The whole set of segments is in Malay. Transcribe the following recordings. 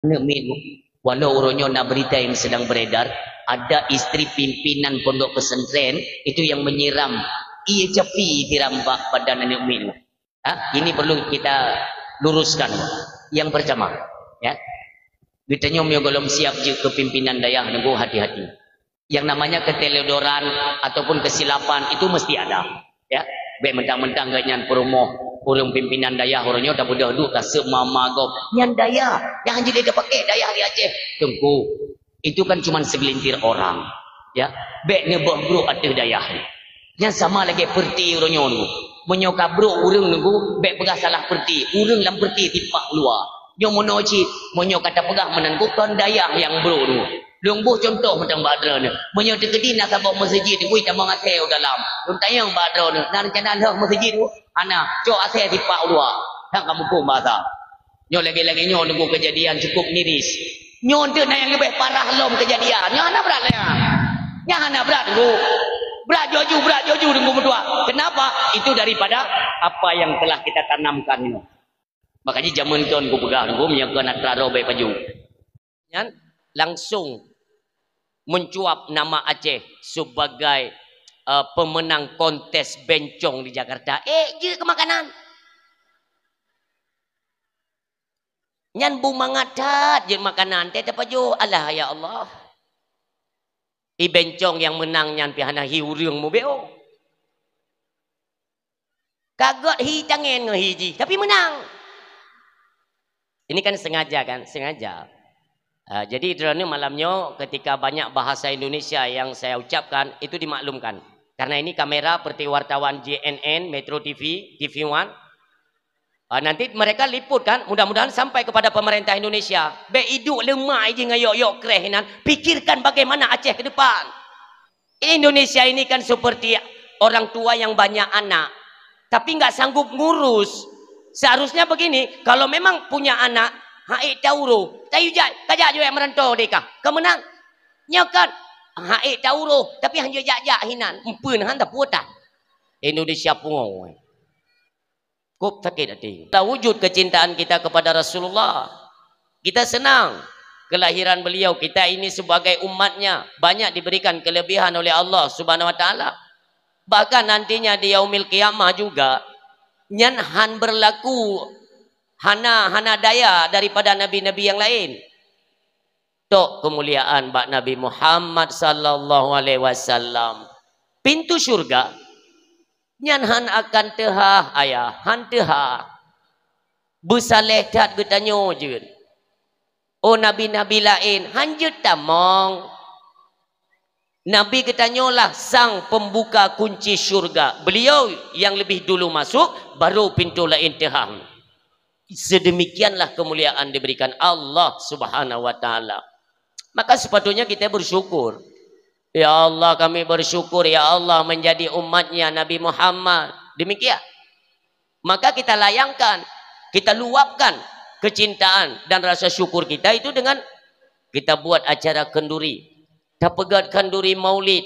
Nak minggu, walau orangnya nak berita yang sedang beredar, ada isteri pimpinan pondok pesantren itu yang menyiram ia cepi dirambak pada nenek minggu. Ini perlu kita luruskan. Yang pertama, ya. Ditanya golong siap je kepimpinan dayah nunggu hati-hati. Yang namanya keteledoran ataupun kesilapan itu mesti ada, ya. Baik mentang-mentang ganyan perumoh urung pimpinan dayah orangnya dah budak duk dah semama gop. Yang dayah, yang hanya dia pakai dayah di Aceh. Tunggu. Itu kan cuma segelintir orang, ya. Baik ne bro ada dayah. Yang sama lagi perti orangnya nunggu. Menyokap bro urang nunggu baik pegah salah perti. Urang lam perti tipak luar. Yang monoci, monyo kata pegah menentukan dayah yang bro nunggu. Lungbuh contoh macam badra ni. Menyo tekedi nak sabak masjid ni, kui tambah ngateu dalam. Lung tayang badra ni. Nak rencana dah masjid tu. Ana, cok asal tipak luar. Hang kamu hukum bahasa. Nyo lagi-lagi nyo nunggu kejadian cukup miris. Nyo tu nak yang lebih parah lom kejadian. Nyo ana berat lah. Nyo ana berat tu. Berat joju nunggu berdua. Kenapa? Itu daripada apa yang telah kita tanamkan ni. Makanya zaman tuan ku pegang nunggu menyaga nak teraro baik baju. Yan langsung mencuap nama Aceh sebagai pemenang kontes bencong di Jakarta. Je ke makanan. Nyan bu mangatat je makanan. Teh apa jo? Alah ya Allah. Bencong yang menang nyan pihana hiurung mu beo. Kagot hi tangen ngehiji tapi menang. Ini kan sengaja kan? Sengaja. Jadi drone malamnya ketika banyak bahasa Indonesia yang saya ucapkan itu dimaklumkan. Karena ini kamera seperti wartawan JNN, Metro TV, TV One. Nanti mereka liput kan, mudah-mudahan sampai kepada pemerintah Indonesia. Be iduk lemah je ngayok-yok krehinan. Pikirkan bagaimana Aceh ke depan. Indonesia ini kan seperti orang tua yang banyak anak. Tapi nggak sanggup ngurus. Seharusnya begini, kalau memang punya anak, haik tauro, tayu jat, kajak juga yang merantau deka. Kemenang, nyakan, haik tauro, tapi hanya jak-jak hinan, empun han tak puatan. Indonesia pungau. Kop sakit hati. Kita wujud kecintaan kita kepada Rasulullah. Kita senang kelahiran beliau. Kita ini sebagai umatnya banyak diberikan kelebihan oleh Allah Subhanahu Wa Taala. Bahkan nantinya di yaumil qiyamah juga nyan han berlaku hana daya daripada nabi-nabi yang lain. Tok kemuliaan bak Nabi Muhammad sallallahu alaihi wasallam. Pintu syurga nyan han akan tehah ayah, han tehah. Bersaleh tat getanyo je. Oh nabi-nabi lain han je tamong. Nabi ketanyolah sang pembuka kunci syurga. Beliau yang lebih dulu masuk, baru pintu lain teham. Sedemikianlah kemuliaan diberikan Allah Subhanahu Wa Taala. Maka sepatutnya kita bersyukur. Ya Allah kami bersyukur ya Allah menjadi umatnya Nabi Muhammad. Demikian. Maka kita layangkan, kita luapkan kecintaan dan rasa syukur kita itu dengan kita buat acara kenduri. Kita pegat kenduri maulid,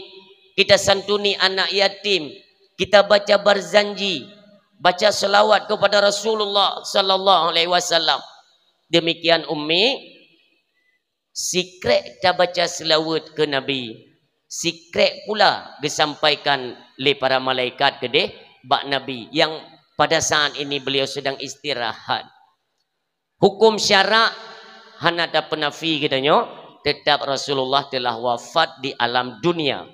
kita santuni anak yatim, kita baca barzanji, baca selawat kepada Rasulullah sallallahu alaihi wasallam. Demikian ummi, secret kita baca selawat ke Nabi. Secret pula disampaikan oleh para malaikat ke deh bak Nabi yang pada saat ini beliau sedang istirahat. Hukum syarak hanada penafi katanya. Tetap Rasulullah telah wafat di alam dunia.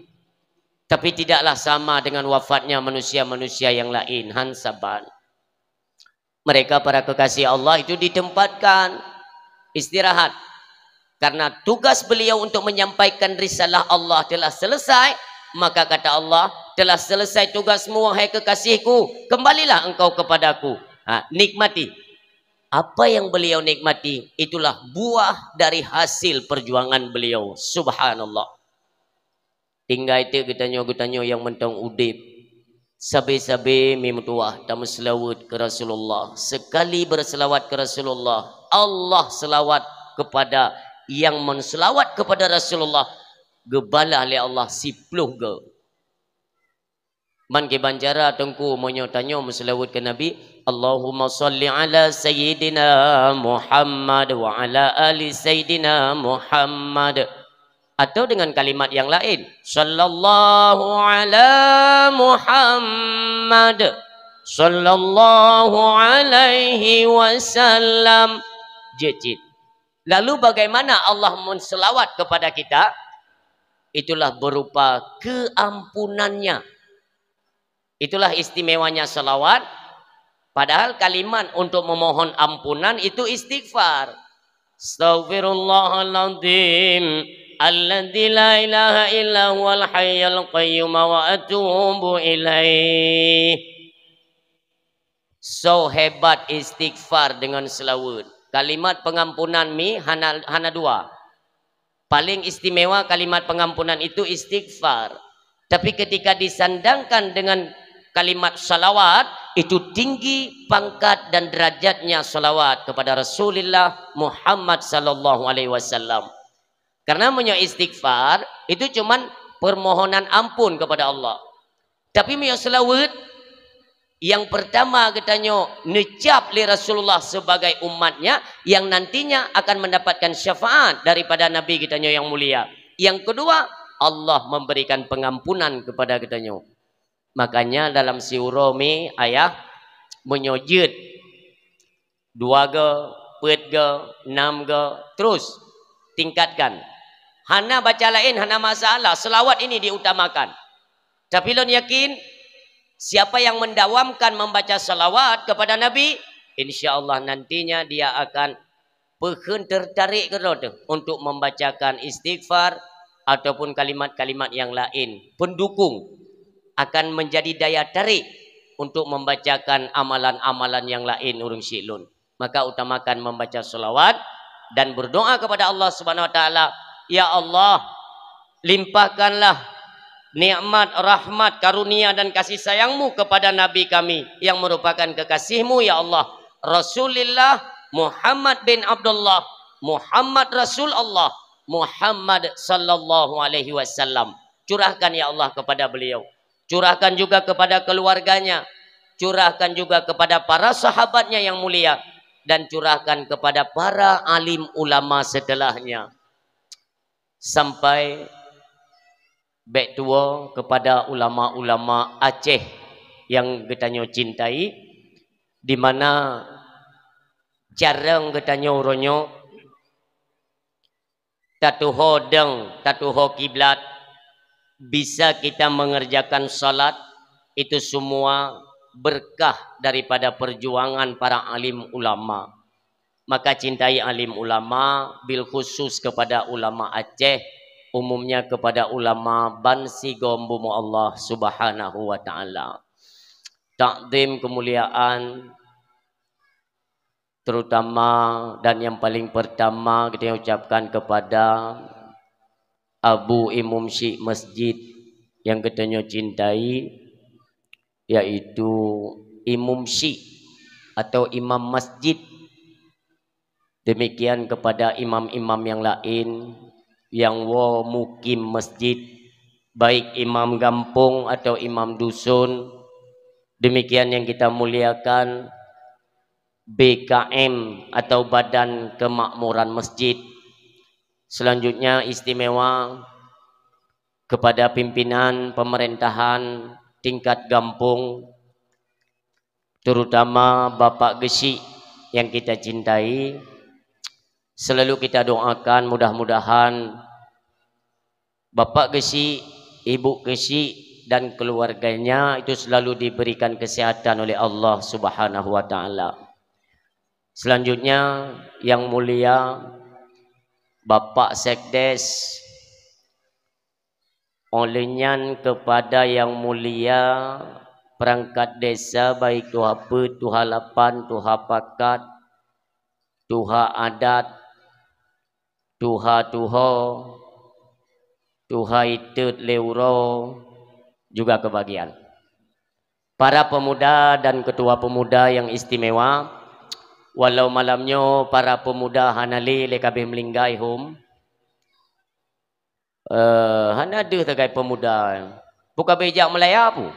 Tapi tidaklah sama dengan wafatnya manusia-manusia yang lain. Hansaban. Mereka para kekasih Allah itu ditempatkan istirahat. Karena tugas beliau untuk menyampaikan risalah Allah telah selesai. Maka kata Allah, telah selesai tugasmu wahai kekasihku. Kembalilah engkau kepadaku. Nikmati. Apa yang beliau nikmati itulah buah dari hasil perjuangan beliau. Subhanallah. Tinggal itu kita nyo yang mentang udip. Sabi-sabi mimtuah dan selawat ke Rasulullah. Sekali berselawat ke Rasulullah, Allah selawat kepada yang menselawat kepada Rasulullah. Gebalah oleh Allah 10 ge. Man ke banjara tengku monyo tanyo meselawat ke Nabi. Allahumma salli ala Sayyidina Muhammad wa ala ali Sayyidina Muhammad. Atau dengan kalimat yang lain. Sallallahu ala Muhammad. Sallallahu alaihi wasallam. Jejit. Lalu bagaimana Allah menselawat kepada kita? Itulah berupa keampunannya. Itulah istimewanya selawat. Padahal kalimat untuk memohon ampunan itu istighfar. Astaghfirullahaladzim. Alladzi la ilaha illa huwal hayyul qayyum wa atubu ilaih. So hebat istighfar dengan selawat. Kalimat pengampunan hana dua. Paling istimewa kalimat pengampunan itu istighfar. Tapi ketika disandangkan dengan kalimat salawat, itu tinggi pangkat dan derajatnya salawat kepada Rasulullah Muhammad sallallahu alaihi wasallam. Karena menyo istighfar itu cuman permohonan ampun kepada Allah. Tapi menyo salawat yang pertama katanya necap li Rasulullah sebagai umatnya yang nantinya akan mendapatkan syafaat daripada Nabi katanya yang mulia. Yang kedua, Allah memberikan pengampunan kepada katanya. Makanya dalam siurami ayah menyojud 2 ke, 4 ke, 6 ke, terus tingkatkan. Hana baca lain, hana masalah. Selawat ini diutamakan. Tapi lon yakin siapa yang mendawamkan membaca salawat kepada Nabi, insya Allah nantinya dia akan tertarik untuk membacakan istighfar ataupun kalimat-kalimat yang lain. Pendukung akan menjadi daya tarik untuk membacakan amalan-amalan yang lain urung syilun. Maka utamakan membaca salawat dan berdoa kepada Allah Subhanahu wa taala, ya Allah, limpahkanlah nikmat, rahmat, karunia dan kasih sayangmu kepada Nabi kami yang merupakan kekasihmu ya Allah, Rasulullah Muhammad bin Abdullah, Muhammad Rasul Allah, Muhammad sallallahu alaihi wasallam. Curahkan ya Allah kepada beliau. Curahkan juga kepada keluarganya. Curahkan juga kepada para sahabatnya yang mulia. Dan curahkan kepada para alim ulama setelahnya. Sampai baik tua kepada ulama-ulama Aceh yang kita cintai. Di mana jarang kita uronyo tatuho deng, tatuho kiblat. Bisa kita mengerjakan salat, itu semua berkah daripada perjuangan para alim ulama. Maka cintai alim ulama, bil khusus kepada ulama Aceh, umumnya kepada ulama Bansi Gombumu Allah Subhanahu wa taala. Takdim kemuliaan terutama dan yang paling pertama kita ucapkan kepada Abu Imam Syekh Masjid yang katanya cintai, yaitu Imam Syekh atau Imam Masjid. Demikian kepada imam-imam yang lain yang mukim masjid, baik imam kampung atau imam dusun. Demikian yang kita muliakan BKM atau Badan Kemakmuran Masjid. Selanjutnya istimewa kepada pimpinan pemerintahan tingkat kampung, terutama Bapak Gesi yang kita cintai. Selalu kita doakan mudah-mudahan Bapak Gesi, Ibu Gesi dan keluarganya itu selalu diberikan kesehatan oleh Allah Subhanahu wa taala. Selanjutnya yang mulia Bapak Sekdes, olehnya kepada yang mulia perangkat desa baik Tuha Pe, Tuha Lapan, Tuha Pakat, Tuha Adat, Tuha Tuho, Tuha Itut Leuro, juga kebagian. Para pemuda dan ketua pemuda yang istimewa, walau malamnya para pemuda hanali lekabeh melinggai hum. Hana ada tegai pemuda. Buka bejak Melaya pun.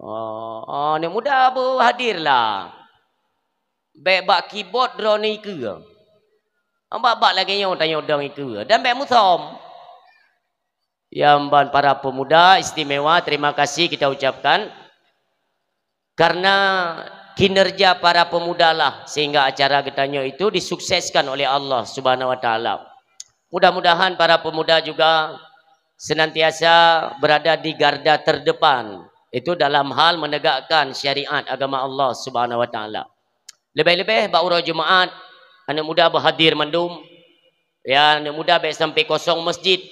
Oh, ni muda apa hadirlah. Baik bak keyboard drone ni ke? Ambak lagi yang tanya dong ke. Dan baik musom. Yang para pemuda istimewa, terima kasih kita ucapkan. Karena kinerja para pemuda lah sehingga acara getanyo itu disukseskan oleh Allah Subhanahu wa taala. Mudah-mudahan para pemuda juga senantiasa berada di garda terdepan itu dalam hal menegakkan syariat agama Allah Subhanahu wa taala. Lebih-lebih baura Jumaat anak muda berhadir mendum. Ya, anak muda baik sampai kosong masjid.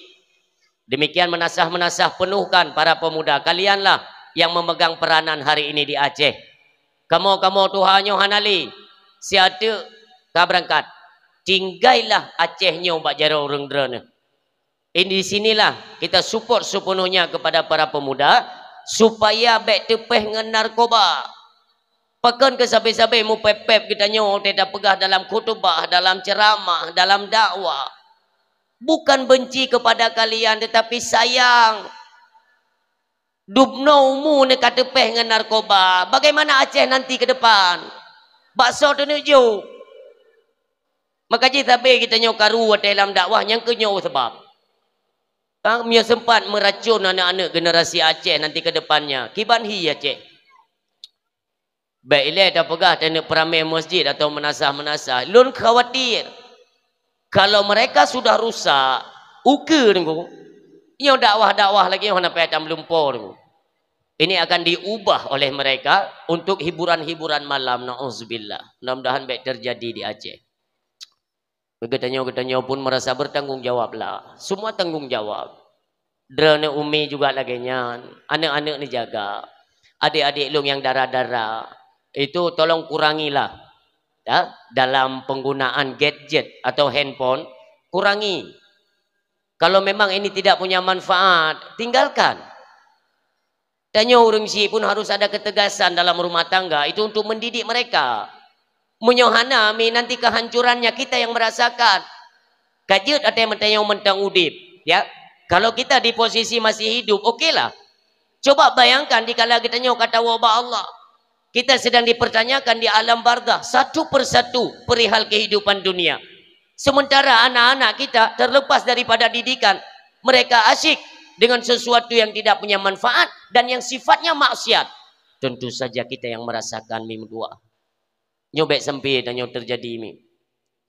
Demikian menasah-menasah penuhkan para pemuda. Kalianlah yang memegang peranan hari ini di Aceh. Kamu Tuhannya hanali. Siada ka berangkat. Tinggailah Acehnya bak jaro orang drone. Ini di sinilah kita support sepenuhnya kepada para pemuda supaya baik tepeh dengan narkoba. Pakan ke sabai-sabai mu pep-pep kita nyo tidak pegah dalam khutbah, dalam ceramah, dalam dakwah. Bukan benci kepada kalian tetapi sayang. Dubno mu ne kata peh dengan narkoba. Bagaimana Aceh nanti ke depan? Bakso tunjuk. Maka je sabai kita nyo karu dalam dakwah yang kenyo sebab. Kami sempat meracun anak-anak generasi Aceh nanti ke depannya. Kiban hi Aceh. Baik dah pegah dan peramai masjid atau menasah-menasah. Lun khawatir. Kalau mereka sudah rusak, ukur tengok. Yang dakwah-dakwah lagi yang nak payah melumpur tengok. Ini akan diubah oleh mereka untuk hiburan-hiburan malam. Na'udzubillah. Mudah-mudahan baik terjadi di Aceh. Getanyo pun merasa bertanggung jawab lah. Semua tanggung jawab. Drone umi juga lagi nyan. Anak-anak ni jaga. Adik-adik lu yang darah-darah. Itu tolong kurangilah ya, dalam penggunaan gadget atau handphone, kurangi. Kalau memang ini tidak punya manfaat, tinggalkan. Tanya orang si pun harus ada ketegasan dalam rumah tangga itu untuk mendidik mereka. Menyohana nanti kehancurannya kita yang merasakan. Kajut ada yang bertanya mentang udip, ya. Kalau kita di posisi masih hidup, okeylah. Coba bayangkan dikala kita kata wabah Allah. Kita sedang dipertanyakan di alam barzah satu persatu perihal kehidupan dunia. Sementara anak-anak kita terlepas daripada didikan. Mereka asyik dengan sesuatu yang tidak punya manfaat dan yang sifatnya maksiat. Tentu saja kita yang merasakan mim dua. Nyobek sempit dan yang terjadi ini.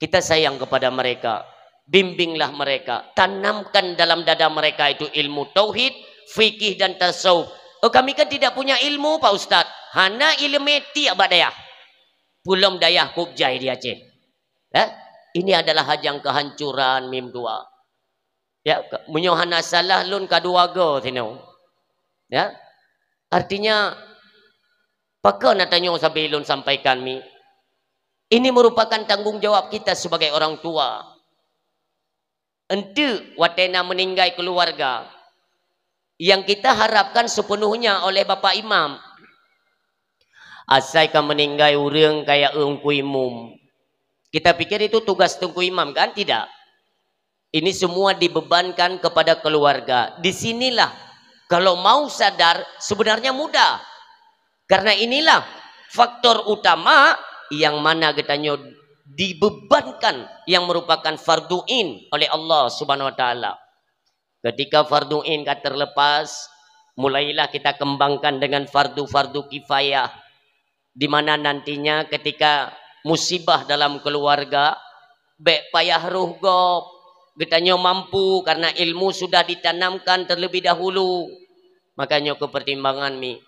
Kita sayang kepada mereka. Bimbinglah mereka. Tanamkan dalam dada mereka itu ilmu tauhid, fikih dan tasawuf. Oh, kami kan tidak punya ilmu Pak Ustaz. Hana ilmu tiap daya. Belum daya kubjai di Aceh. Ya? Ini adalah hajang kehancuran mim dua. Ya, menyohana salah lun kadua go tino. Ya. Artinya pakai natanya sampai lun sampaikan mi. Ini merupakan tanggung jawab kita sebagai orang tua. Ente watena meninggal keluarga. Yang kita harapkan sepenuhnya oleh Bapak Imam. Asaikan meninggal orang kayak Tengku Imam. Kita pikir itu tugas Tengku Imam kan? Tidak. Ini semua dibebankan kepada keluarga. Disinilah kalau mau sadar sebenarnya mudah. Karena inilah faktor utama yang mana katanya dibebankan yang merupakan fardu'in oleh Allah Subhanahu wa taala. Ketika fardu'in terlepas, mulailah kita kembangkan dengan fardu-fardu kifayah. Di mana nantinya ketika musibah dalam keluarga, baik payah ruh gop, getanya mampu karena ilmu sudah ditanamkan terlebih dahulu. Makanya kepertimbangan mi.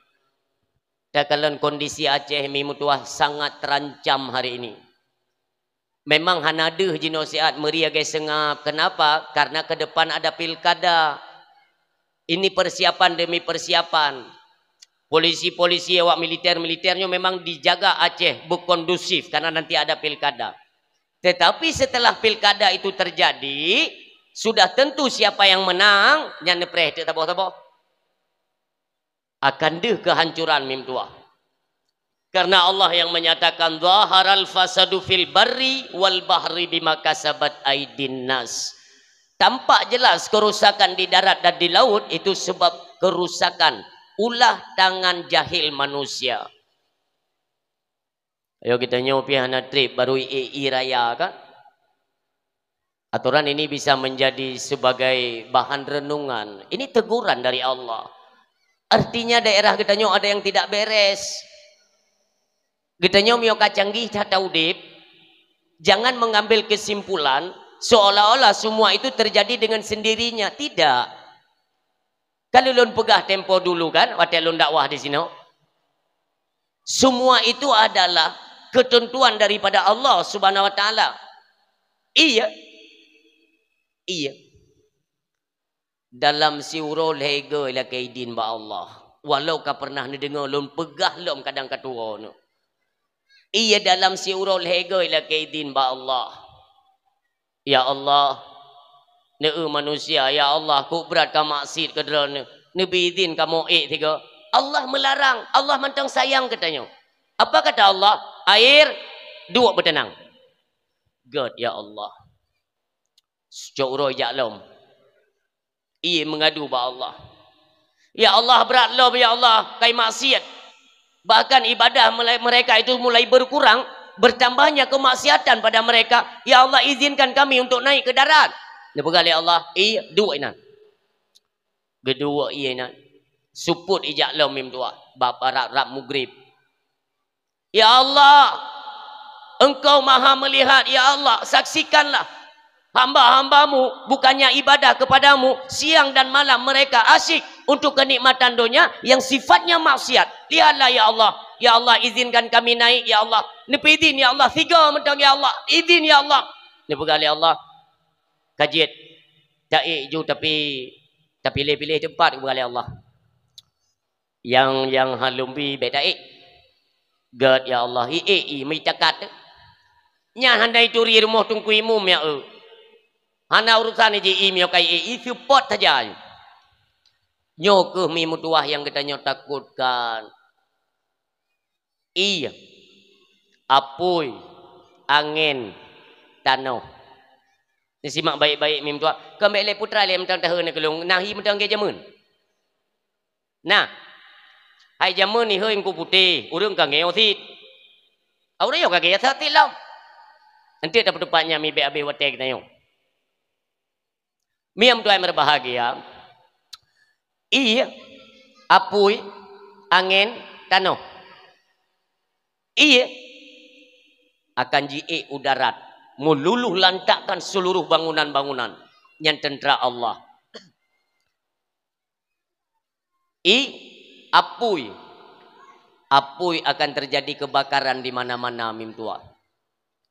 Dakalan kondisi Aceh mi mutuah sangat terancam hari ini. Memang hanadeh jinosiat meriah guys sengap. Kenapa? Karena ke depan ada pilkada. Ini persiapan demi persiapan. Polisi-polisi awak militer-militernya memang dijaga Aceh berkondusif karena nanti ada pilkada. Tetapi setelah pilkada itu terjadi, sudah tentu siapa yang menang, yang nepreh tabok-tabok. Akan deh kehancuran mim tua. Karena Allah yang menyatakan zaharal fasadu fil barri wal bahri bima kasabat aidin nas. Tampak jelas kerusakan di darat dan di laut itu sebab kerusakan ulah tangan jahil manusia. Ayo kita nyopi hana trip baru raya kan. Aturan ini bisa menjadi sebagai bahan renungan. Ini teguran dari Allah. Artinya daerah kita nyo ada yang tidak beres. Kita nyo mio kacanggih tahu dip. Jangan mengambil kesimpulan seolah-olah semua itu terjadi dengan sendirinya. Tidak. Kalau lun pegah tempo dulu kan, waktu lun dakwah di sini. Semua itu adalah ketentuan daripada Allah Subhanahu wa taala. Iya. Iya. Dalam siuro lego ila kaidin ba Allah. Walau ka pernah dengar lun pegah lum kadang katua no. Iya dalam siuro lego ila kaidin ba Allah. Ya Allah, manusia ya Allah ku berat ka maksiat ke drone. Nabi izin kamu tiga. Allah melarang, Allah mentang sayang katanya. Apa kata Allah? Air dua bertenang. God ya Allah. Sejauh jaklom. Ia mengadu ba Allah. Ya Allah berat lom ya Allah kai maksiat. Bahkan ibadah mereka itu mulai berkurang, bertambahnya kemaksiatan pada mereka. Ya Allah izinkan kami untuk naik ke darat. Dia berkali Allah, iya dua inan. Kedua iya inan. Suput ijak lom tua. Bapa rap mugrib. Ya Allah, Engkau maha melihat. Ya Allah, saksikanlah. Hamba-hambamu bukannya ibadah kepadamu siang dan malam mereka asyik untuk kenikmatan dunia yang sifatnya maksiat. Lihatlah ya Allah. Ya Allah izinkan kami naik ya Allah. Nepi izin ya Allah. Tiga mentang ya Allah. Izin ya Allah. Nepi kali Allah. Kajiat. Tak ju tapi pilih-pilih tempat kali Allah. Yang halumbi beda God ya Allah. Mai takat. Nya handai turi rumah tungku imum ya hana urusan je imio kai support saja. Nyo ke mi mutuah yang kita nyo takutkan. Iya. Apui, angin, tanah. Ni simak baik-baik mi mutuah. Kembali le putra le mentang tahun kelung nahi mentang ke jamun. Nah. Hai jamun ni heu ku putih, urang ka ngeo tit. Aure yo ka ge satit lam. Nanti dapat tepatnya mi be abe wate kita yo. Miam tuai berbahagia. Iya. Apui. Angin. Tanah. Iya. Akan jie udarat. Meluluh lantakkan seluruh bangunan-bangunan. Yang tentera Allah. Apui. Apui akan terjadi kebakaran di mana-mana mim tua.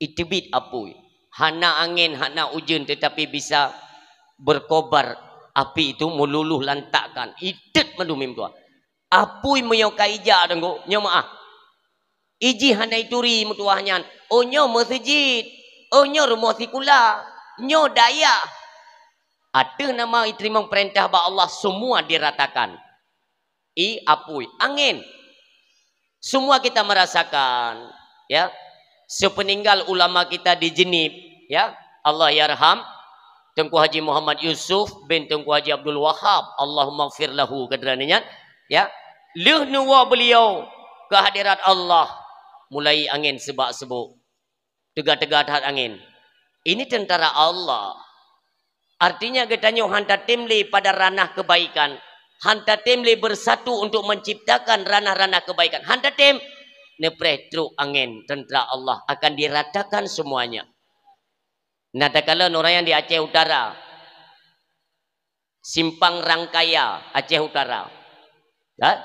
Itibit apui. Hana angin, hana hujan tetapi bisa berkobar api itu meluluh lantakkan idet madumim tua apui meyo kaija denggo nyo maah iji hanai turi mutuahnya onyo masjid onyo rumah sikula nyo daya ada nama iterimang perintah ba Allah semua diratakan apui angin semua kita merasakan ya sepeninggal ulama kita di Jenib ya Allah yarham Tengku Haji Muhammad Yusuf bin Tengku Haji Abdul Wahab Allahumma gfir lahu kederannya ya leuh nuwa beliau kehadirat Allah mulai angin sebak-sebuk tegak-tegak angin ini tentara Allah artinya kita nyo hanta timli pada ranah kebaikan hanta timli bersatu untuk menciptakan ranah-ranah kebaikan hanta tim nepreh truk angin tentara Allah akan diratakan semuanya. Nah, kalau nurayan di Aceh Utara, Simpang Rangkaya, Aceh Utara, ya?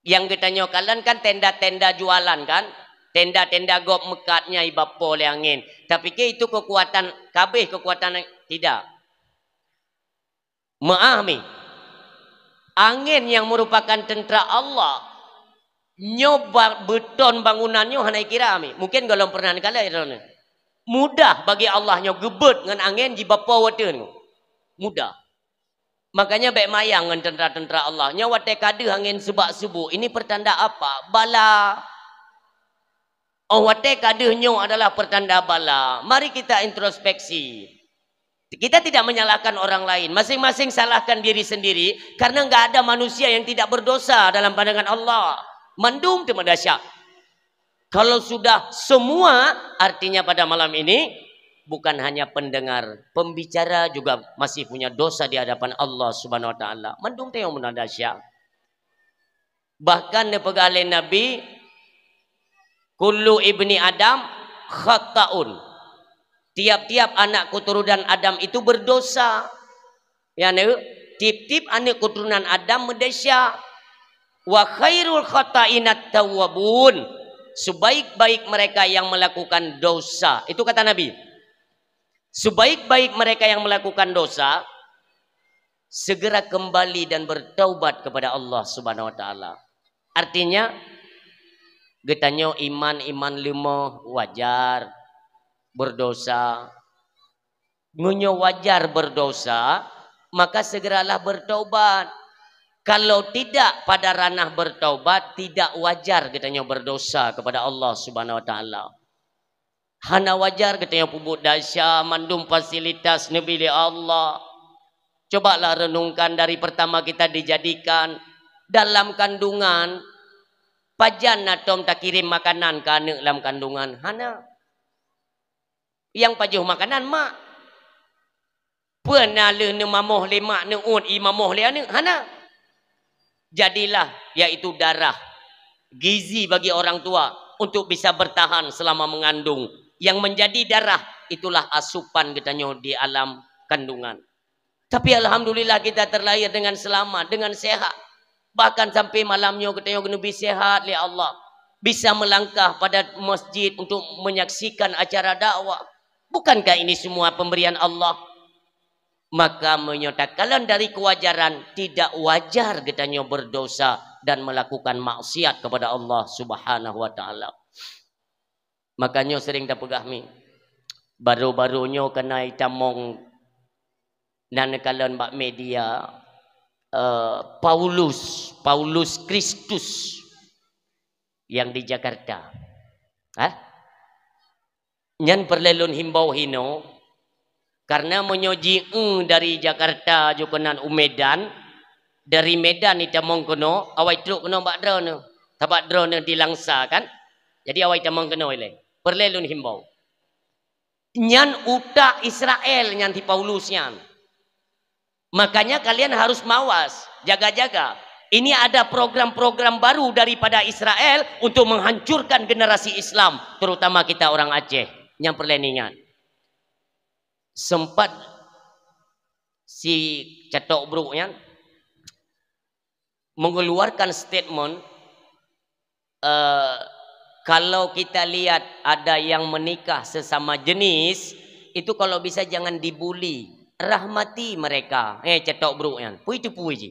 Yang kita nyokalan kan tenda-tenda jualan kan, tenda-tenda gop mekatnya ibapo le angin. Tapi ke itu kekuatan kabeh kekuatan tidak. Maahmi, angin yang merupakan tentera Allah, nyoba beton bangunannya hanai kirami. Mungkin kalau pernah kala itu. Mudah bagi Allah nyo gebet dengan angin di bapa waten. Mudah. Makanya baik mayang dengan tentera-tentera Allah. Nyo wate kade angin sebak-sebuk. Ini pertanda apa? Bala. Oh wate kade nyo adalah pertanda bala. Mari kita introspeksi. Kita tidak menyalahkan orang lain. Masing-masing salahkan diri sendiri. Karena nggak ada manusia yang tidak berdosa dalam pandangan Allah. Mandum tu dahsyat. Kalau sudah semua, artinya pada malam ini bukan hanya pendengar, pembicara juga masih punya dosa di hadapan Allah Subhanahu wa taala. Mandum tu yang dahsyat. Bahkan dipegalai Nabi, kullu ibni Adam khata'un. Tiap-tiap anak keturunan Adam itu berdosa. Ya, tip-tip anak keturunan Adam berdosa. Wa khairul khata'inat tawwabun. Sebaik-baik mereka yang melakukan dosa. Itu kata Nabi. Sebaik-baik mereka yang melakukan dosa, segera kembali dan bertaubat kepada Allah Subhanahu wa taala. Artinya, getanyo iman lima wajar berdosa. Ngunyo wajar berdosa, maka segeralah bertaubat. Kalau tidak pada ranah bertaubat, tidak wajar katanya berdosa kepada Allah Subhanahu wa taala. Hana wajar katanya pubuk dasya mandum fasilitas Nabi Allah. Cobalah renungkan dari pertama kita dijadikan dalam kandungan, pajan natom tak kirim makanan ke anak dalam kandungan. Hana yang pajuh makanan mak pernah le ne mamoh le mak ne un i mamoh le anak hana. Jadilah yaitu darah gizi bagi orang tua untuk bisa bertahan selama mengandung. Yang menjadi darah itulah asupan katanya di alam kandungan. Tapi alhamdulillah kita terlahir dengan selamat, dengan sehat. Bahkan sampai malamnya katanya kena sehat li Allah. Bisa melangkah pada masjid untuk menyaksikan acara dakwah. Bukankah ini semua pemberian Allah? Maka menyatakan dari kewajaran tidak wajar katanya berdosa dan melakukan maksiat kepada Allah Subhanahu wa taala. Makanya sering tak pegahmi. Baru-barunya kena itamong dan kalian bak media Paulus Kristus yang di Jakarta. Nyan perlelun himbau hino karena menyoji dari Jakarta jukenan Medan, dari Medan ita mongkono awai truk kena bak drone tabak drone dilangsa kan, jadi awai tamong kena ile perlelun himbau nyan utak Israel nyan ti Paulus nyan. Makanya kalian harus mawas, jaga-jaga. Ini ada program-program baru daripada Israel untuk menghancurkan generasi Islam, terutama kita orang Aceh. Yang perleningan sempat si Catok Bruknya mengeluarkan statement kalau kita lihat ada yang menikah sesama jenis itu kalau bisa jangan dibuli, rahmati mereka. Catok Bruknya pui itu pui ji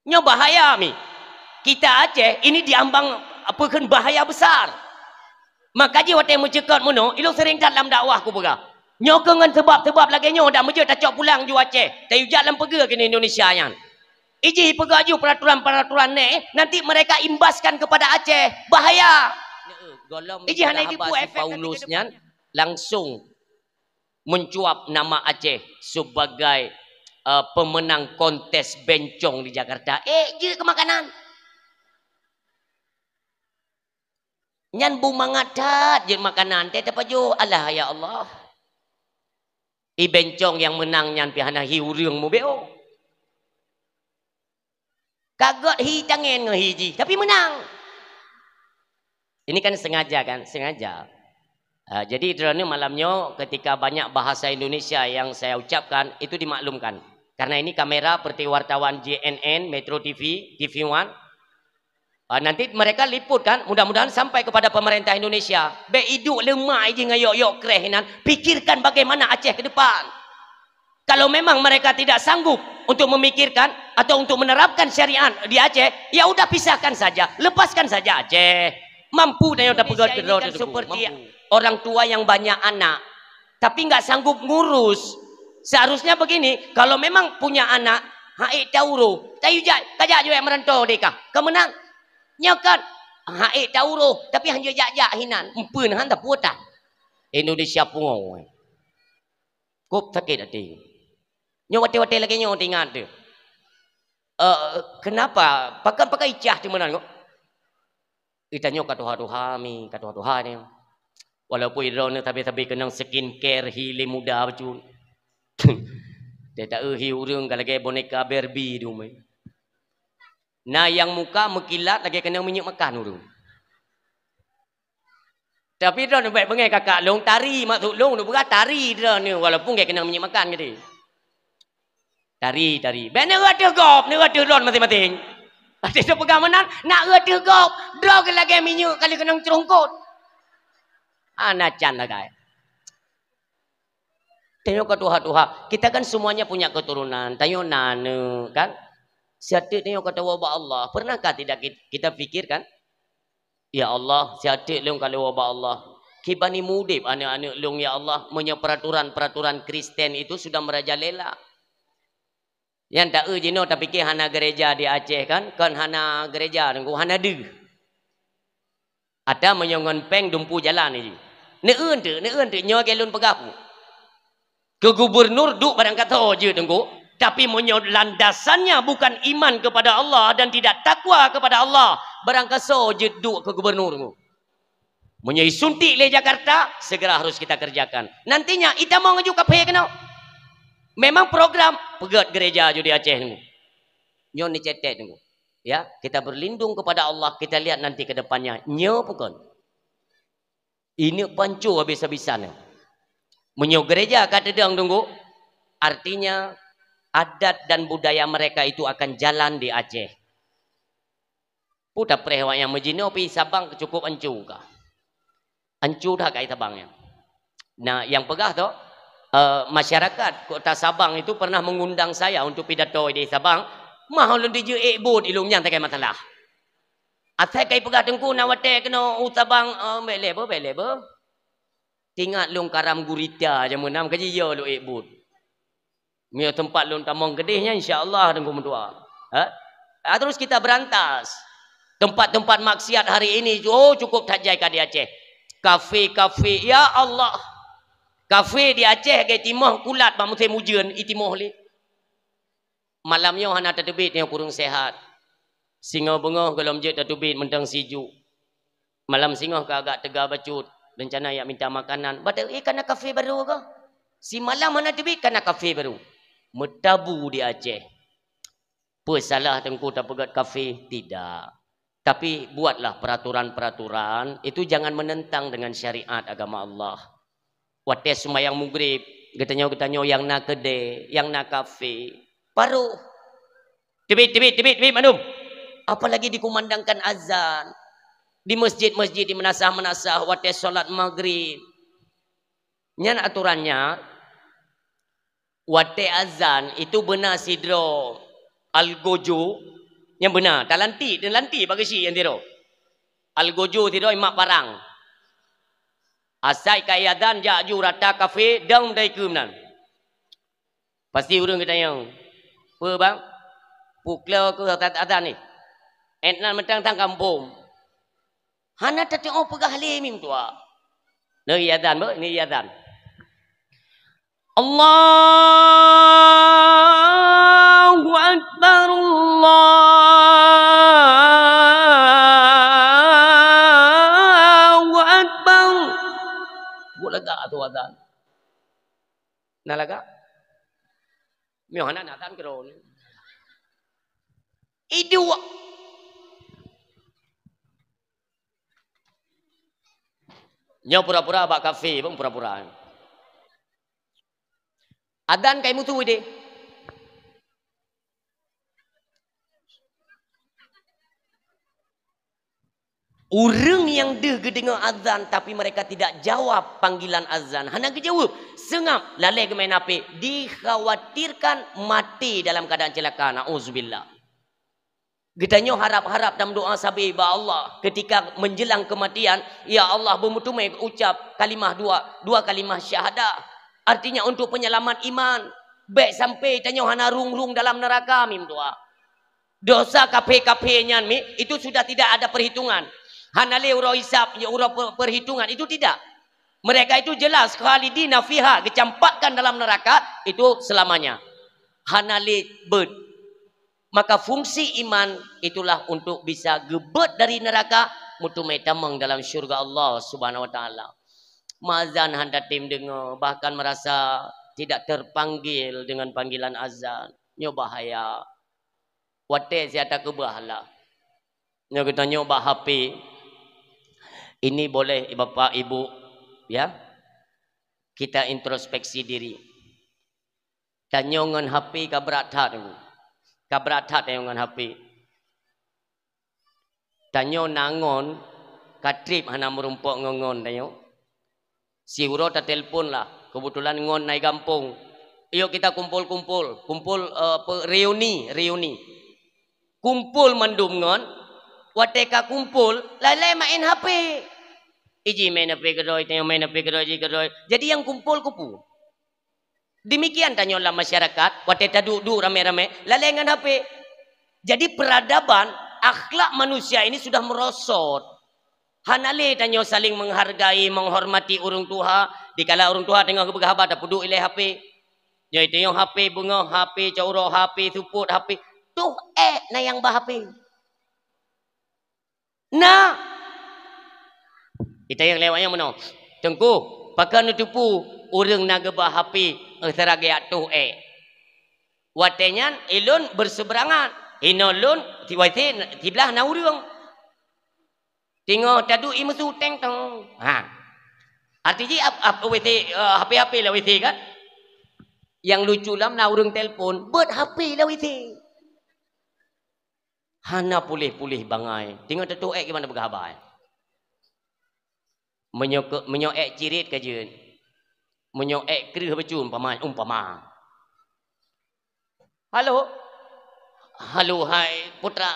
nya bahaya mi kita Aceh ini diambang apa kan bahaya besar. Maka je watai mencekat mono, ilo sering dalam dakwah ku berah. Nyo kengan sebab-sebab lagi nyo dak meje tak cok pulang ju Aceh. Tayu jalan pega kini Indonesia yan. Iji pega ju peraturan-peraturan nanti mereka imbaskan kepada Aceh. Bahaya. Iji hana ibu efek Paulus nyan langsung mencuap nama Aceh sebagai pemenang kontes bencong di Jakarta. Je ke makanan. Nyan bu mangatat je makanan teh apa jo alah ya Allah. I bencong yang menang nyan pihana hiu reung mu beo. Kagot hi tangen ngehiji tapi menang. Ini kan sengaja kan, sengaja. Jadi drone malamnya ketika banyak bahasa Indonesia yang saya ucapkan itu dimaklumkan. Karena ini kamera seperti wartawan JNN, Metro TV, TV One. Nanti mereka liput kan, mudah-mudahan sampai kepada pemerintah Indonesia. Be iduk lemah je ngayok-yok krehinan, pikirkan bagaimana Aceh ke depan. Kalau memang mereka tidak sanggup untuk memikirkan atau untuk menerapkan syariat di Aceh, ya udah pisahkan saja, lepaskan saja Aceh. Mampu dan udah pegawai kan seperti orang tua yang banyak anak, tapi nggak sanggup ngurus. Seharusnya begini, kalau memang punya anak, haik tauro, tayu kajak juga yang merantau deka, kemenang. Nyokan haik tauro tapi hanya jak hinan empun han tak putan Indonesia pungong Kop sakit hati. Nyo wate-wate lagi nyo ingat tu. Kenapa? Pakai icah di mana kok? Kita nyo katuha-tuha mi, katuha-tuha ni. Walaupun idron tapi kenang skincare hili muda baju. Dia tak hi urang kalage boneka Barbie tu mai. Nah yang muka mekilat lagi kena minyak makan urang. Tapi dia nak baik bengai kakak long tari maksud long tu berat tari dia ni walaupun dia kena minyak makan gitu. Tari. Ben ni ada gop, ni ada ron masing-masing. Ada tu pegang menan nak ada gop, draw ke lagi minyak kali kena cerongkot. Anacan lah guys. Tengok ke Tuhan. Kita kan semuanya punya keturunan. Tengok nana kan. Siatik tengok kata wabak Allah. Pernahkah tidak kita fikirkan? Ya Allah, siatik leung kalau wabak Allah. Kibani mudib anak-anak leung ya Allah. Punya peraturan-peraturan Kristen itu sudah merajalela. Yang tak jino tak fikir hana gereja di Aceh kan. Kan hana gereja. Hana de. Ada menyongon peng dumpu jalan ni. Neun tu nyo kelun pegapu. Ke gubernur duk barang kata je tengku. Tapi menyo landasannya bukan iman kepada Allah dan tidak takwa kepada Allah. Barang kaso je duk ke gubernur tengku. Menyo suntik le Jakarta segera harus kita kerjakan. Nantinya kita mau ngejuk kafe kena. Memang program pegat gereja je di Aceh tengku. Nyo ni cetek tengku. Ya, kita berlindung kepada Allah, kita lihat nanti ke depannya. Nyo bukan. Ini pancu habis-habisan. Menyo gereja kata dang tunggu. Artinya adat dan budaya mereka itu akan jalan di Aceh. Putar perehwak yang majino pi Sabang cukup ancu kah? Ancu dah kai Sabangnya. Nah, yang pegah tu masyarakat kota Sabang itu pernah mengundang saya untuk pidato di Sabang. Mahal lu diju ekbud ilung yang tak masalah. Asal kai pegah tengku nak wate kena Sabang beleba. Tingat lung karam gurita je menam kaji yo lu ekbud. Mio tempat lung tamong gedehnya insya-Allah tengku mentua. Terus kita berantas. Tempat-tempat maksiat hari ini cukup tajai ka di Aceh. Kafe ya Allah. Kafe di Aceh ke timah kulat ba musim hujan itimoh li. Malamnya hana terdebit yang kurang sehat. Singa bengah kalau je terdebit mentang siju. Malam singa ke agak tegar bacut. Rencana yang minta makanan. Batal kena kafe baru ke? Si malam hana terdebit kena kafe baru. Metabu di Aceh. Apa salah tengku tak pegat kafe? Tidak. Tapi buatlah peraturan-peraturan. Itu jangan menentang dengan syariat agama Allah. Wates semayang maghrib. Getanya yang nak kedai. Yang nak kafe. Baru tibit manum. Apalagi dikumandangkan azan di masjid-masjid di menasah-menasah waktu solat maghrib. Nyan aturannya waktu azan itu benar sidro algojo yang benar. Tak lanti bagi si yang tiro. Algojo tiro imak parang. Asai kai azan jaju rata kafe dang dai kumnan. Pasti urang kita yang apa bang? Puklau ke azan ni. Entnan mentang tang kampung. Hana tak tengok pegah limim tua. Ni azan ber, ni azan. Allahu Akbar Allahu Akbar. Buat lega tu azan. Nak lega? Mio hana natan kero ni. Itu nyo pura-pura bak kafe bang pura-pura. Adan kai mutu ide. Orang yang dengar azan tapi mereka tidak jawab panggilan azan. Hana kejawab. Sengap lalai ke main api. Dikhawatirkan mati dalam keadaan celaka. Na'udzubillah. Getanya harap-harap dalam doa sabi ba Allah. Ketika menjelang kematian. Ya Allah bermutumai ucap kalimah dua kalimah syahadah. Artinya untuk penyelamat iman. Baik sampai tanya hana rung-rung dalam neraka. Mim doa. Dosa kape-kapenya itu sudah tidak ada perhitungan. Hanale uro hisap, uro perhitungan itu tidak. Mereka itu jelas khalidina fiha, kecampakkan dalam neraka itu selamanya. Hanali bed. Maka fungsi iman itulah untuk bisa gebet dari neraka mutu metamang dalam syurga Allah Subhanahu wa taala. Mazan hendak tim dengar, bahkan merasa tidak terpanggil dengan panggilan azan. Nyo bahaya. Wate siata kebahala. Nyo kita nyoba HP. Ini boleh Bapak Ibu ya. Kita introspeksi diri. Tanyo ngan HP kabrathat. Kabrathat ngan HP. Tanyo nangon katrip hana merumpok ngongon tanyo. Si uro ta telpon lah. Kebetulan ngon naik kampung. Yuk kita kumpul-kumpul. Kumpul reuni. Kumpul mendum ngon. Wateka kumpul. Lalai main HP. Iji main HP kedoi. Tanya main HP kedoi. Jadi yang kumpul kupu. Demikian tanyalah masyarakat. Wateka duduk rame-rame. Lalai dengan HP. Jadi peradaban. Akhlak manusia ini sudah merosot. Hanale tanyo saling menghargai, menghormati urung tuha. Dikala urung tuha tengah bergahabat dah puduk ilai HP. Jadi tengok HP bunga, HP cauro, HP suput, HP. Tuh na yang bah HP. Nah. Kita yang lewatnya mana? Tengku, pakai nutupu urung naga bah HP. Teragak tuh Watenyan ilun berseberangan. Inolon tibelah na urung. Tengok tadu imusu teng tong. Artinya apa HP lah WC kan? Yang lucu lam na urang telpon, buat HP lah WC. Hana pulih-pulih bangai. Tengok tadu gimana bergahabai. Menyok cirit kajian. Menyok kerih bacun umpama. Halo. Halo hai putra.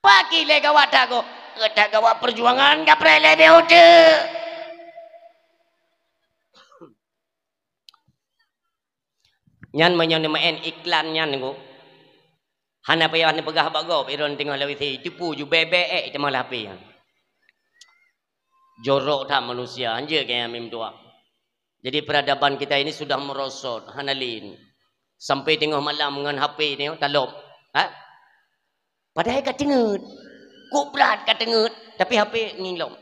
Pagi le gawat aku. Kita gawat perjuangan kaprele beode. Nyan main iklan nyan ko. Hana payah ni pegah bago iron tengah lawi thi tipu ju bebe itu malah api. Jorok tak manusia anje kayak mim tua. Jadi peradaban kita ini sudah merosot hanalin. Sampai tengah malam dengan HP ni talop. Padahal kat tengut. Kubrat kat tengut. Tapi HP ngilong.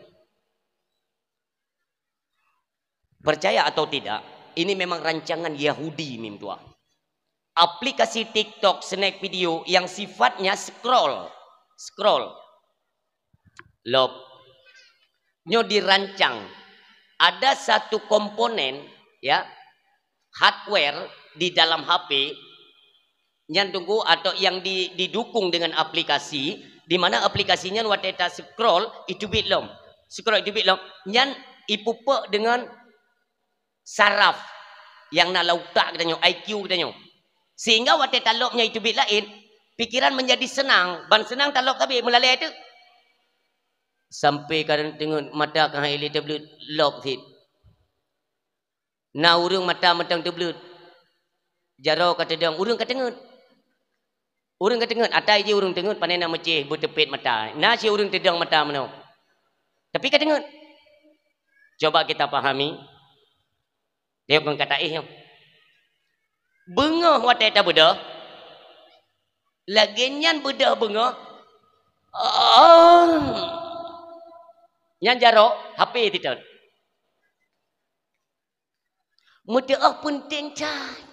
Percaya atau tidak, ini memang rancangan Yahudi mim tua. Aplikasi TikTok snack video yang sifatnya scroll. Lop. Nyo dirancang. Ada satu komponen ya hardware di dalam HP yang tunggu atau yang didukung dengan aplikasi di mana aplikasinya wateta scroll itu bitlom yang ipupe dengan saraf yang nak lautak katanya IQ katanya sehingga wateta lopnya itu bit lain pikiran menjadi senang ban senang talok tapi melalui itu sampai kadang tengok mata kah ili tablet lop hit na urung mata matang tablet jaro kata dia urung katengut atai je urung tengut panai nak mecih bertepit mata na si urung tedang mata mano tapi katengut coba kita pahami dia pun kata bengah watai ta bedah lagian bedah bengah nyan jaro HP titon mudah penting cai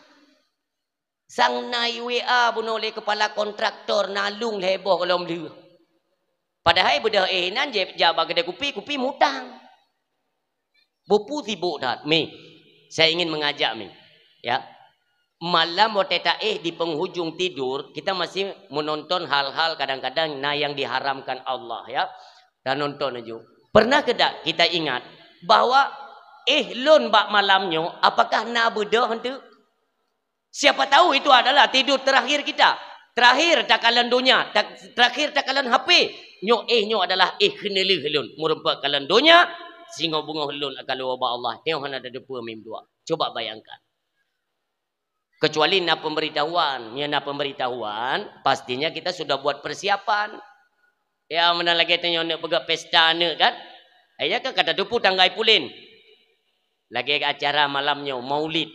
sang nai WA bunole kepala kontraktor nalung heboh kalau melu. Padahal bedah nan je jaba kedai kupi mutang. Bopu sibuk dah. Saya ingin mengajak ya. Malam wateta di penghujung tidur kita masih menonton hal-hal kadang-kadang yang diharamkan Allah ya. Dan nonton aja. Pernah tidak kita ingat bahwa lon bak malamnya apakah na bedah hentu? Siapa tahu itu adalah tidur terakhir kita. Terakhir takalan dunia. Terakhir takalan HP. Nyo adalah kenali helun. Merempak kalan dunia. Sehingga bunga helun akan wabah Allah. Tengok hana ada dua mim dua. Coba bayangkan. Kecuali nak pemberitahuan. Nak pemberitahuan. Pastinya kita sudah buat persiapan. Ya mana lagi tanya nak pergi pesta ni kan. Ayah kan kata dupu tanggai pulin. Lagi acara malamnya maulid.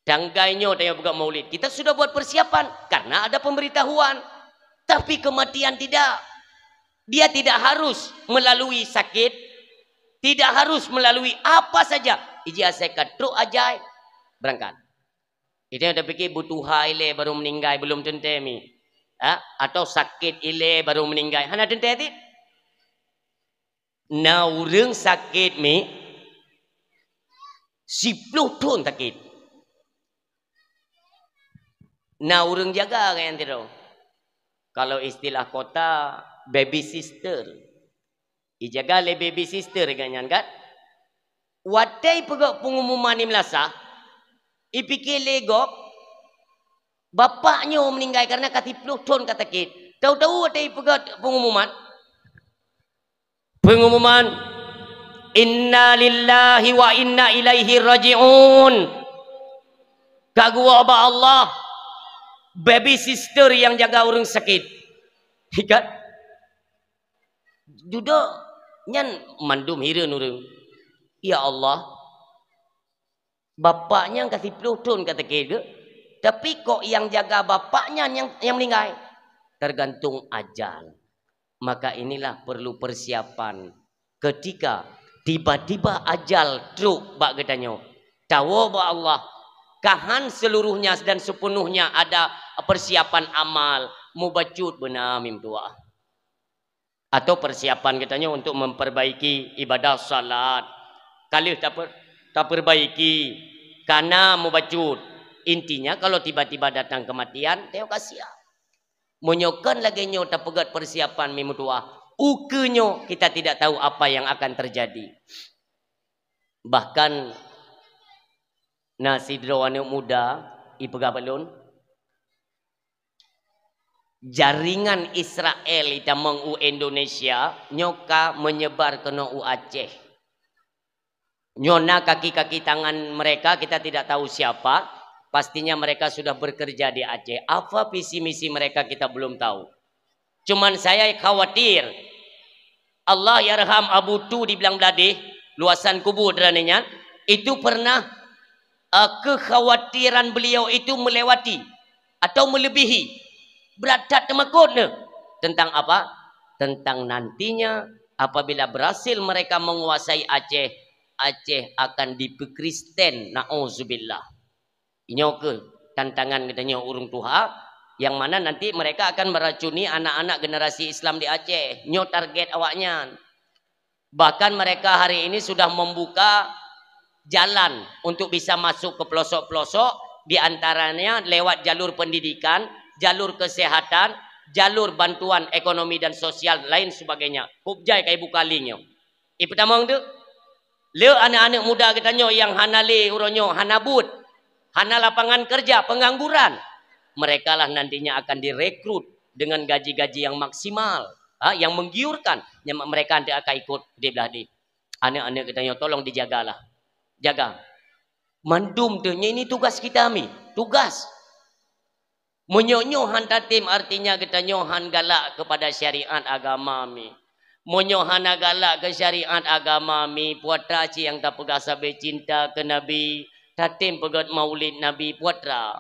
Tanggainya dia buka maulid. Kita sudah buat persiapan karena ada pemberitahuan. Tapi kematian tidak. Dia tidak harus melalui sakit, tidak harus melalui apa saja. Ijazah saya katruk ajaib berangkat. Itu yang pikir butuh ile baru meninggal belum tentu mi. Atau sakit ile baru meninggal. Hana tentu ti. Na urang sakit mi 10 tahun sakit. Na urang jaga kan tidak. Kalau istilah kota baby sister. Ijaga le baby sister ganyan kan. Watai pegak pengumuman ni melasa. Ipikir legok. Bapaknya meninggal karena kati 10 tahun kata kit. Tahu-tahu watai pegak pengumuman. Pengumuman. Inna lillahi wa inna ilaihi raji'un. Kagua Allah. Baby sister yang jaga orang sakit. Ikat. Duduk. Nyan mandum hira nurung. Ya Allah. Bapaknya kasih 10 tahun kata kira. Tapi kok yang jaga bapaknya yang meninggal. Tergantung ajal. Maka inilah perlu persiapan. Ketika tiba-tiba ajal truk bak katanya. Tahu bahwa Allah. Kahan seluruhnya dan sepenuhnya ada persiapan amal. Mubacut benar mim tua. Atau persiapan katanya untuk memperbaiki ibadah salat. Kalau tak perbaiki. Karena mubacut. Intinya kalau tiba-tiba datang kematian. Tengok kasihan. Menyokan lagi nyo tak pegat persiapan mim tua. Ukenyo kita tidak tahu apa yang akan terjadi. Bahkan nasi anak muda ipega balon jaringan Israel ita mengu Indonesia nyoka menyebar kena u Aceh. Nyona kaki-kaki tangan mereka kita tidak tahu siapa, pastinya mereka sudah bekerja di Aceh. Apa visi misi mereka kita belum tahu. Cuman saya khawatir Allah yarham Abu Tu di Belang Beladih, luasan kubur deraninya, itu pernah kekhawatiran beliau itu melewati atau melebihi berat temakutnya tentang apa? Tentang nantinya apabila berhasil mereka menguasai Aceh, Aceh akan dipekristen. Na'udzubillah. Ini ke tantangan katanya urung tuha yang mana nanti mereka akan meracuni anak-anak generasi Islam di Aceh. Nyo target awaknya. Bahkan mereka hari ini sudah membuka jalan untuk bisa masuk ke pelosok-pelosok, diantaranya lewat jalur pendidikan, jalur kesehatan, jalur bantuan ekonomi dan sosial lain sebagainya. Hubjai kai bukalinyo. Pertama tu, le anak-anak muda katanya yang hanale uronyo hanabut, hana lapangan kerja, pengangguran. Mereka lah nantinya akan direkrut dengan gaji-gaji yang maksimal, yang menggiurkan. Yang mereka nanti akan ikut di belah di. Anak-anak katanya tolong dijagalah. Jaga. Mandum tu ini tugas kita mi. Tugas. Menyonyohan tatim artinya kita nyohan galak kepada syariat agama mi. Menyohan galak ke syariat agama mi. Puatra ci yang tak pegah sabai cinta ke Nabi. Tatim pegat maulid Nabi puatra.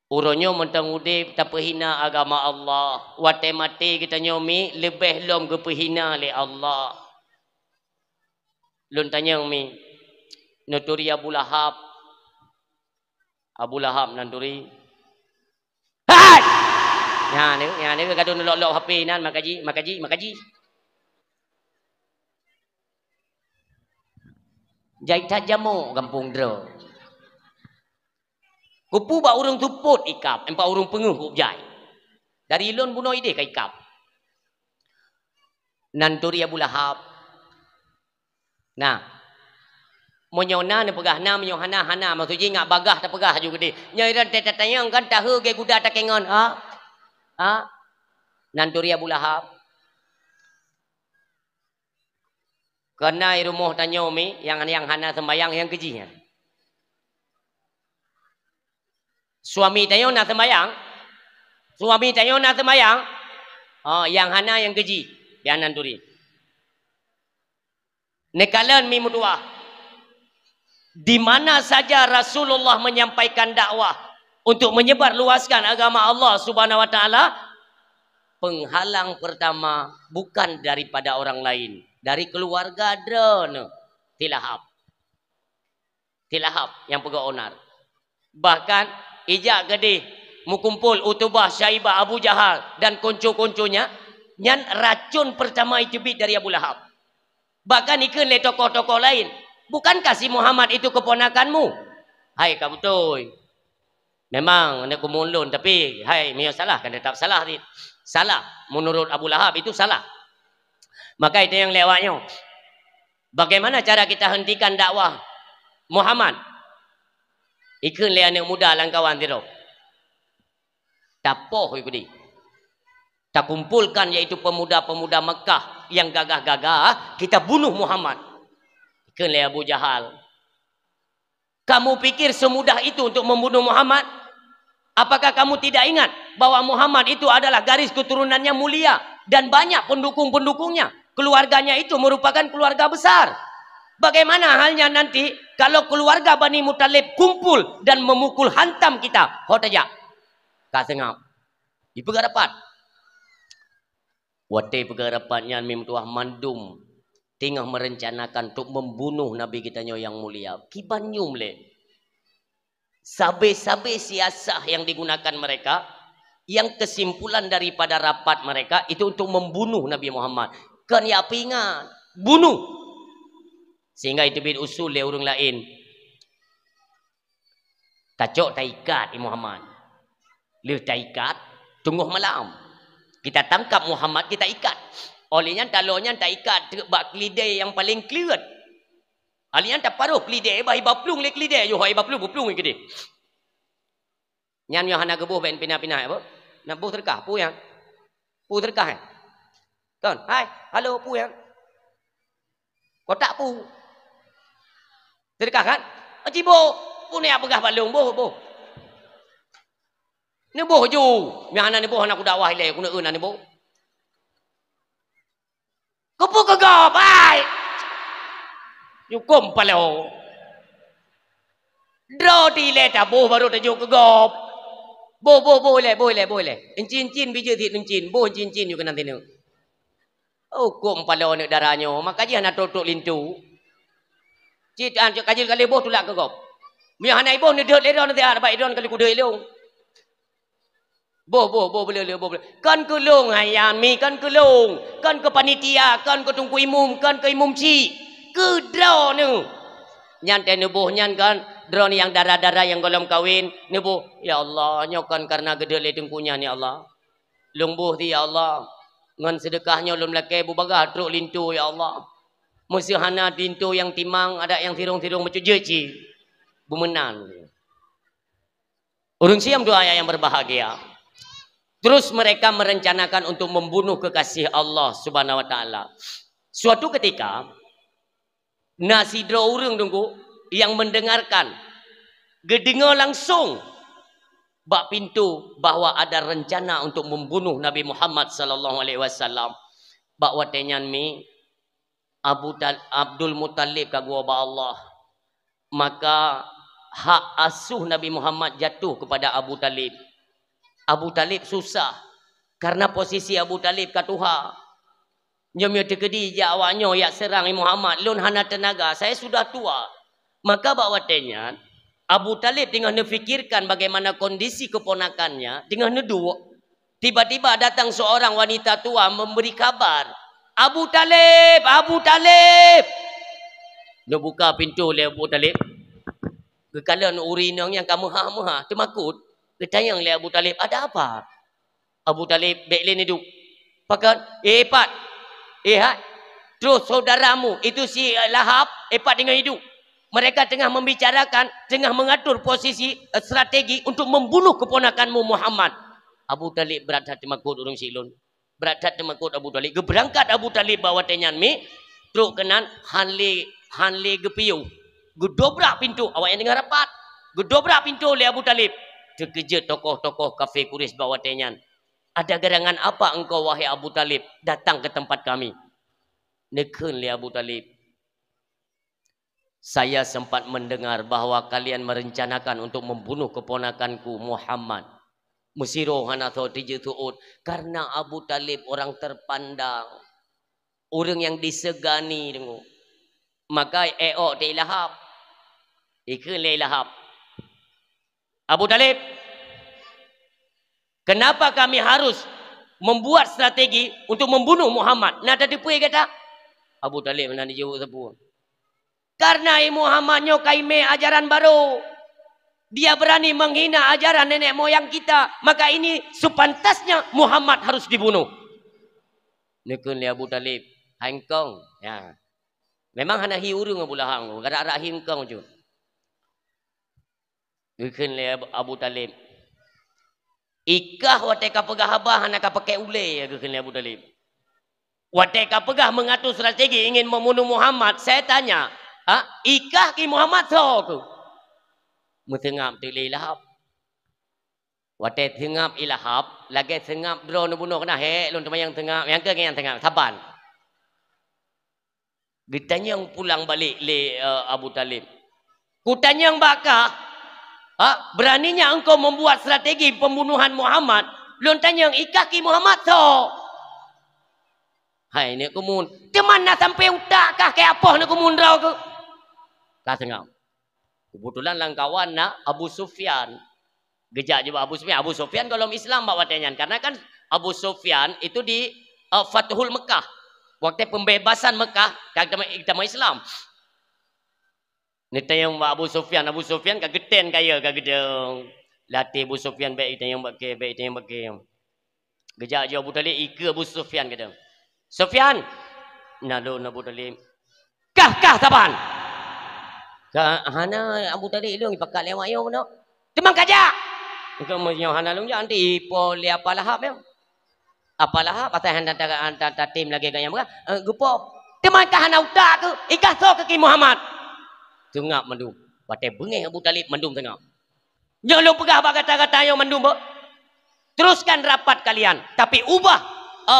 Uronyo mentang udip tak perhina agama Allah. Wate mati kita nyomi lebih lom ke perhina le Allah. Lun tanya mi nuturi Abu Lahab nanturi hai ya ni gaduh lok HP nan makaji jaita jamu kampung dro kupu ba urung tuput ikap empa urung penguh hubjai dari lun buno ide ka ikap nanturi Abu Lahab. Nah, monyona ne pegah na menyohana hana maksudnya ngak bagah tak pegah juga di. Nyairan tetatayang kan tahu ge guda tak kengon. Nanturi Abu Lahab. Karena irumuh tanya umi yang hana sembayang yang kejinya. Suami tayo na sembayang. Suami tayo na sembayang. Oh, yang hana yang keji. Dia nanturi. Nekalan mi mutua. Di mana saja Rasulullah menyampaikan dakwah untuk menyebar luaskan agama Allah Subhanahu wa taala, penghalang pertama bukan daripada orang lain, dari keluarga drone tilahap. Tilahap yang pegawai onar. Bahkan ijak gede mukumpul Utubah, Syaibah, Abu Jahal dan konco-konconya, nyan racun pertama itu bit dari Abu Lahab. Bahkan ikan le tokoh-tokoh lain. Bukankah si Muhammad itu keponakanmu? Hai kamu betul. Memang nak kumulun, tapi hai mio salah kan, tetap salah ni. Salah menurut Abu Lahab itu salah. Maka itu yang lewatnya. Bagaimana cara kita hentikan dakwah Muhammad? Ikan le anak muda langkawan tiro. Tapoh ikut di. Tak kumpulkan yaitu pemuda-pemuda Mekah yang gagah-gagah, kita bunuh Muhammad. Ikan le Abu Jahal. Kamu pikir semudah itu untuk membunuh Muhammad? Apakah kamu tidak ingat bahwa Muhammad itu adalah garis keturunannya mulia dan banyak pendukung-pendukungnya? Keluarganya itu merupakan keluarga besar. Bagaimana halnya nanti kalau keluarga Bani Muttalib kumpul dan memukul hantam kita? Hotaja. Kasengap. Di pegarapan. Watai pegarapannya mimtuah mandum. Tengah merencanakan untuk membunuh Nabi kita yang mulia. Kibanyum le. Sabe-sabe siasah yang digunakan mereka, yang kesimpulan daripada rapat mereka itu untuk membunuh Nabi Muhammad. Kan ya ingat, bunuh. Sehingga itu bin usul le orang lain. Kacok taikat Muhammad. Le taikat, tunggu malam. Kita tangkap Muhammad, kita ikat. Olehnya talonnya tak ikat bak kelidai yang paling clear. Alian tak paruh kelidai bahi baplung le kelidai yo hai baplung ke dia. Nyan yo hana gebuh ben pinah-pinah apa? Nak buh terkah pu yang. Pu terkah. Kan? Hai, halo pu yang. Kotak pu. Terkah kan? Aji bo, pu ni apa gah balung boh. Ni boh ju. Mi hana ni boh hana ku dakwah le ku nak eun ni boh. Kepu kegop, ay! Yukum palo. Draw di leta boh baru tajuk kegop. Boleh. Encin biji thit encin, boh encin yuk nanti ni. Hukum palo nak darahnya, makanya nak totok lintu. Cit an kajil kali boh tulak kegop. Mi hanai boh ni deut le nanti ada baik don kali ku deut leung. Boh boleh. Kan ke long hayam mi, kan ke long, kan ke panitia, kan ke tungku imum, kan ke imum ci. Ke draw ni. Nyan teh nubuh nyan kan, draw ni yang darah-darah yang golong kawin, nubuh. Ya Allah, nyokan karena gede le tungkunya ni Allah. Long buh ti ya Allah. Ngan sedekahnya ulun lakai bu bagah truk lintu ya Allah. Mesti hana lintu yang timang, ada yang tirung-tirung macam jeci. Bumenan. Urung siam doa yang berbahagia. Terus mereka merencanakan untuk membunuh kekasih Allah Subhanahu wa taala. Suatu ketika nasidra urang tunggu yang mendengarkan gedengar langsung bak pintu bahwa ada rencana untuk membunuh Nabi Muhammad sallallahu alaihi wasallam. Bak watenyan mi Abdul Muttalib kagua ba Allah. Maka hak asuh Nabi Muhammad jatuh kepada Abu Talib. Abu Talib susah karena posisi Abu Talib katuha. Nyomyo tekedi ja awaknya yak serang Muhammad lun hana tenaga, saya sudah tua. Maka bawatennya Abu Talib tengah fikirkan bagaimana kondisi keponakannya, tengah neduk. Tiba-tiba datang seorang wanita tua memberi kabar, Abu Talib. Dia buka pintu le Abu Talib. Kekalan urinang yang kamu ha temakut. Dia tanya oleh Abu Talib, ada apa? Abu Talib beklen hidup. Pakat, Pat. Terus saudaramu, itu si Lahab, Pat dengan hidup. Mereka tengah membicarakan, tengah mengatur posisi strategi untuk membunuh keponakanmu Muhammad. Abu Talib berat hati makut urung silun. Berat hati makut Abu Talib. Berangkat Abu Talib bawa tenyan mi. Truk kenan, hanle gepiu. Gedobrak pintu. Awak yang dengar rapat. Gedobrak pintu oleh Abu Talib. Terkejut tokoh-tokoh kafir Quraisy bawa tenyan. Ada gerangan apa engkau wahai Abu Talib datang ke tempat kami? Nekun le Abu Talib. Saya sempat mendengar bahwa kalian merencanakan untuk membunuh keponakanku Muhammad. Mesiro hana tho tiju tuut karena Abu Talib orang terpandang, orang yang disegani dengu. Maka eok te Lahab. Ikun le Lahab. Abu Talib, kenapa kami harus membuat strategi untuk membunuh Muhammad? Nah tadi puai kata Abu Talib nak dijawab sepuh. Karena Muhammad nyo kaime ajaran baru. Dia berani menghina ajaran nenek moyang kita. Maka ini sepantasnya Muhammad harus dibunuh. Nekun li Abu Talib. Hangkong. Ya. Memang hana hi urung Abu Lahab. Gara-gara hingkong je. Nekun li Abu Talib. Ikah wateka pegah habah hana ka pakai ule ya nekun li Abu Talib. Wateka pegah mengatur strategi ingin membunuh Muhammad. Saya tanya. Ikah ki Muhammad so ku. Mutengap tu Lahab. Wate tengap Lahab, lagi tengap drone bunuh kena he, lun yang tengap, yang ke yang tengap, saban. Ditanya pulang balik le Abu Talib. Kutanya baka, beraninya engkau membuat strategi pembunuhan Muhammad, lun tanya ikah ki Muhammad so. Hai ni kumun, kemana sampai utak kah kayak apa ni kumun rau ke? Kah tengap. Kebetulan langkawan nak Abu Sufyan. Gejak juga Abu Sufyan. Abu Sufyan kalau Islam bawa tanya. Karena kan Abu Sufyan itu di Fathul Mekah. Waktu pembebasan Mekah. Kita mau Islam. Ini tanya Abu Sufyan. Abu Sufyan kageten kaya kagedeng. Latih Abu Sufyan baik tanya baik baik tanya baik. Gejak je Abu Talib ika Abu Sufyan kata. Sufyan. Nalun Abu Talib. Kah taban. Hana Abu Talib lu pakai lewat yo no. Temang kajak. Engkau menyo hana lu jangan ti po li apa Lahab yo. Apa Lahab pasal handa tim lagi gaya muka. Gupo. Temang ka hana utak ke ikah so ke Ki Muhammad. Tengap mendum. Batai bengih Abu Talib mendum tengap. Jangan lu pegah kata-kata yo mendum bo. Teruskan rapat kalian tapi ubah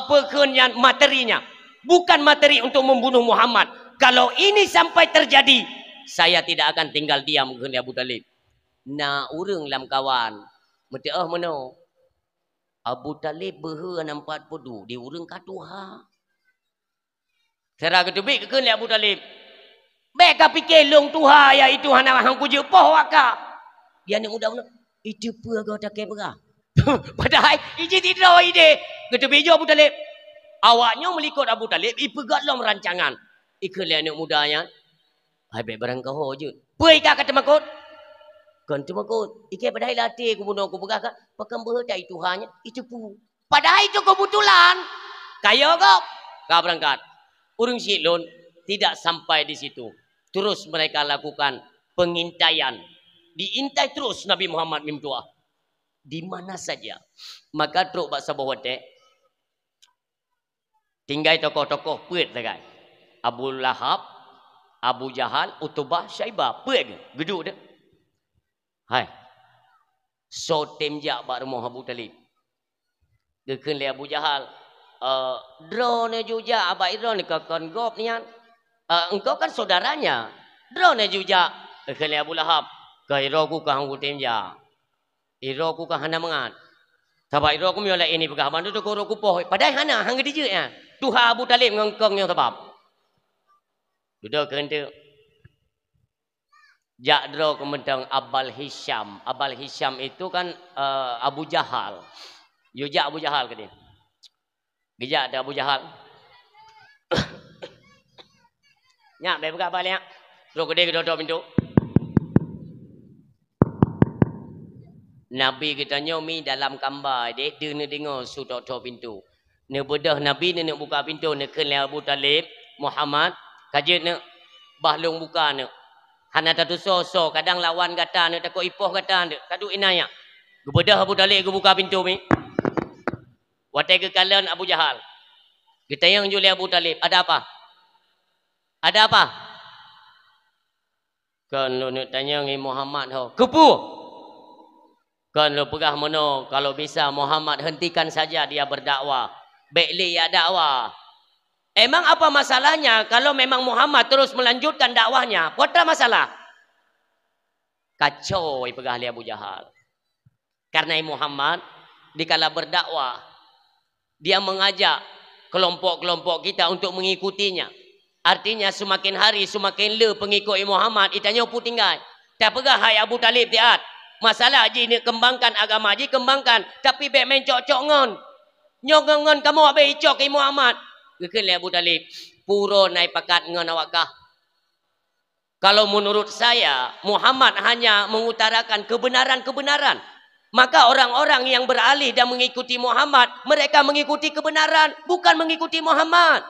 pekerjaan materinya. Bukan materi untuk membunuh Muhammad. Kalau ini sampai terjadi saya tidak akan tinggal diam kepada Abu Talib. Na urang lam kawan. Mesti mano. Abu Talib behe nampak podu di urang katuha. Serah ketubik ke Abu Talib. Baik ka fikir long tuha ya itu hana hang kuju poh waka. Dia ni muda itu pe kau tak kebera. Padahal iji tidak ide. Ketubik jo Abu Talib. Awaknya melikut Abu Talib ipegat lom rancangan. Ikut anak mudanya. Hai baik barang kau je. Puai kah kata makut? Kan tu makut. Ikai padahal latih aku bunuh aku pegah kah? Pakai berhadai Tuhannya. Itu pu. Padahal itu kebetulan. Kaya kau. Kau berangkat. Urung Silun tidak sampai di situ. Terus mereka lakukan pengintaian. Diintai terus Nabi Muhammad mimtua. Di mana saja. Maka truk baksa bawate. Tinggal tokoh-tokoh puit dekat. Abu Lahab, Abu Jahal, Utubah, Syaibah. Puit ke? Geduk dia. Hai. So tim jak bak rumah Abu Talib. Gekun le Abu Jahal. Drone juga abak drone ke kon gop nian. Engkau kan saudaranya. Drone juga. Gekun le Abu Lahab. Ke iro ku ka hang tim jak. Iro ku ka hana mengat. Sebab iro ku miola ini pegah bandu tu ko ro ku poh. Padahal hana hang gede je ya. Tuha Abu Talib ngengkong yang sebab. Duduk kentu. Jadro kementang Abal Hisham. Abal Hisham itu kan Abu Jahal. Yujak Abu Jahal ke dia. Bijak ada Abu Jahal. Nyak, baik buka balik. Terus ke dia kedua-dua pintu. Nabi kita nyomi dalam gambar. Dia dengar sudah-dua pintu. Ni bedah Nabi ni nak buka pintu. Ni kenal Abu Talib. Muhammad. Kajian ni. Bahlung buka ni. Hana tatu so kadang lawan kata ni takut ipoh kata ni kadu inaya. Gebedah Abu Talib ke buka pintu ni. Watai ke kalian Abu Jahal. Kita yang juli Abu Talib, ada apa? Ada apa? Kan lu nak tanya ngi Muhammad ho. Kepu. Kan lu pegah mono kalau bisa Muhammad hentikan saja dia berdakwah. Baik li ya dakwah. Emang apa masalahnya kalau memang Muhammad terus melanjutkan dakwahnya? Apa masalah? Kacau pegah Abu Jahal. Karena Muhammad dikala berdakwah, dia mengajak kelompok-kelompok kita untuk mengikutinya. Artinya semakin hari semakin le pengikut Muhammad, itanya pun tinggal. Tak pegah hai Abu Talib tiat. Masalah ji ni kembangkan agama ji kembangkan, tapi be main cok-cok ngon. Nyon kamu abe icok ke Muhammad. Gekel Abu Talib, puro naik pakat ngon awakah. Kalau menurut saya, Muhammad hanya mengutarakan kebenaran-kebenaran. Maka orang-orang yang beralih dan mengikuti Muhammad, mereka mengikuti kebenaran, bukan mengikuti Muhammad.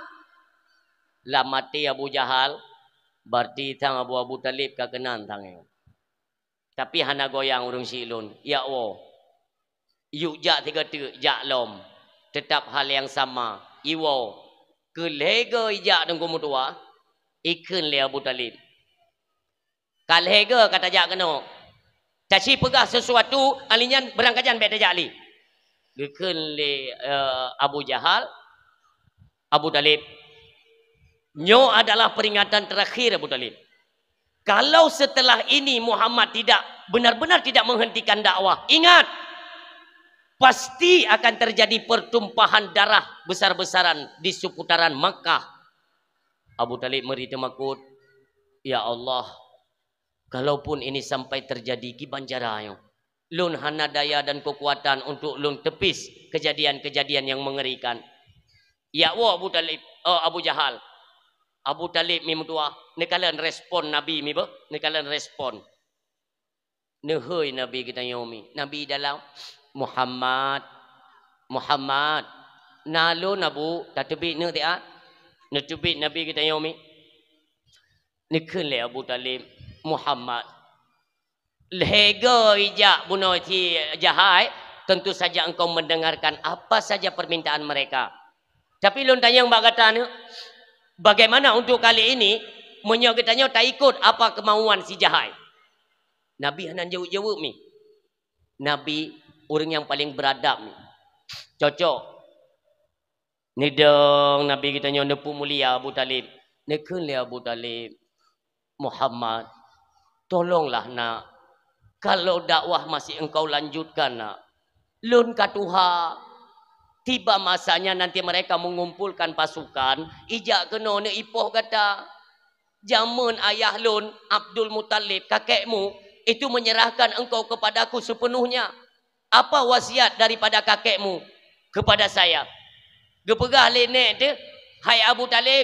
Lah mati Abu Jahal, berarti tang Abu Talib kakenan tangnya. Tapi hana goyang urung silun. Ya Allah. Yuk jak tiga tu, jak lom. Tetap hal yang sama. Iwo. Kelega ijak dengku mutua. Ikan le Abu Talib. Kalhega kata jak kena. Caci pegah sesuatu. Alinyan berangkajan beda jak li. Ikan le Abu Jahal. Abu Talib. Nyo adalah peringatan terakhir Abu Talib. Kalau setelah ini Muhammad tidak benar-benar tidak menghentikan dakwah, ingat, pasti akan terjadi pertumpahan darah besar-besaran di seputaran Makkah. Abu Talib meri temakut, ya Allah, kalaupun ini sampai terjadi ki banjarayo, lun hana daya dan kekuatan untuk lun tepis kejadian-kejadian yang mengerikan. Ya Allah Abu Talib, Abu Jahal. Abu Talib mi mutua, nekalan respon Nabi mi ba, nekalan respon. Nehoi Nabi kita yomi, Nabi dalam Muhammad, nalo nabu, tatabi ne dia, netubi Nabi kita yomi. Nekun le Abu Talib, Muhammad. Lehega ijak bunuh ti Jahal, tentu saja engkau mendengarkan apa saja permintaan mereka. Tapi lun tanya yang kata ne, bagaimana untuk kali ini menyokitanya tak ikut apa kemauan si Jahal. Nabi hanan jawab mi. Nabi orang yang paling beradab ni. Cocok. Ni dong Nabi kita nyo nepu mulia Abu Talib. Nekun le Abu Talib. Muhammad, tolonglah nak. Kalau dakwah masih engkau lanjutkan nak. Lun katuha. Tiba masanya nanti mereka mengumpulkan pasukan. Ijak kena ne ipoh kata. Zaman ayah lun Abdul Muttalib kakekmu itu menyerahkan engkau kepadaku sepenuhnya. Apa wasiat daripada kakekmu kepada saya? Gepegah lenek tu, hai Abu Talib,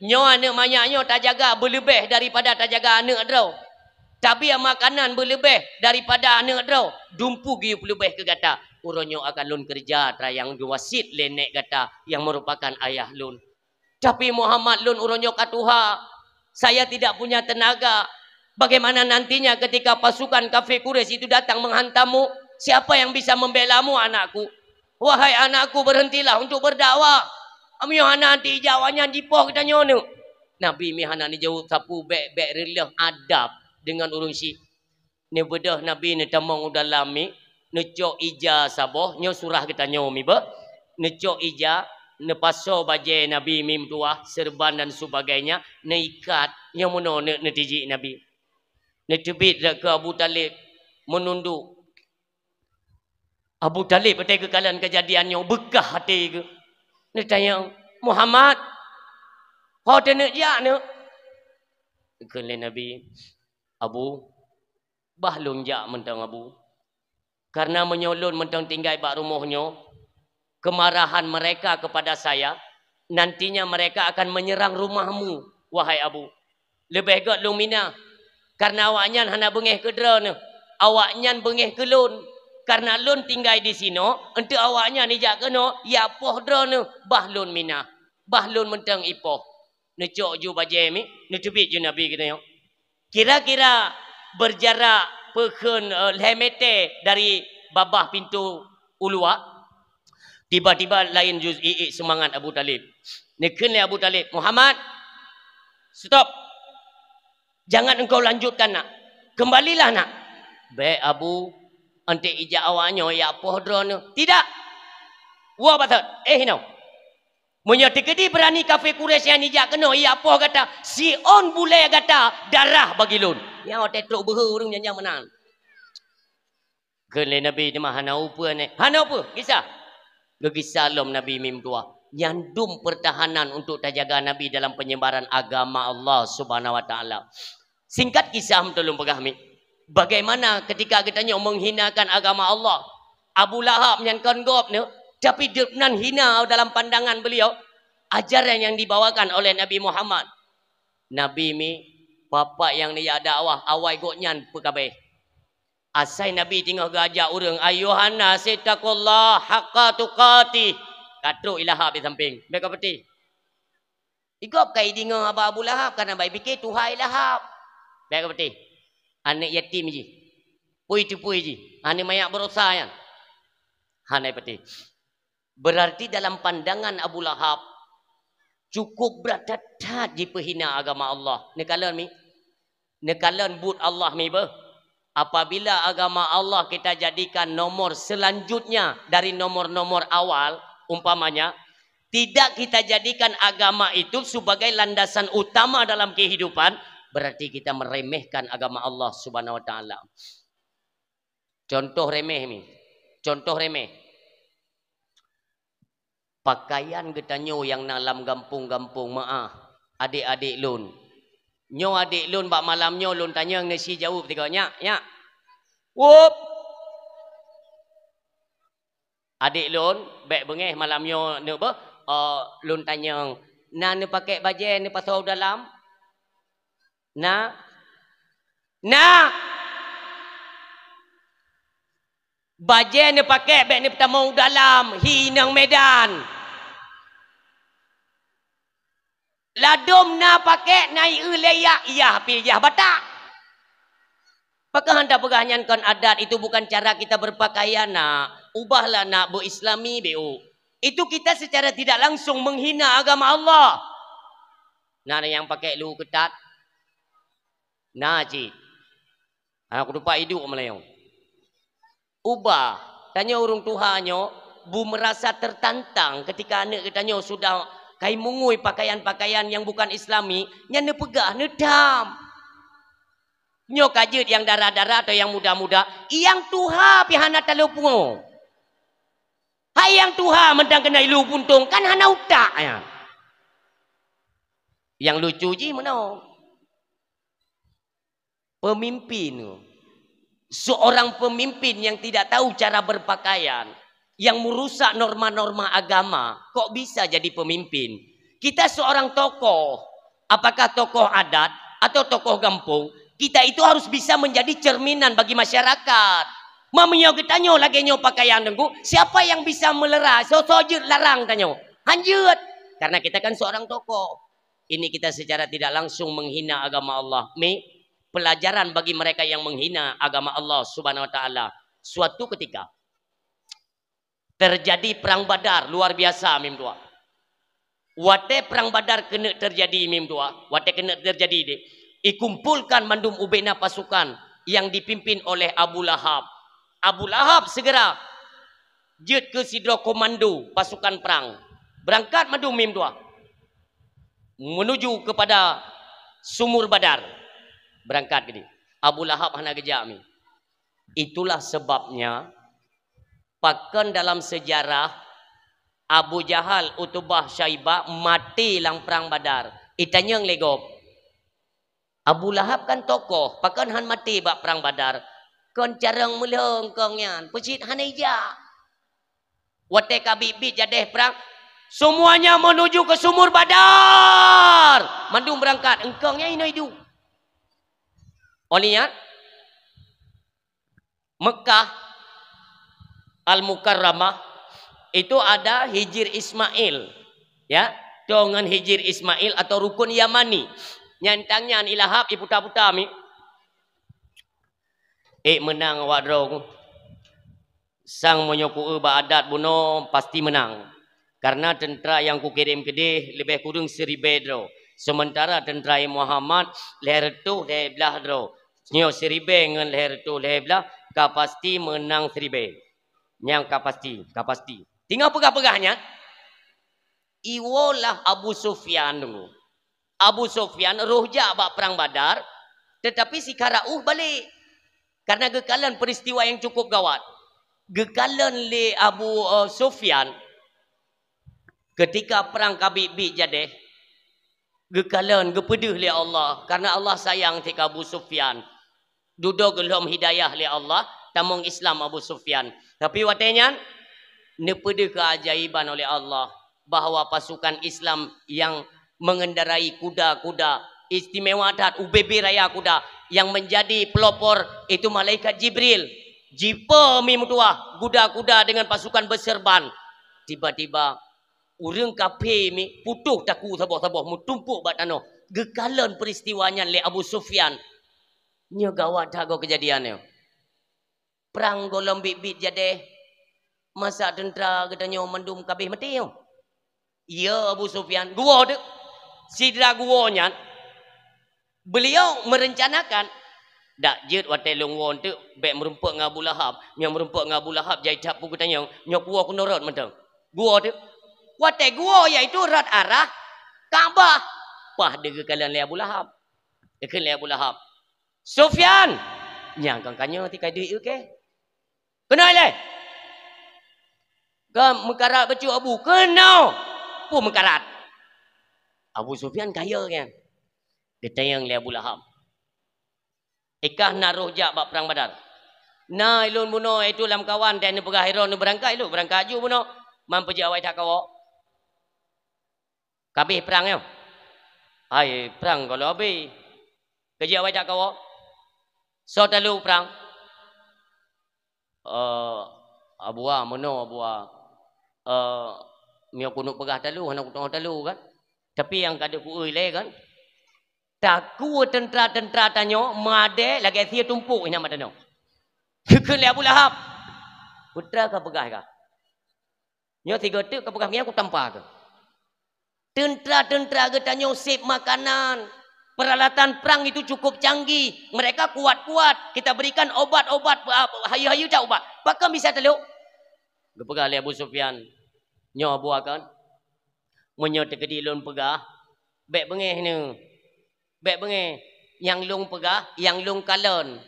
nyo anak manyaknyo tak jaga berlebih daripada tak jaga anak draw. Tapi makanan berlebih daripada anak draw. Dumpu giup lebih ke kata. Uronyo akan lun kerja tra yang diwasit lenek kata yang merupakan ayah lun. Tapi Muhammad lun uronyo katuha, saya tidak punya tenaga. Bagaimana nantinya ketika pasukan kafir Quraisy itu datang menghantammu? Siapa yang bisa membelamu anakku? Wahai anakku, berhentilah untuk berdakwah. Amyo hana nanti jawanya dipoh kita nyono. Nabi mihana ni jauh sapu bek relah adab dengan urung si. Ni bedah Nabi ni tamang udalami, necok ija saboh, nyo surah kita nyomi ba. Necok ija, nepaso baje Nabi mim tuah, serban dan sebagainya, neikat yang mono netiji Nabi. Netubit ke Abu Talib menunduk. Abu Talib betul ke kalian kejadiannya bekah hati ke. Ni tanya Muhammad, kau tenek ya ne? Kele Nabi, Abu, bahlun jak mentang Abu. Karena menyolon mentang tinggal bak rumahnya, kemarahan mereka kepada saya, nantinya mereka akan menyerang rumahmu, wahai Abu. Lebih got lumina. Karena awaknya hana bengeh ke drone, awaknya bengeh ke lun. Karena lun tinggal di sini, untuk awaknya ni jak kena, ya poh drone, bahlun mina, bahlun mentang ipoh. Necok ju bajemi, netubit ju Nabi kita yo. Kira-kira berjarak pekun lemete dari babah pintu ulua. Tiba-tiba lain juz semangat Abu Talib. Nekun le Abu Talib, Muhammad, stop. Jangan engkau lanjutkan nak. Kembalilah nak. Baik Abu, ante ijak awaknya ya poh drone. Tidak. Wa batat. Hinau. Munyo tikedi berani kafir Quraisy yang nijak kena ia apa kata si on boleh kata darah bagi lun. Yang tetruk behu urang nyanyi menang. Kele Nabi ni mah hana apa ni? Hana apa? Kisah. Gegisah lom Nabi mim tua. Nyandum pertahanan untuk terjaga Nabi dalam penyebaran agama Allah Subhanahu wa taala. Singkat kisah tolong pegah mi. Bagaimana ketika kita menghinakan agama Allah. Abu Lahab yang konggop ni tapi nan hina dalam pandangan beliau ajaran yang dibawakan oleh Nabi Muhammad. Nabi mi bapa yang ni dakwah awai goknyan pekabe. Asai Nabi tengah gajak urang ayuhanna sittaqullah haqqa tuqati. Katru ilaha di samping. Mereka peti. Igop kai dengar Abu Lahab karena baik fikir Tuhai Lahab. Mereka peti. Anak yatim ji. Pui tu pui ji. Anak mayak berosa yan. Hanai peti. Berarti dalam pandangan Abu Lahab cukup beradat di penghina agama Allah. Nekalan mi. Nekalan but Allah mi bah. Apabila agama Allah kita jadikan nomor selanjutnya dari nomor-nomor awal, umpamanya tidak kita jadikan agama itu sebagai landasan utama dalam kehidupan, berarti kita meremehkan agama Allah Subhanahu wa taala. Contoh remeh ni. Contoh remeh. Pakaian kita nyo yang dalam kampung-kampung maah adik-adik lun. Nyo adik lun bak malam nyo lun tanya ngisi jawab tiga nyak. Wup. Adik lun bek bengeh malam nyo ne ba lun tanya na ne pakai baju ne pasau dalam. Na baju ne pakai bek ne pertama dalam hinang medan. Ladom na pakai naik leyak iya piyah batak. Apakah anda pegangan kon adat itu bukan cara kita berpakaian nak. Ubahlah nak berislami bu. Itu kita secara tidak langsung menghina agama Allah. Nah yang pakai lu ketat. Nah cik. Aku lupa hidup Melayu. Ubah. Tanya orang Tuhannya. Bu merasa tertantang ketika anak katanya sudah kai mungui pakaian-pakaian yang bukan islami. Yang ne pegah, ne dam. Nyo kajut yang darah-darah atau yang muda-muda. Yang Tuhan pihana talupungo. Hai yang Tuhan mendang kena ilu puntung. Kan hana utak ya. Yang lucu je mana? Pemimpin. Seorang pemimpin yang tidak tahu cara berpakaian. Yang merusak norma-norma agama. Kok bisa jadi pemimpin? Kita seorang tokoh. Apakah tokoh adat atau tokoh kampung? Kita itu harus bisa menjadi cerminan bagi masyarakat. Mamanya kita nyo lagi nyo pakaian dengku. Siapa yang bisa melerai? Sojut larang tanyo. Hanjut. Karena kita kan seorang tokoh. Ini kita secara tidak langsung menghina agama Allah. Pelajaran bagi mereka yang menghina agama Allah Subhanahu wa taala. Suatu ketika terjadi perang Badar luar biasa mim tua. Wate perang Badar kena terjadi mim tua. Wate kena terjadi deh. Ikumpulkan mandum ubena pasukan yang dipimpin oleh Abu Lahab. Abu Lahab segera jut ke sidro komando pasukan perang. Berangkat mandum mim tua. Menuju kepada sumur Badar. Berangkat gini. Abu Lahab hana gejak mi. Itulah sebabnya pakan dalam sejarah Abu Jahal, Utbah, Syaibah mati dalam perang Badar. Itanya yang legop. Abu Lahab kan tokoh, pakan han mati bak perang Badar. Kon carang meleng kongnya, pecit han ija. Wate kabibit jadeh perang, semuanya menuju ke sumur Badar. Mandum berangkat, engkongnya ini hidup. Olehnya Mekah Al-Mukarramah itu ada Hijir Ismail, ya, dengan Hijir Ismail atau rukun Yamani. Nyantangnya ilahap iputa-puta mi. Menang awak drong. Sang menyoku ba adat buno pasti menang. Karena tentera yang ku kirim ke dia lebih kurang 1000 dro. Sementara tentera Muhammad leher tu leher belah dro. Nyo 1000 dengan leher tu leher belah ka pasti menang 1000. Yang ka pasti. Tinggal pegah-pegahnya. Iwolah Abu Sufyan dulu. Abu Sufyan rohja bak perang Badar, tetapi si Karauh balik. Karena gekalan peristiwa yang cukup gawat. Gekalan le Abu Sufyan ketika perang Kabib jadi gekalan gepedeh le Allah karena Allah sayang tika Abu Sufyan. Duduk gelom hidayah le Allah tamung Islam Abu Sufyan. Tapi watenya nepede keajaiban oleh Allah bahawa pasukan Islam yang mengendarai kuda-kuda istimewa dat UBB Raya Kuda yang menjadi pelopor itu malaikat Jibril. Jipa mi mutua kuda-kuda dengan pasukan berserban. Tiba-tiba urang kafe mi putuh taku saboh-saboh mutumpuk batano. Gekalan peristiwanya le Abu Sufyan. Nya gawat dago kejadiannya. Perang golong bit-bit jadi masa tentera katanya mendum kabeh mati yo. Ya Abu Sufyan gua tu sidra guanya beliau merencanakan dak jeut wate longwon tu bek merempuk dengan Abu Lahab yang merempuk dengan Abu Lahab jai tak pugu tanya nyok gua ku norot mentang gua tu wate gua iaitu rat arah Kaabah pah de kalian le Abu Lahab dekan le Abu Lahab Sufyan nyang kangkanya ti kai duit ke kena le gam mekarat baju Abu kena pun mekarat Abu Sufyan kaya kan dia tayang le Abu Lahab ikah naruh jak bak perang Badar na ilun buno itu lam kawan dan pegah hero nu berangkat lu berangkat ju buno mam peji awai tak kawo kabeh perang yo ai perang kalau habis keji awai tak kawo so talu perang abua mono abua mio kuno pegah talu anak kuno talu kan tapi yang kada ku le kan taku tentera-tentera tanyo made lagi sia tumpuk ina madano ke le Abu Lahab putra ka pegah ka nyo tiga tu ka pegah ngia ku tampa ke tentera-tentera ke tanyo sip makanan peralatan perang itu cukup canggih mereka kuat-kuat kita berikan obat-obat hayu-hayu tak obat pakam bisa teluk ke pegah le Abu Sufyan nyo abu akan menyo tekedi lun pegah bek bengeh ni bek bengeh yang lung pegah yang lung kalon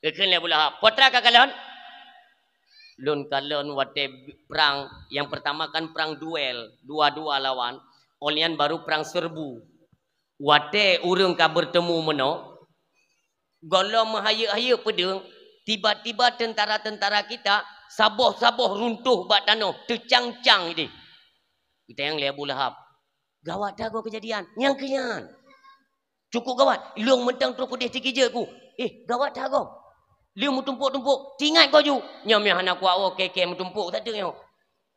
keken le Abu Lahab potra ka kalon lun kalon wate perang yang pertama kan perang duel dua-dua lawan olian baru perang serbu wate urang ka bertemu meno golong mahaya-haya pedeng tiba-tiba tentara-tentara kita saboh-saboh runtuh bak tanah tercang-cang ini kita yang le Abu Lahab gawat dah kau kejadian yang kenyan cukup gawat ilung mentang tu pedih tikija ku gawat dah kau liung mutumpuk-tumpuk tingat kau ju nyam yang anak kuat okey mutumpuk tak ada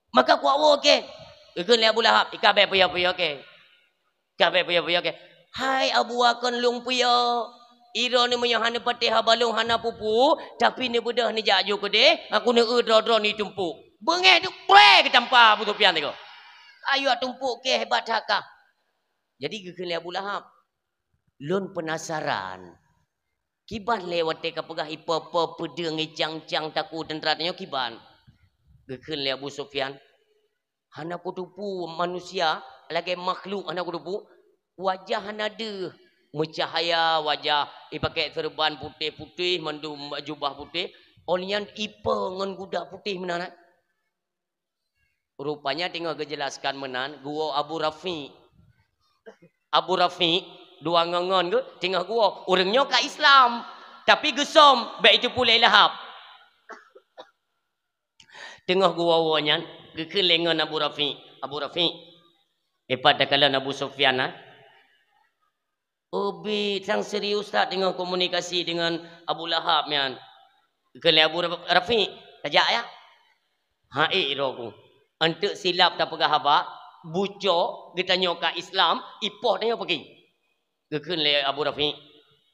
maka kuat okey ke le Abu Lahab ikabe puya-puya okey kabe puya-puya okey hai Abu akan lung puya iro ni menyah hana patih habalung hana pupu tapi ni bedah ni jaju ke de aku ni dro ni tumpuk bengeh tu pre ke tanpa Abu Sufyan tu ayo tumpuk ke hebat hakah jadi ke Abu Lahab lun penasaran kiban lewat ke pegah ipa-pa pedeng cang-cang taku tentera tanyo kiban ke Abu Sufyan hana kutupu manusia lagi makhluk hana kutupu wajah hana ada mencahaya wajah pakai serban putih-putih mendum jubah putih olian ipa ngan kuda putih menan rupanya tinggal kejelaskan menan gua Abu Rafi dua ngangon ke tinggal gua orangnya ka Islam tapi gesom baik itu pula Lahab tengah gua wanyan kekelengan Abu Rafi pada kala Abu Sufyan obi sang serius tak dengan komunikasi dengan Abu Lahab mian ke Abu Rafi tajak ya roku untuk silap tak pegah haba buco ditanya ke Islam ipoh tanya pergi ke Abu Rafi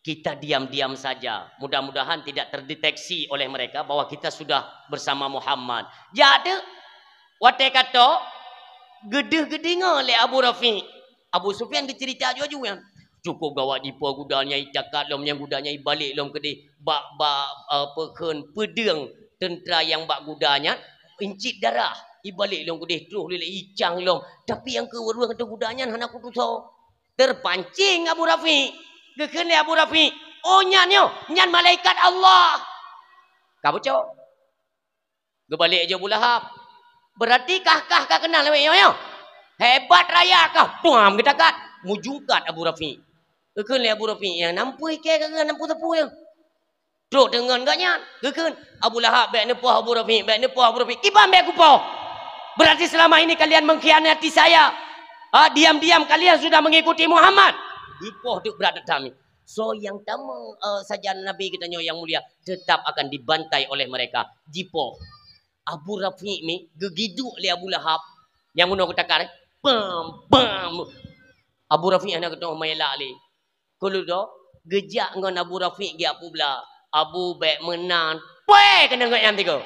kita diam-diam saja mudah-mudahan tidak terdeteksi oleh mereka bahwa kita sudah bersama Muhammad jadi wate kata gedeh-gedeh le Abu Rafi Abu Sufyan bercerita jauh-jauh yang cukup gawat dipa gudanya cakap lom yang gudanya balik lom kedih bak peken pedeng tentera yang bak gudanya incit darah Ibalik long kudih terus lele icang long. Tapi yang kedua kata gudanya hana aku tuh terpancing Abu Rafi. Gekene Abu Rafi. Oh nyan malaikat Allah. Kamu cok. Gebalik aja Abu Lahab. Berarti kah kenal yo. Hebat raya kah. Puam kita kat. Mujungkat Abu Rafi. Gekene Abu Rafi yang nampui ke nampu tepu yang. Duk dengan gaknya. Gekene Abu Lahab baik nepuh Abu Rafi, baik nepuh Abu Rafi. Kibam baik kupoh. Berarti selama ini kalian mengkhianati saya. Diam-diam kalian sudah mengikuti Muhammad. Ipoh duk berada kami. So yang tamu saja Nabi kita yang mulia tetap akan dibantai oleh mereka. Jipoh. Abu Rafi ni gegiduk oleh Abu Lahab. Yang muno ketakar. Bam. Abu Rafi anak kata mayalak li. Kalau tu gejak ngan Abu Rafi gi apa pula. Abu baik menang. Puai kena ngat yang tiga.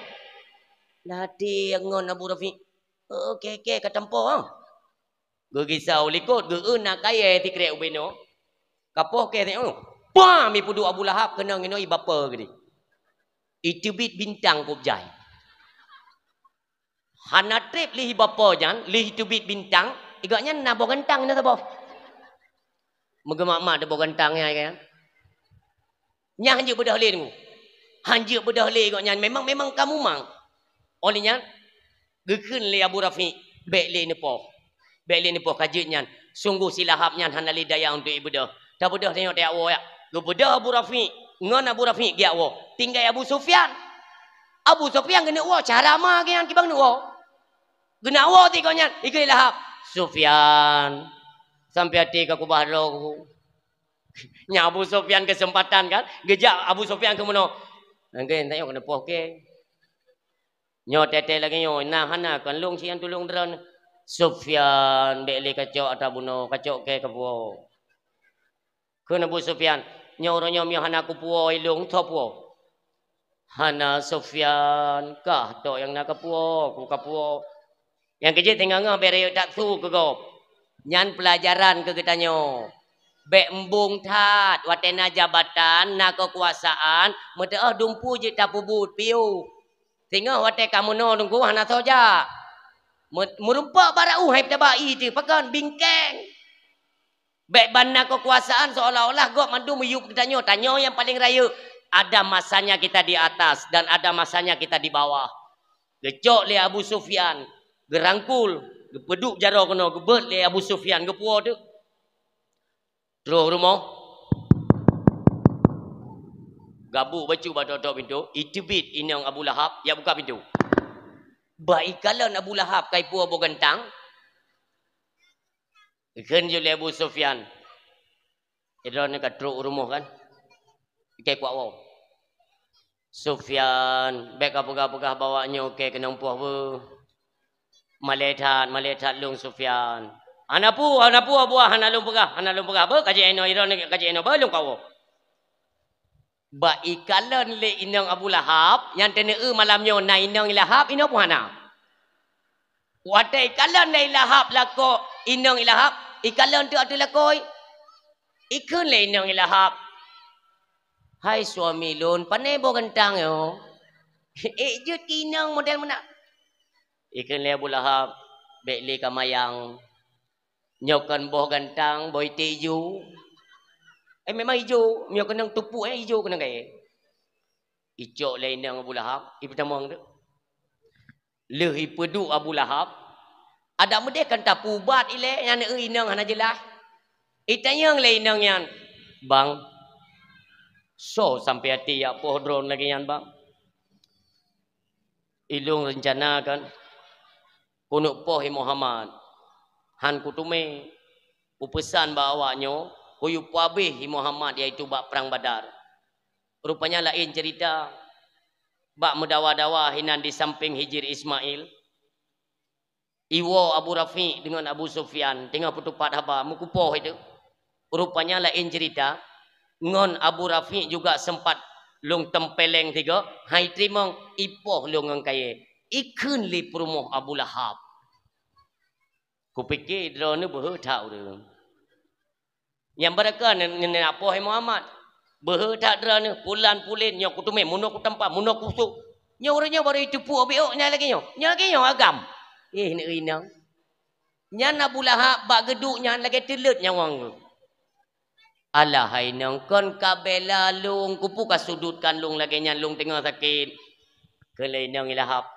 Lati ngan Abu Rafi. Okey katampo. Gegisau likut ge nak kaya tikrek ubeno. Kapoh ke tengok. Pam mi pudu Abu Lahab kena ngino ibapa gedi. Itu bit bintang kubjai. Hana trip li bapa jan, li itu bit bintang, igaknya nabo gentang na tabo. Megemak-mak debo gentang ya kan. Nya hanje bedah le tu. Hanje bedah le igaknya memang kamu mang. Olehnya gekeun le Abu Rafi, bek le nepoh. Bek le nepoh kajutnya. Sungguh silahapnya hana li daya untuk ibedah. Dah bedah tengok dia awak ya. Gebedah Abu Rafi, ngan Abu Rafi dia awak. Tinggal Abu Sufyan. Abu Sufyan kena awak cara mah yang kibang awak. Kena awak tikanya ikut Lahab. Sufyan sampai hati ke kubahro. Nya Abu Sufyan kesempatan kan. Gejak Abu Sufyan ke mana? Angin tengok kena poh ke. Nyo tete lagi nyo nah hana kan long sian tulung dron. Sufyan beli kacok atau buno kacok ke kepo. Kena Abu Sufyan nyoronyo mi hana kupuo ilung topuo. Hana Sufyan kah to yang nak kepuo ku kepuo. Yang kecil tinggal beri tak su ke go. Nyan pelajaran ke ketanyo. Bek embung tat watena jabatan nak kekuasaan mete dumpu je tapubut piu. Tinggal wate kamu no nunggu hana soja. Merumpak barau hai tabai tu pakan bingkeng. Bek bana kekuasaan seolah-olah gok mandu meyup ketanyo. Tanyo yang paling raya. Ada masanya kita di atas dan ada masanya kita di bawah. Gecok le Abu Sufyan. Gerangkul, gepeduk jaro kena gebet le Abu Sufyan gepuo tu. Terus rumah. Gabu baju badok pintu, itibit inang Abu Lahab ya buka pintu. Baik kalau Abu Lahab kai puo bo gentang. Ikan je le Abu Sufyan. Idron ni kat teruk rumah kan. Kai kuat wow. Sufyan, bek apa-apa bawanya okey kena umpuh apa. Maletat lung Sufyan. Anapu buah hanalung pegah ba kaji eno iron kaji eno ba lung kau. Ba ikalan le inang Abu Lahab yang teneu malamnya na inang Lahab ino puhana. Wate ikalan le Lahab lako inang Lahab ikalan tu atu lakoi. Ikun le inang Lahab. Hai suami lun panai bo gentang yo. Jut inang model mana? Ikan le Abu Lahab bek le kamayang nyokan boh gantang boy teju memang hijau mio kenang tupu hijau kenang gaya ijo le nang Abu Lahab ibu tamang tu lehi pedu Abu Lahab ada mede kan tapubat ile yang inang hana jelas itanyang le inang yan bang so sampai hati ya poh drone lagi yan bang ilung rencana kan kunuk poh Muhammad han kutume upesan bawanya kuyu puabih Muhammad iaitu bak perang Badar rupanya lain cerita bak medawa-dawa hinan di samping Hijir Ismail iwo Abu Rafi dengan Abu Sufyan tinggal putupat haba mukupoh itu rupanya lain cerita ngon Abu Rafi juga sempat long tempeleng tiga hai trimong ipoh long ngkaye ikun li perumoh Abu Lahab. Kupikir drone ni berhutau dia. Yang mereka ni apa hai Muhammad. Berhutak drone ni pulan pulin nyo kutume muno ku tempat muno kusuk. Nyo orangnya baru itu pu obiok nya lagi nyo. Nya lagi nyo agam. Nak rina. Nyan Abu Lahab bak geduk nyan lagi telut nyawang. Alah hai nang kon kabela lung kupu kasudutkan lung lagi nyan lung tengah sakit. Kelai nang Lahab.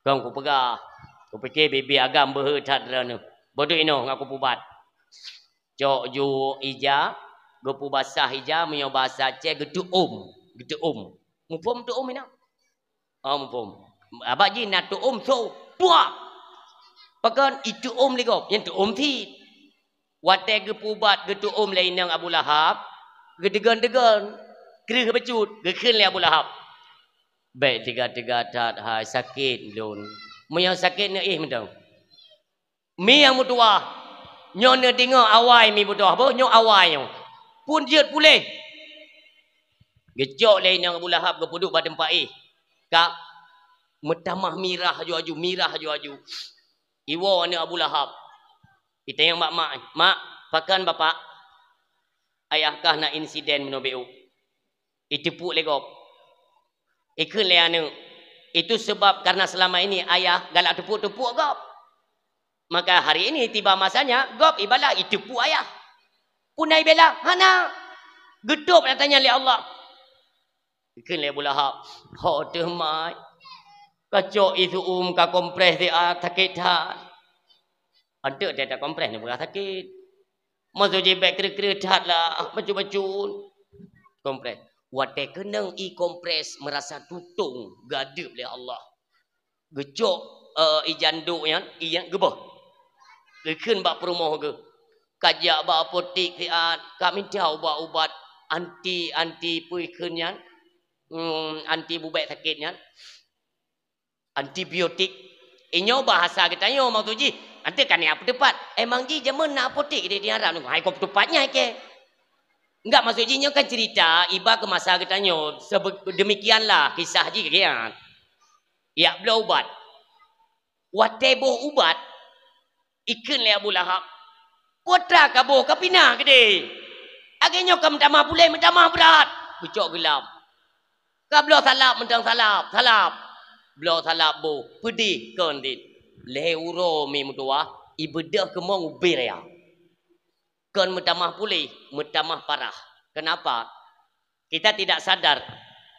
Kong ku pegah. Ku fikir bibi agam berhetat rana. Bodoh ino ngaku pubat. Cok ju ija, gopu basah ija menyo bahasa Aceh geduk geduk Mufum tu ina. Mufum. Abak ji nak tu so puak. Pakan itu ligop, yang tu ti. Wate gepubat getu lain nang Abu Lahab, gedegan-degan, kerih becut, gekhen le Abu Lahab. Baik tiga-tiga tat hai sakit lun. Menyo sakit ne mentang. Mi yang mutua. Nyo ne dengar awai mi mutua apa? Nyo awai nyo. Pun jeut pulih. Gejok lain nang Abu Lahab gepuduk pada tempat Kak metamah mirah aju. Iwo ni Abu Lahab. Kita yang mak, pakan bapak. Ayahkah nak insiden menobeu. Itepuk legop. Ikun leana. Itu sebab karena selama ini ayah galak tepuk-tepuk gop. Maka hari ini tiba masanya gop ibalah itepuk ayah. Punai bela, hana. Gedup nak tanya oleh Allah. Ikun le Abu Lahab. Ho demai. Kacok itu ka kompres dia sakit dah. Ada dia tak kompres ni berat sakit. Masuk jebek kira-kira dah lah. Baju-baju. Kompres. Wate kenang kompres merasa tutung gadup oleh Allah. Gejok ijanduk yang iyan gebah. Gekun bak perumah ke. Kajak bak apotik dia. Kami tahu bak ubat anti puikun yang. Anti bubek sakitnya. Antibiotik. Inyo bahasa kita nyo mau tuji. Ante kan apa tepat? Emang ji jaman nak apotik dia di Arab. Hai kau tepatnya ke? Enggak maksud ji nyo kan cerita iba ke masa kita nyo. Demikianlah kisah ji kian. Ya bela ubat. Watebo ubat. Ikun le Abu Lahab. Putra kaboh kapina gede. Agenyo kam tamah pulih mentamah berat. Bucok gelap. Kablo salap mentang salap. Blau salap bo pedih kondit leuro mi mutua ibedah kemong ubir ya kan metamah pulih metamah parah. Kenapa kita tidak sadar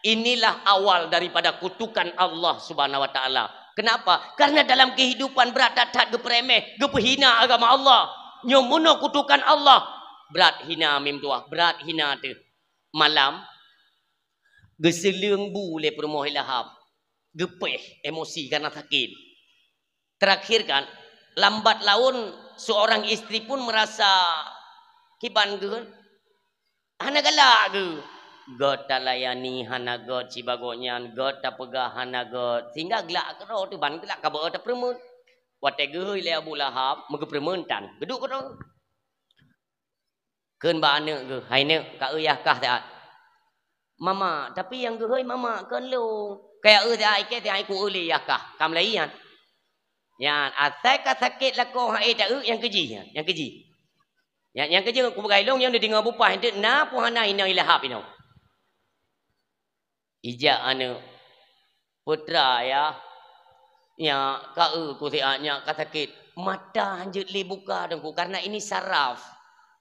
inilah awal daripada kutukan Allah Subhanahu wa taala. Kenapa? Karena dalam kehidupan berat tat gepremeh gepehina agama Allah nyomono kutukan Allah berat hina mi mutua berat hina tu malam geseleng bu le permoh Lahab gepeh emosi karena sakit. Terakhir kan lambat laun seorang istri pun merasa kiban ke hana galak ke god tak layani hana god cibagonya god tak pegah hana god sehingga gelak kero tu ban gelak kabar tak permun wate geui le Abu Lahab mege permentan geduk kero keun ba aneuk ge hai neuk ka euyah kah tak mama tapi yang geui mama keun lu kayak dia ke dia ku uli ya kah kam laian ya atai ka sakit lako hai tak yang keji yang keji ku bagailong yang dia dengar bupah itu na pu hana ina Lahab ino ija anu putra ya ka ku tianya ka sakit mata hanjut li buka dengku karena ini saraf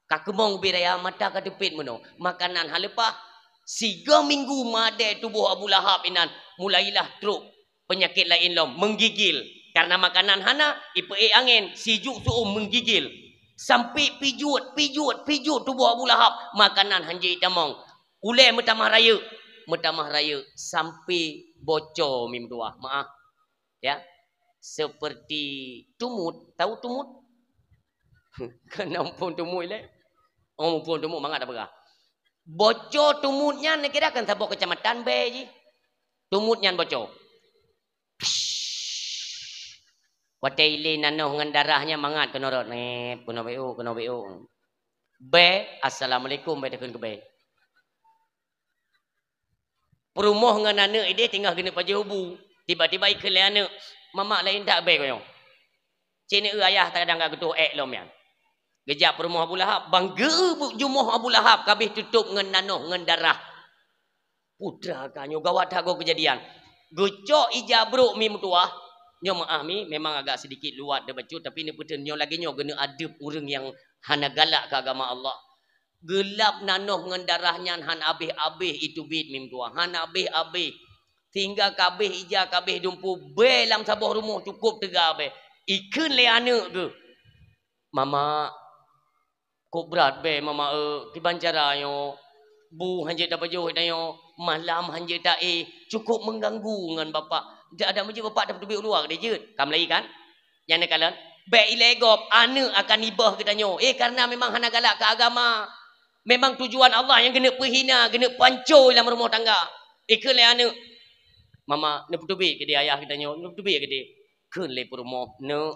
ka kemong biraya mata ka depit meno makanan halepah 3 minggu made tubuh Abu Lahab inan mulailah truk penyakit lain lom menggigil karena makanan hana ipei angin sijuk suum menggigil sampai pijut tubuh Abu Lahab makanan hanji tamong ule metamah raya sampai bocor mim tua maaf ya seperti tumut tahu tumut kenampun tumut le pun tumut mangat apa kah bocor tumutnya kira kan sabok kecamatan beji tumutnya bocor wataili nanoh ngan darahnya mangat kenorot net kuno beu be assalamualaikum be tekun ke be perumoh ngan aneuk ide tinggal gini paje hubu tiba-tiba ikut le aneuk mama lain tak be koyo cini ayah tak kadang getuh lom yang gejak perumoh Abu Lahab bangga jumuh Abu Lahab kabeh tutup ngan nanoh ngan darah putra kanyo gawat hago kejadian gocok ijabruk mi mutua Nyo maahmi memang agak sedikit luat dia baca tapi ni betul nyo lagi nyo kena adab orang yang hana galak ke agama Allah. Gelap nanoh ngan darahnya han abih-abih itu bid mim tua. Han abih-abih. Tinggal kabeh ija kabeh dumpu belam sabuh rumah cukup tega be. Ikan le anak ke. Mama kok berat be mama kiban cara yo. Bu hanje dak bajuh dayo malam hanje tak cukup mengganggu ngan bapak. Dia ada macam bapak dapat duit luar dia je. Kam lagi kan? Yang nak kalian baik ilegop anak akan ibah kita nyo. Karena memang hana galak ke agama. Memang tujuan Allah yang kena perhina, kena pancur dalam rumah tangga. Ke le anak. Mama nak duit ke dia ayah kita nyo. Nak duit ke dia. Ke le rumah ne.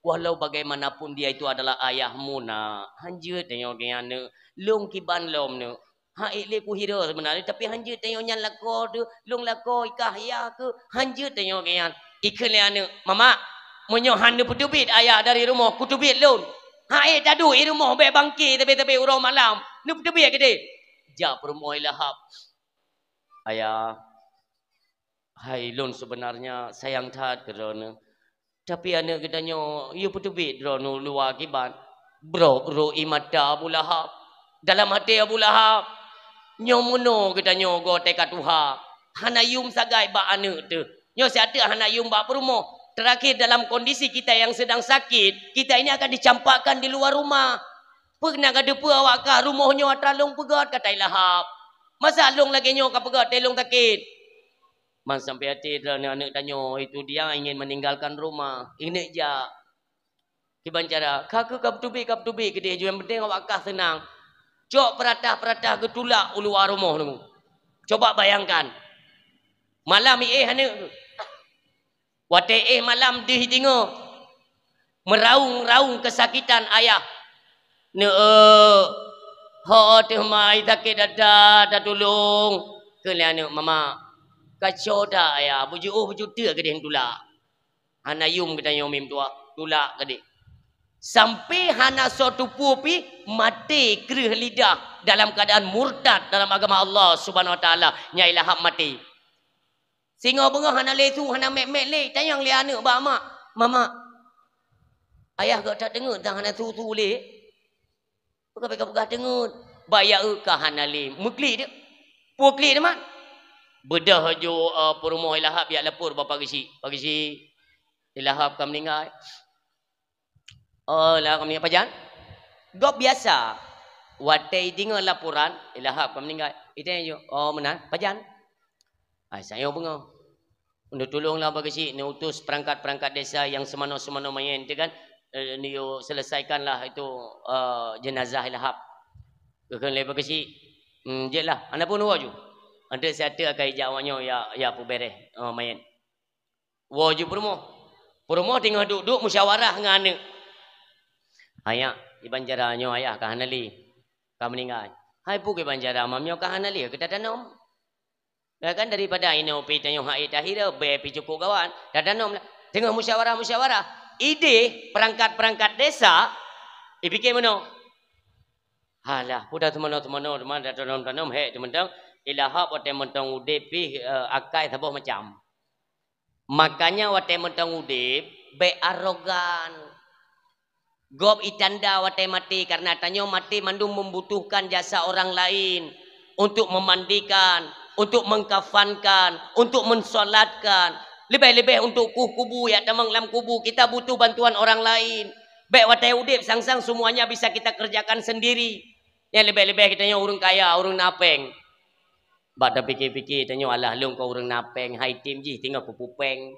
Walau bagaimanapun dia itu adalah ayahmu nak. Hanje tengok dia anak. Long kiban lom ne. Le ku hira sebenarnya tapi hanje tengok nyan lako tu long lako ikah ya ke hanje tengok nyan ikhle ane mama monyo hande putubit ayah dari rumah kutubit lon tadu rumah be bangki tepi urang malam nu putubit ke de ja permoy lahap ayah hai lon sebenarnya sayang tat kerana tapi anak kedanyo you putubit drono luar kiban bro imata Abu Lahab dalam hati Abu Lahab nyomuno kita nyogo teka tuha hanayum sagai ba anu tu nyo siata hanayum ba perumo terakhir dalam kondisi kita yang sedang sakit kita ini akan dicampakkan di luar rumah pernah kada pe awak kah rumahnya atralong pegat kata Lahap masa long lagi nyo ka pegat telong sakit man sampai hati anak tanyo itu dia ingin meninggalkan rumah ini ja kiban cara kakak kaptubi ke dia yang penting awak kah senang. Cok peratah getulak ulu rumah tu. Coba bayangkan. Malam hane. Wate malam di tingo. Meraung-raung kesakitan ayah. Ne teh mai sakit dada tolong. Kelian mama. Kacau dah ayah. Buju dia ke dia tulak. Hanayum kita yomim tua. Tulak ke dia. Sampai hana suatu pupi mati kerih lidah dalam keadaan murtad dalam agama Allah Subhanahu wa taala nyai Lahab mati. Singa bengah hana lesu hana mek le tayang le anak ba mak. Mama. Ayah gak tak dengar dah hana susu le. Pegah dengar. Bayar ke hana le. Mukli dia. Pukli dia mak. Bedah jo perumah Lahab ya lapor bapa gisi. Pagi si Lahab kam meninggal. Oh lah kami apa jan? Gop biasa. Watai dengar laporan Lahab kami meninggal. Itu aja. Oh benar. Pajan. Saya bunga. Untuk tolonglah bagi si ni utus perangkat desa yang semano main tu kan. Ni selesaikanlah itu jenazah Lahab. Kan le bagi si je lah. Anda pun waju. Anda saya akan jawabnya ya pu bereh main. Waju perumo tinggal duduk musyawarah dengan anak. Ayah, iban jaranyo ayah kahanali. Ka meninggal. Hai pu ke banjara mamyo kahanali kita tanam. Ya kan daripada ino pi tanyo hai tahira be pi cukup kawan. Danom tengah musyawarah. Ide perangkat desa ipikir mano. Halah, puda teman datanam he teman Lahab wate mentang udip pi akai sabuh macam. Makanya wate mentang udip be arogan. Gop itanda watai mati karena tanyo mati mandum membutuhkan jasa orang lain untuk memandikan, untuk mengkafankan, untuk mensolatkan. Lebih-lebih untuk kubu ya tamang lam kubu kita butuh bantuan orang lain. Baik watai udip sang-sang semuanya bisa kita kerjakan sendiri. Yang lebih-lebih kita urang kaya, urang napeng. Bada pikir-pikir tanyo alah long kau urang napeng, hai tim ji tinggal kupupeng.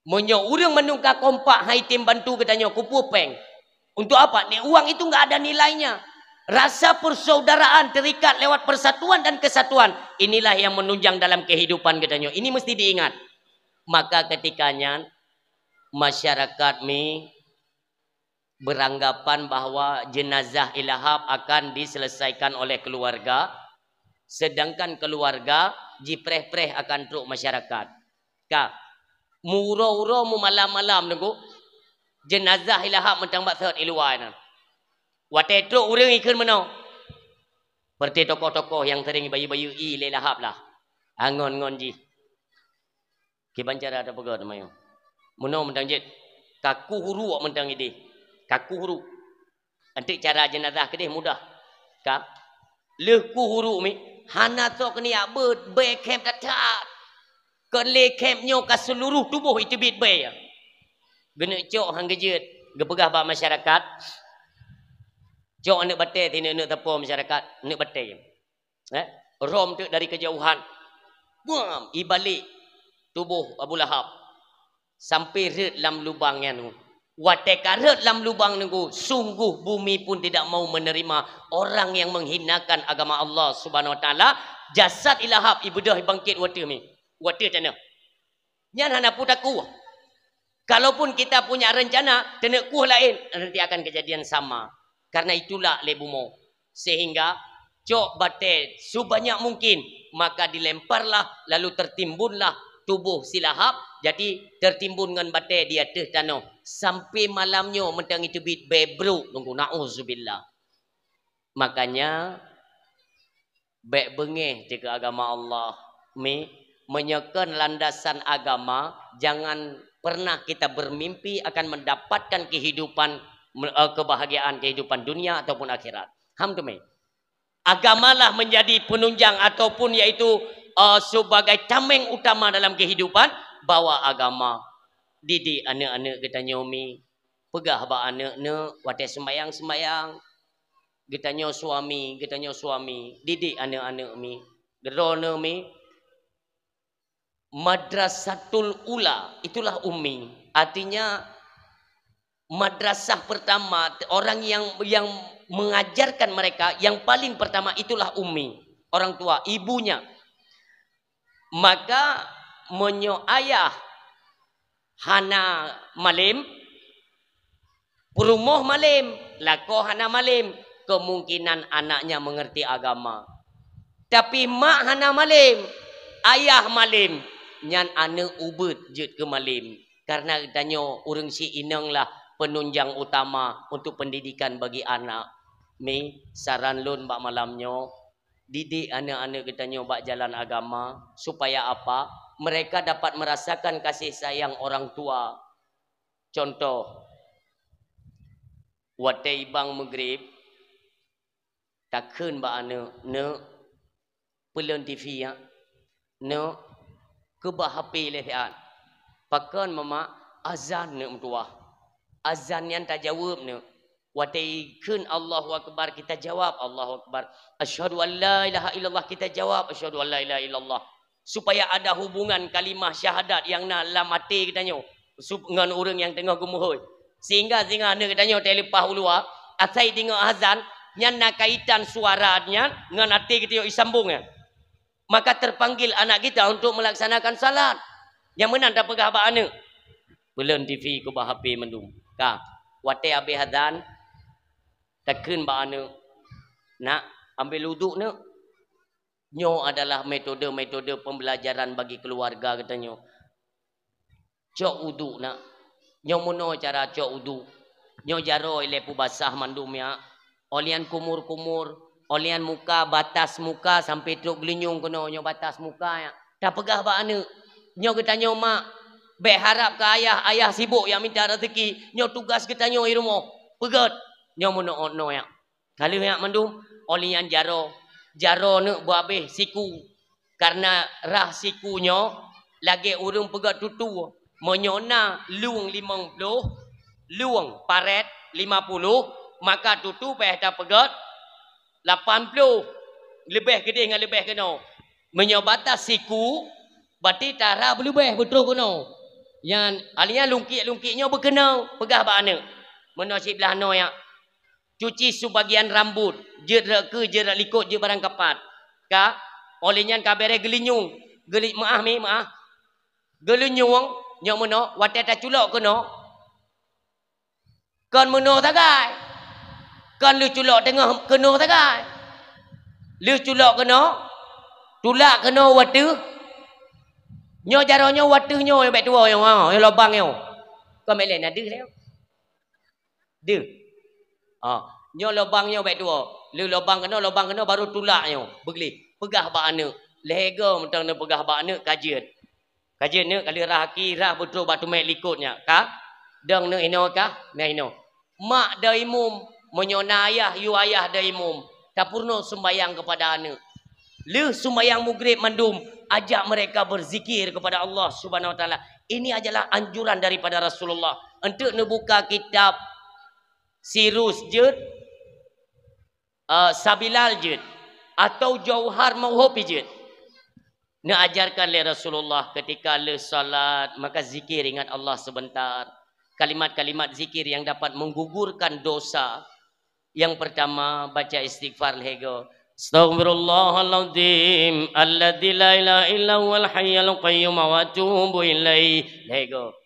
Monyo urang menungka kompak hai tim bantu katanya kupupeng. Untuk apa? Nih uang itu nggak ada nilainya. Rasa persaudaraan terikat lewat persatuan dan kesatuan. Inilah yang menunjang dalam kehidupan katanya. Ini mesti diingat. Maka ketikanya masyarakat beranggapan bahwa jenazah Lahab akan diselesaikan oleh keluarga. Sedangkan keluarga jipreh-preh akan truk masyarakat. Kak, muro-uro mu malam-malam nunggu. Jenazah Lahab mentang bak sehat iluan. Watai truk urang ikut menau. Seperti tokoh-tokoh yang sering bayu-bayu le Lahab lah. Angon-ngon ji. Kiban cara ada pegat mayo. Muno mentang jet. Kaku huru mentang ide. Kaku huru. Antik cara jenazah ke dia mudah. Ka. Leh ku huru mi. Hana to kini abet be kem tatat. Kan le kem nyo ka seluruh tubuh itu bit be ya. Gena cok hang gejet. Gepegah ba masyarakat. Cok anak batai tina anak tapo masyarakat. Anak batai. Rom tu dari kejauhan. Buam ibalik tubuh Abu Lahab. Sampai ret dalam lubang yang tu. Wateka ret dalam lubang tu. Sungguh bumi pun tidak mau menerima orang yang menghinakan agama Allah Subhanahu Wa Taala. Jasad ilahab ibadah bangkit water mi. Water tanah. Nyan hana putaku. Kalaupun kita punya rencana tenek kuh lain nanti akan kejadian sama. Karena itulah lebumo. Sehingga cok batai sebanyak mungkin maka dilemparlah lalu tertimbunlah tubuh si Lahab. Jadi tertimbun dengan batai di atas tanah. Sampai malamnya mentang itu bit bebruk. Tunggu na'udzubillah. Makanya baik bengih jika agama Allah. Menyekan landasan agama. Jangan pernah kita bermimpi akan mendapatkan kehidupan. Kebahagiaan kehidupan dunia ataupun akhirat. Hamdulillah. Agamalah menjadi penunjang ataupun yaitu sebagai tameng utama dalam kehidupan. Bawa agama didik anak-anak kita nyomi pegah ba anak-anak watai sembayang kita nyo suami didik anak-anak mi gerona mi madrasatul ula itulah ummi artinya madrasah pertama orang yang mengajarkan mereka yang paling pertama itulah ummi orang tua ibunya maka menyo ayah hana malim perumuh malim lako hana malim kemungkinan anaknya mengerti agama tapi mak hana malim ayah malim nyan anak ubet jet ke malim karena danyo urang si inang lah penunjang utama untuk pendidikan bagi anak mi saran lun bak malamnyo didik anak-anak kita nyoba jalan agama supaya apa mereka dapat merasakan kasih sayang orang tua. Contoh watai bang maghrib takkan ba ane ne pelon TV ya ne ke bah HP lehat pakan mama azan ne tua azan yang tak jawab ne watai kun Allahu akbar kita jawab Allahu akbar asyhadu an la ilaha illallah kita jawab asyhadu an la ilaha illallah supaya ada hubungan kalimah syahadat yang na dalam hati kita nyo dengan orang yang tengah gemuhoi sehingga ane kita nyo telepah ulua asai tengok azan nyan na kaitan suaranya dengan hati kita yo isambung ya maka terpanggil anak kita untuk melaksanakan salat yang menang tak pegah ba ane belum TV ke bah HP mendung ka wate abe azan takun ba ane nak ambil wuduk ne nyo adalah metode-metode pembelajaran bagi keluarga katanya. Cok uduk nak. Nyo mono cara cok uduk. Nyo jaro lepu basah mandum ya. Olian kumur-kumur, olian muka batas muka sampai truk gelinyung kono nyo batas muka ya. Dah pegah ba ane. Nyo katanya mak berharap ke ayah sibuk yang minta rezeki. Nyo tugas katanya di rumah. Pegat. Nyo mono ono ya. Kalau yang mandum olian jaro ne buat habis siku karena rah sikunya lagi urung pegat tutu menyona luang 50 luang paret 50 maka tutu peh dah pegat 80 lebih gede dengan lebih kena menyobatas siku berarti tara berlebih betul kena yang alinya lungkit-lungkitnya berkena pegah ba anak menosip belah no ya cuci sebagian rambut jerak ke jerak likut je barang kapat ka olehnya kabere gelinyung maaf gelinyung nyok meno wate ta culok keno kon meno tagai kon lu culok tengah keno tagai lu culok keno tulak keno wate nyo jaronyo wate nyo bet tua yo lobang yo kon mele na deu leo deu nyo lobangnya baik dua. Lu lobang kena baru tulaknya. Begli. Pegah ba anak. Lega mentang na pegah ba anak kajian. Kajian ni kali rahaki rah betul batu mek likutnya. Kah? Dang ni ino kah? Nah ino. Mak daimum menyona ayah yu ayah daimum. Tak purno sembayang kepada anak. Le sembayang maghrib mandum ajak mereka berzikir kepada Allah Subhanahu wa taala. Ini adalah anjuran daripada Rasulullah. Untuk membuka kitab Sirus jud, Sabilal jud atau Jauhar Mauhubi jud. Nak ajarkan oleh Rasulullah ketika le salat maka zikir ingat Allah sebentar. Kalimat-kalimat zikir yang dapat menggugurkan dosa. Yang pertama baca istighfar lego. Astaghfirullahaladzim alladzi la ilaha illa huwal hayyul qayyum wa atubu ilaih. Lego.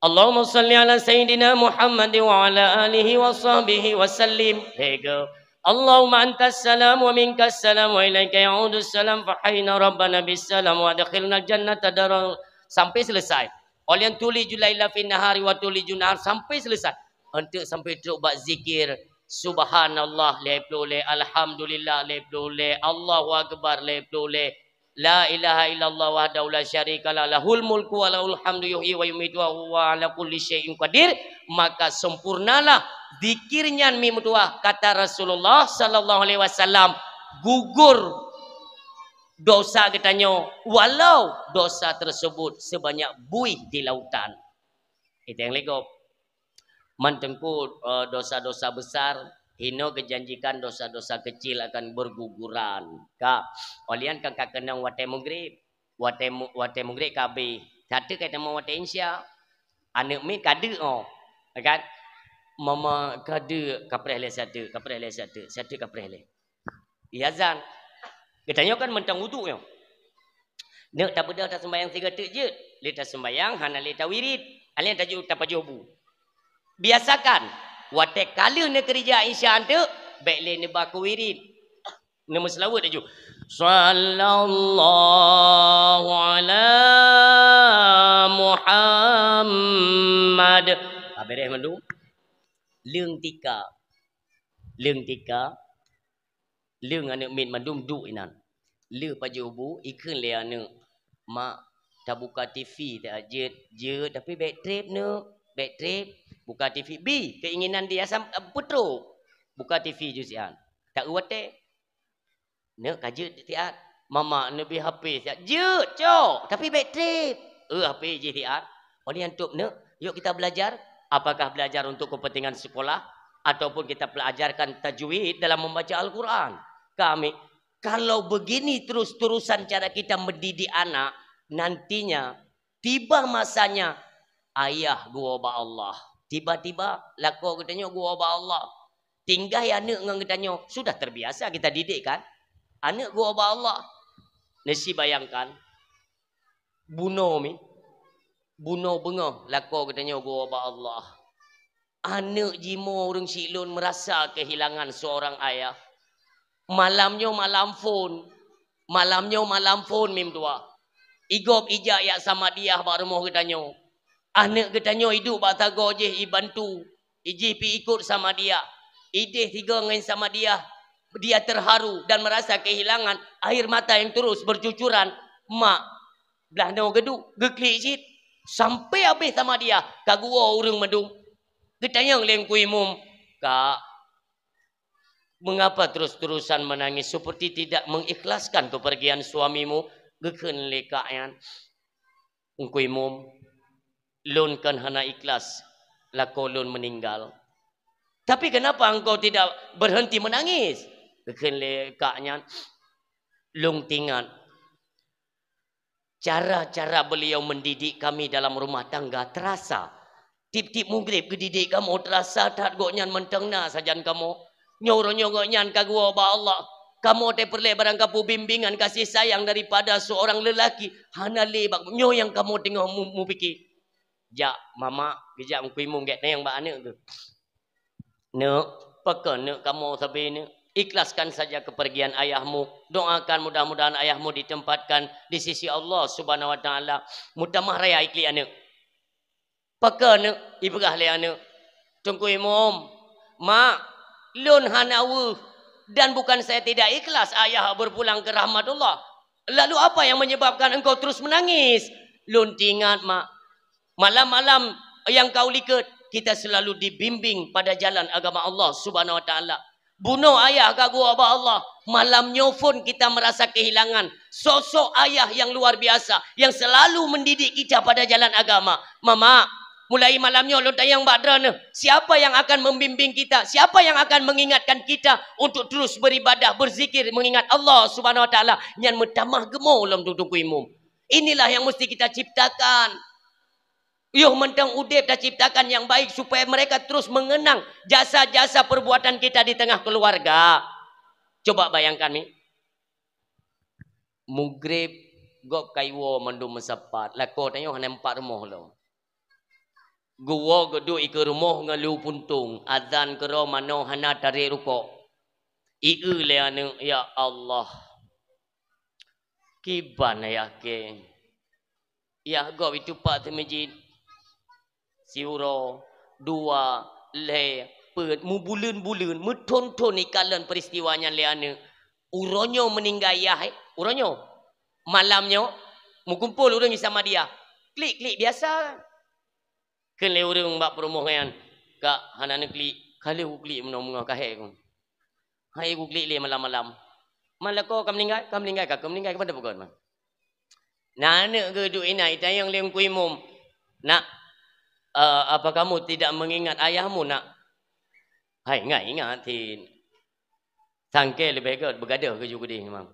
Allahumma salli ala sayyidina Muhammad wa ala alihi wa sahbihi wa sallim. Lego. Allahumma antas salam wa minkas salam wa ilaika ya'udus salam fa hayna rabbana bis salam wa adkhilna jannata daral sampai selesai. Oleh yang tulis julaila fi nahari wa tulis junar sampai selesai. Untuk sampai buat zikir subhanallah leplole, alhamdulillah leplole, Allahu akbar leplole, la ilaha illallah wahdahu la syarikalah lahul mulku wa lahul hamdu yuhyi wa yumiitu wa huwa ala kulli syai'in qadir. Maka sempurnalah zikirnya mimtuah kata Rasulullah sallallahu alaihi wasallam, gugur dosa katanya walau dosa tersebut sebanyak buih di lautan. Itu yang legop. Mantengku dosa-dosa besar, hino kejanjikan dosa-dosa kecil akan berguguran. Kak, olian kan kenang wate maghrib, wate maghrib kabe. Satu kata mau wate insya, anak mi kade kan? Mama kade kapreh le satu kapreh le. Iazan, katanya kan mentang wudu yo. Nek tak bedah tak sembayang 3 detik je, leta sembayang hana leta wirid, alien tajuk tak pajobu. Biasakan wate kala ne kerja isya ante baik le ne baku wirid ne selawat aju sallallahu ala Muhammad bereh mandu leung tika leung anak min mandum du inan le pajobu ikun le anak mak tak buka TV tak je tapi baik trip ne baik trip buka TV B keinginan dia putro buka TV jusian tak uate nak kaje tiat mama nabi HP siap je cok tapi baik trip HP je tiat oleh antuk nak yuk kita belajar apakah belajar untuk kepentingan sekolah ataupun kita pelajarkan tajwid dalam membaca Al-Quran kami kalau begini terus-terusan cara kita mendidik anak nantinya tiba masanya ayah gua ba Allah tiba-tiba laku katanya gua ba Allah. Tinggal anak dengan katanya sudah terbiasa kita didik kan. Anak gua ba Allah. Nasi bayangkan bunuh bengah laku katanya gua ba Allah. Anak jimo orang silun merasa kehilangan seorang ayah. Malamnya malam phone mim tua. Igop ijak yak sama dia baru mau katanya. Anak katanya hidup batago je ibantu. Iji pi ikut sama dia. Ideh tiga dengan sama dia. Dia terharu dan merasa kehilangan air mata yang terus bercucuran. Mak belah no geduk geklik sit sampai habis sama dia. Kagua urang medung. Katanya leng kuimum, Kak, mengapa terus-terusan menangis seperti tidak mengikhlaskan kepergian suamimu? Geken lekayan. Kuimum lun kan hana ikhlas lako lun meninggal. Tapi kenapa engkau tidak berhenti menangis? Kekele kaknya lung tingat. Cara-cara beliau mendidik kami dalam rumah tangga terasa. Tip-tip maghrib kedidik kamu terasa tak goknyan mentengna sajan kamu. Nyoro-nyoronyan kagua ba Allah. Kamu te perle barang kapu bimbingan kasih sayang daripada seorang lelaki. Hana lebak nyo yang kamu tengok mu pikir. Jak mama kejap kuimum get yang ba anak tu. Nek peka nek kamu sabi ni ikhlaskan saja kepergian ayahmu. Doakan mudah-mudahan ayahmu ditempatkan di sisi Allah Subhanahu wa taala. Mutamah raya ikli anak. Peka nek ibrah le anak. Tunggu imam. Mak, lun hanawu dan bukan saya tidak ikhlas ayah berpulang ke rahmatullah. Lalu apa yang menyebabkan engkau terus menangis? Lun tingat mak. Malam-malam yang kau lihat, kita selalu dibimbing pada jalan agama Allah Subhanahu wa taala. Bunuh ayah ke gua Allah. Malamnya pun kita merasa kehilangan sosok ayah yang luar biasa yang selalu mendidik kita pada jalan agama. Mama, mulai malamnya lo tayang badra ne. Siapa yang akan membimbing kita? Siapa yang akan mengingatkan kita untuk terus beribadah, berzikir, mengingat Allah Subhanahu wa taala yang metamah gemo dalam duduk imum. Inilah yang mesti kita ciptakan. Yuh mentang udip dah ciptakan yang baik supaya mereka terus mengenang jasa-jasa perbuatan kita di tengah keluarga. Coba bayangkan ni. Mugrib gop kaiwo mandum mesapat. Lako tanya hanya 4 rumah lo. Gua gedu ke rumah ngalu puntung. Azan kero mano hana tarik rukuk. Iu le anu ya Allah. Kiban ya ke. Ya gop itu pak te masjid. Siuro, 2, le, pet, mu bulan-bulan, mu tonton ikalan peristiwanya leana. Uronyo meninggal ya, uronyo. Malamnya, mu kumpul orang sama dia. Klik-klik biasa. Kele orang mbak perumahan. Kak, hana klik. Kalau klik menong-menong kahek ku. Hai ku klik le malam-malam. Malah kau meninggal kak, kau meninggal kepada pukul mah. Nana ke du ina itayang leng kuimum. Nak apa kamu tidak mengingat ayahmu nak? Hai ingat thì sangke lebih ke begaduh ke juga dia memang.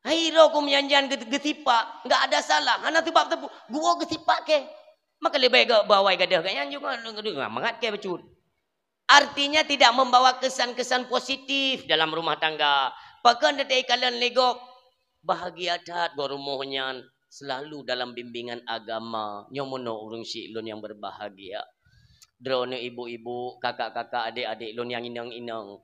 Hai ro ku menjanjan getipak, enggak ada salah. Hana tebak tepu, gua getipak ke. Maka lebih ke bawai gaduh kan yang juga mangat ke becut. Artinya tidak membawa kesan-kesan positif dalam rumah tangga. Pakan detai kalian legok bahagia tat rumahnya. Selalu dalam bimbingan agama. Nyomono urung si lon yang berbahagia. Drone ibu-ibu, kakak-kakak, adik-adik lon yang inang-inang.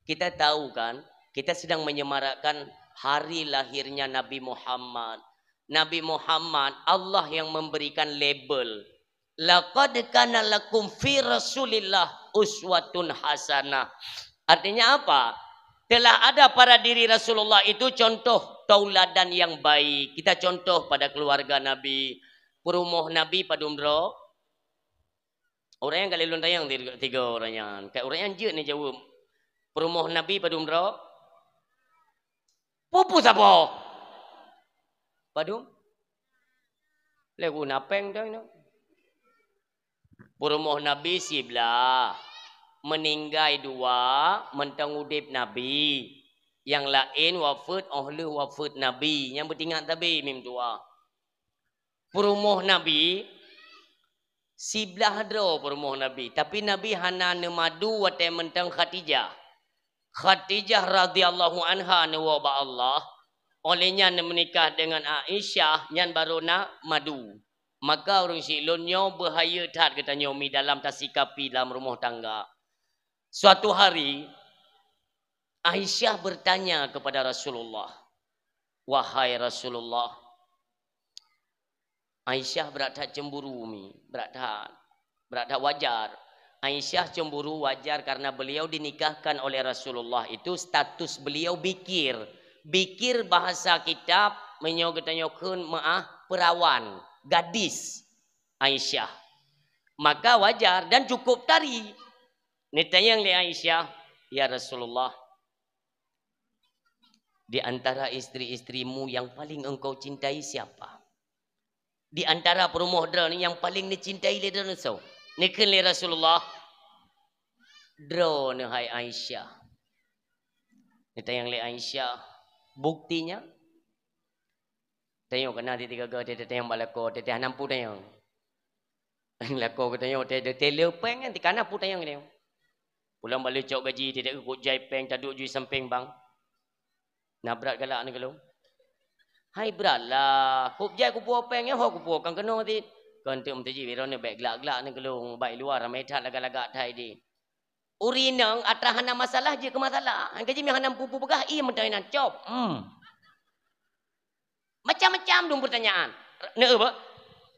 Kita tahu kan, kita sedang menyemarakkan hari lahirnya Nabi Muhammad. Nabi Muhammad, Allah yang memberikan label. Laqad kana lakum fi Rasulillah uswatun hasanah. Artinya apa? Telah ada pada diri Rasulullah itu contoh tauladan yang baik. Kita contoh pada keluarga Nabi. Perumah Nabi pada umrah. Orang yang kali lontar yang 3 orang yang. Kayak orang yang je ni jawab. Perumah Nabi pada umrah. Pupu siapa? Padum? Legu napeng dah ni. Perumah Nabi sebelah. Meninggal 2, mentang udip Nabi. Yang lain wafat ahli wafat Nabi. Yang bertingkat Nabi mim tua. Perumah Nabi sebelah ada perumah Nabi. Tapi Nabi hana nemadu watai mentang Khadijah. Khadijah radhiyallahu anha nawaba Allah. Olehnya menikah dengan Aisyah yang baru nak madu. Maka orang silonnya bahaya tat kata nyomi dalam tasikapi dalam rumah tangga. Suatu hari Aisyah bertanya kepada Rasulullah. Wahai Rasulullah. Aisyah berat cemburu mi, berat wajar. Aisyah cemburu wajar karena beliau dinikahkan oleh Rasulullah itu status beliau bikir. Bikir bahasa kitab menyogotanyokun perawan, gadis Aisyah. Maka wajar dan cukup tari. Nitayang li Aisyah, ya Rasulullah. Di antara istri-istrimu yang paling engkau cintai siapa? Di antara perumah ni yang paling dicintai li Rasul. Niken li Rasulullah. Drone hai Aisyah. Nitayang li Aisyah. Buktinya. Tengok kena di 3 ke tengok balako teteh nampu tengok. Lako ko tengok teteh telepeng kan tikana pu tengok tengok. Pulang balik cok gaji tidak ikut jaipeng taduk jui samping bang. Nabrak galak ni kalau. Hai beratlah. Kup jai kupu openg ya ho kupu kan kena ti. Kan tu mtaji wiro ni baik gelak-gelak ni kalau baik luar ramai tat lagak-lagak thai di. Urinang atrahana masalah je ke masalah. Gaji mi hanam pupu pegah i mentainan cop. Macam-macam dong pertanyaan. Ne apa?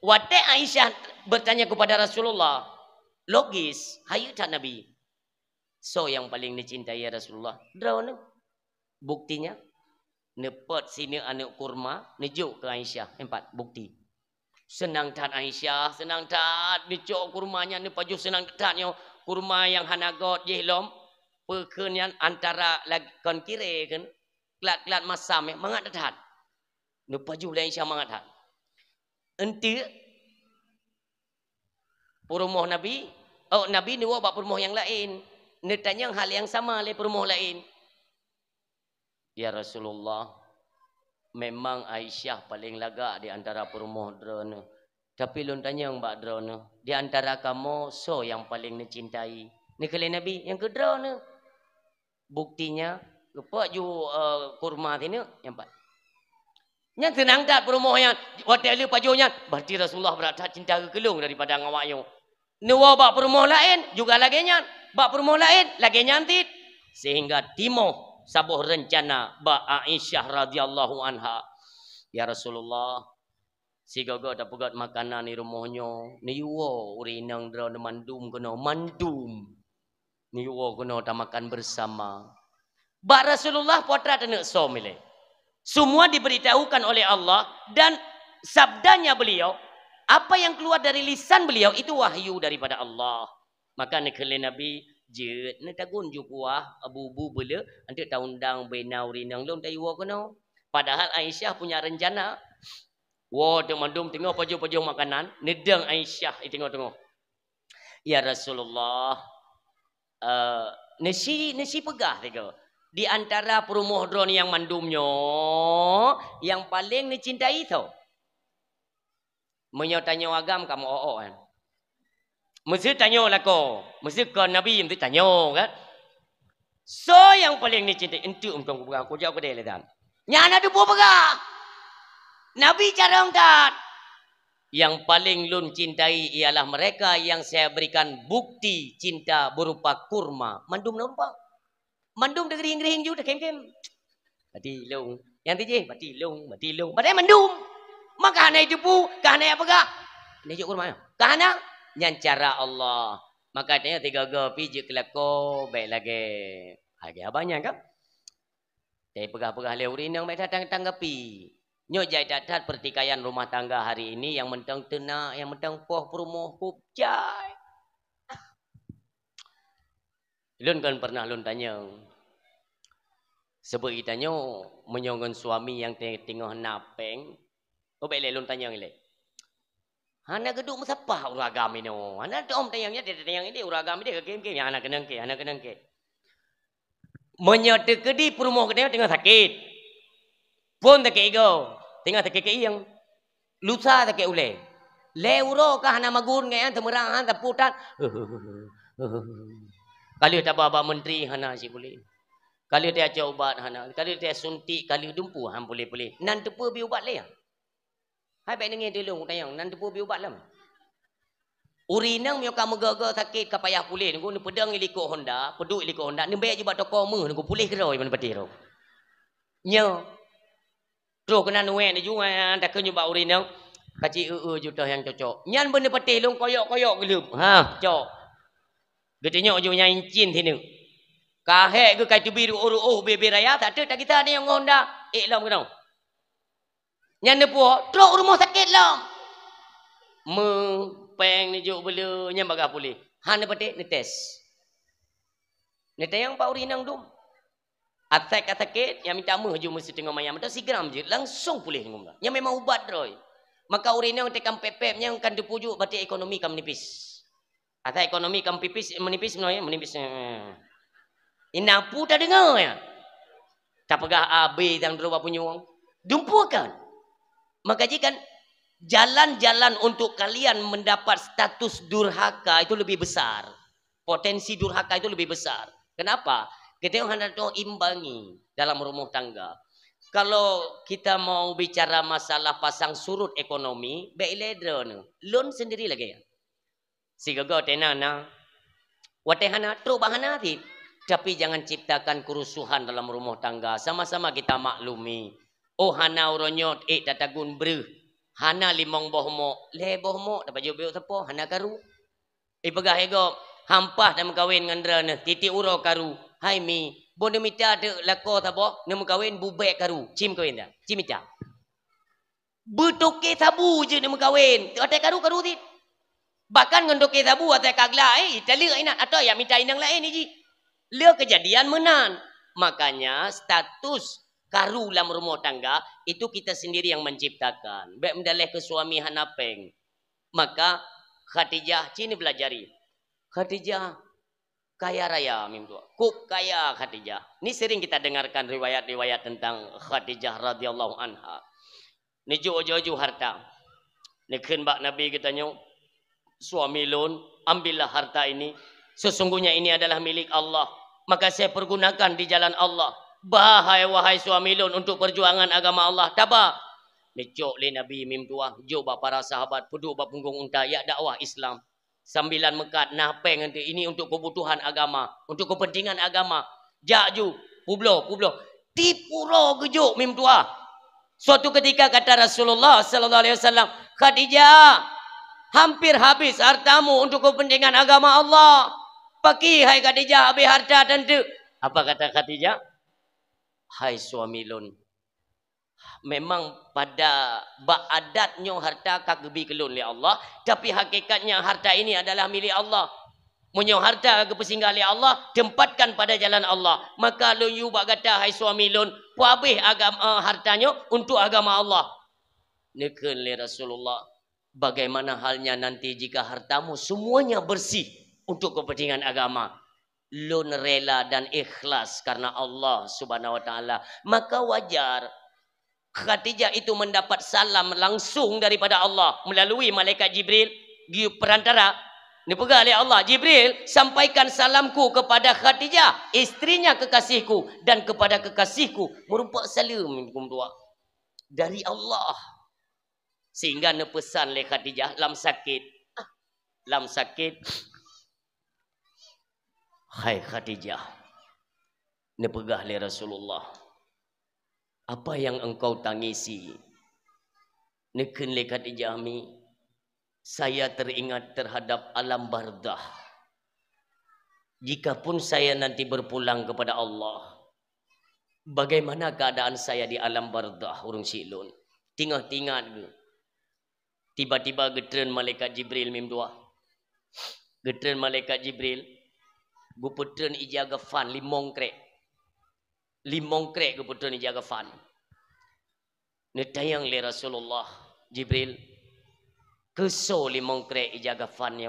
Wate Aisyah bertanya kepada Rasulullah. Logis, hayu tak Nabi. So yang paling dicintai Rasulullah. Drone. Buktinya Nepot sini anak kurma, nejuk ke Aisyah. 4 bukti. Senang tak Aisyah, senang tak. Nejuk kurmanya, ne paju senang taknya. Kurma yang hanagot jehlom. Perkenian antara kon kire kan. Kelat-kelat masam mangat tak. Ne paju le Aisyah mangat tak. Enti perumoh Nabi. Oh Nabi ni buat perumoh yang lain. Ne tanya hal yang sama le perumoh lain. Ya Rasulullah, memang Aisyah paling lagak di antara perumoh drone. Tapi lun tanya mbak drone, di antara kamu so yang paling dicintai. Ni kali Nabi yang ke drone. Buktinya, lepas ju kurma ini yang empat. Yang tenang tak perumoh yang hotel pajunya. Berarti Rasulullah berada cinta kelung daripada ngawaknya. Nuwa bak perumoh lain juga lagi nyan. Bak perumoh lain lagi nyantit. Sehingga timoh sabuh rencana ba Aisyah radhiyallahu anha. Ya Rasulullah, si gogo dah pegat makanan di rumahnya. Ni wo urinang dra mandum kena mandum. Ni wo kena ta makan bersama. Ba Rasulullah potrat nak somile. Semua diberitahukan oleh Allah dan sabdanya beliau, apa yang keluar dari lisan beliau itu wahyu daripada Allah. Maka ni kele Nabi je ne tagun ju kuah abu-abu bela antik taundang benau rinang lom tai wo kono. Padahal Aisyah punya rencana. Wo tengok mandum tengok paju-paju makanan, nedang Aisyah tengok-tengok. Ya Rasulullah, nasi pegah tengok. Di antara perumoh drone yang mandumnya, yang paling dicintai tu. Menyo tanya agam kamu kan. Mesti tanya lah ko. Mesti ke Nabi mesti tanya kan. So yang paling dicintai entu umpang pegang aku jauh kedai ledan. Nyana tu pegah. Nabi carang tak. Yang paling lun cintai ialah mereka yang saya berikan bukti cinta berupa kurma. Mandum nampak. Mandum dah gering-gering juga, dah kem-kem. Bati long. Yang tiji, bati long. Padahal mandum. Maka hana itu pu, kahana apa gak? Ini juga kurma. Kahana, yang cara Allah. Maka tanya tiga piji kelako, baik lagi. Lagi abangnya kan? Tapi pegah-pegah leurin yang baik datang tanggapi. Nyok jai datat pertikaian rumah tangga hari ini yang mentang tenak, yang mentang poh perumoh jai. Lun kan pernah lun tanya. Sebab itanya menyongon suami yang tengah napeng. Oh baik lun tanya ni. Hana geduk mesapah uragam ini. Hana dom tayangnya dia tayang ini uragam dia game-game yang anak kenang ke. Menyata kedi perumoh kedai tengah sakit. Pun tak ego. Tengah tak ke yang lusa tak ke ule. Leuro kah hana magun ngayan temerang han taputan. Kali tak baba menteri hana si boleh. Kali dia ajar ubat hana, kali dia suntik, kali dumpu han boleh. Nan tepu bi ubat le. Hai baik dengar dulu tayang, nan tepu bi ubat lam. Urinang mio kamu gagal sakit kapayah pulih nunggu ni pedang iliko Honda, peduk iliko Honda, ni baik je toko mu nunggu pulih keroi man pati ro. Nyo. Terus kena nuwe ni juga tak kena nyubat urinang. Kaci juta yang cocok. Nyan benda pati long koyok-koyok gelum. Ha, cok. Gedenya ujung nyancin sini. Kahek ke kai tubi uru bebe raya tak ada tak kita ada yang Honda. Lam kenau. Nyanda puak, teruk rumah sakit lam. Peng ni juk bela nyam bagah pulih. Han petik ni tes. Ni tayang pak urinang dum. Atak sakit yang minta meh ju mesti tengok mayam dah sigram je langsung pulih ngum. Yang memang ubat roy. Maka urinang tekam pepep yang kan dipujuk batik ekonomi kam nipis. Atak ekonomi kam pipis menipis menipis. Inapu tak dengar ya. Tak pegah AB yang dulu punya uang. Dumpukan. Maka jika jalan-jalan untuk kalian mendapat status durhaka itu lebih besar. Potensi durhaka itu lebih besar. Kenapa? Kita hendak imbangi dalam rumah tangga. Kalau kita mau bicara masalah pasang surut ekonomi, baik ledron. Loan sendiri lagi ya. Si gagal tenana. Watehana tro bahana ti. Tapi jangan ciptakan kerusuhan dalam rumah tangga. Sama-sama kita maklumi. Oh hana uronyot tatagun bre. Hana limong bohmo. Le bohmo dapat jobel tepo hana karu. Pegah ego hampah dan kawin dengan drana. Titi uro karu. Hai mi Bo ne mita de lako tabo, ne mengkawin bubek karu. Cim kawin dah. Cim mita. Bertoke sabu je ne mengkawin. Atai karu ti. Bahkan ngendoke sabu atai kagla Itali inat atau ya minta inang lain ni ji. Le kejadian menan. Makanya status karu dalam rumah tangga itu kita sendiri yang menciptakan. Baik mendalih ke suami hanapeng. Maka Khadijah sini belajari. Khadijah kaya raya mim tua. Kuk kaya Khadijah. Ini sering kita dengarkan riwayat-riwayat tentang Khadijah radhiyallahu anha. Ni jo harta. Ni bak Nabi kita nyo suami lun ambillah harta ini. Sesungguhnya ini adalah milik Allah. Maka saya pergunakan di jalan Allah. Bahai wahai suami lun untuk perjuangan agama Allah. Tabah. Necok le Nabi mim tua. Jo bak para sahabat. Peduk bak punggung unta. Ya dakwah Islam. Sambilan mekat. Napeng nanti. Ini untuk kebutuhan agama. Untuk kepentingan agama. Jak ju. Publo. Tipuro kejuk mim tua. Suatu ketika kata Rasulullah sallallahu alaihi wasallam. Khadijah. Hampir habis hartamu untuk kepentingan agama Allah. Paki hai Khadijah habis harta tentu. Apa kata Khadijah? Hai suami lun. Memang pada adatnya harta kagebi kelun oleh Allah. Tapi hakikatnya harta ini adalah milik Allah. Munyo harta kepesinggal oleh Allah. Tempatkan pada jalan Allah. Maka lun yu bak kata hai suami lun. Puabih agama hartanya untuk agama Allah. Nekun oleh Rasulullah. Bagaimana halnya nanti jika hartamu semuanya bersih. Untuk kepentingan agama. Lun rela dan ikhlas karena Allah subhanahu wa ta'ala. Maka wajar. Khadijah itu mendapat salam langsung daripada Allah. Melalui malaikat Jibril. Perantara. Ini pegang oleh Allah. Jibril sampaikan salamku kepada Khadijah. Istrinya kekasihku. Dan kepada kekasihku. Merupakan salam. Dari Allah. Sehingga nepesan oleh Khadijah. Lam sakit. Hai Khadijah, ini pegah oleh Rasulullah. Apa yang engkau tangisi? Neken le Khadijah mi, saya teringat terhadap alam bardah. Jikapun saya nanti berpulang kepada Allah, bagaimana keadaan saya di alam bardah urung silun? Tinggal-tinggal. Tiba-tiba getren malaikat Jibril mim dua. Getren malaikat Jibril. Guputren ijaga fan limong krek guputren ijaga fan. Netayang le Rasulullah Jibril keso limong krek ijaga fan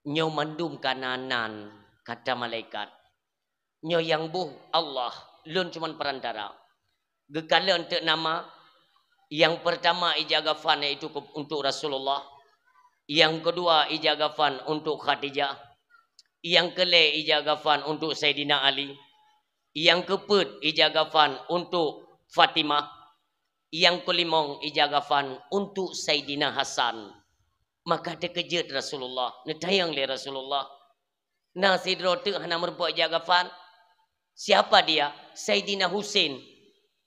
nyo mandum kananan kata malaikat nyo yang buh Allah lun cuman perantara. Gekala untuk nama yang pertama ijaga fan itu untuk Rasulullah. Yang kedua ijaga fan untuk Khadijah. Yang kele ijaga fan untuk Sayyidina Ali. Yang keput ijaga fan untuk Fatimah. Yang kelimong ijaga fan untuk Sayyidina Hasan. Maka terkejut Rasulullah. Netayang le Rasulullah. Nah sidrotu hana merbuat ijaga fan. Siapa dia? Sayyidina Husain.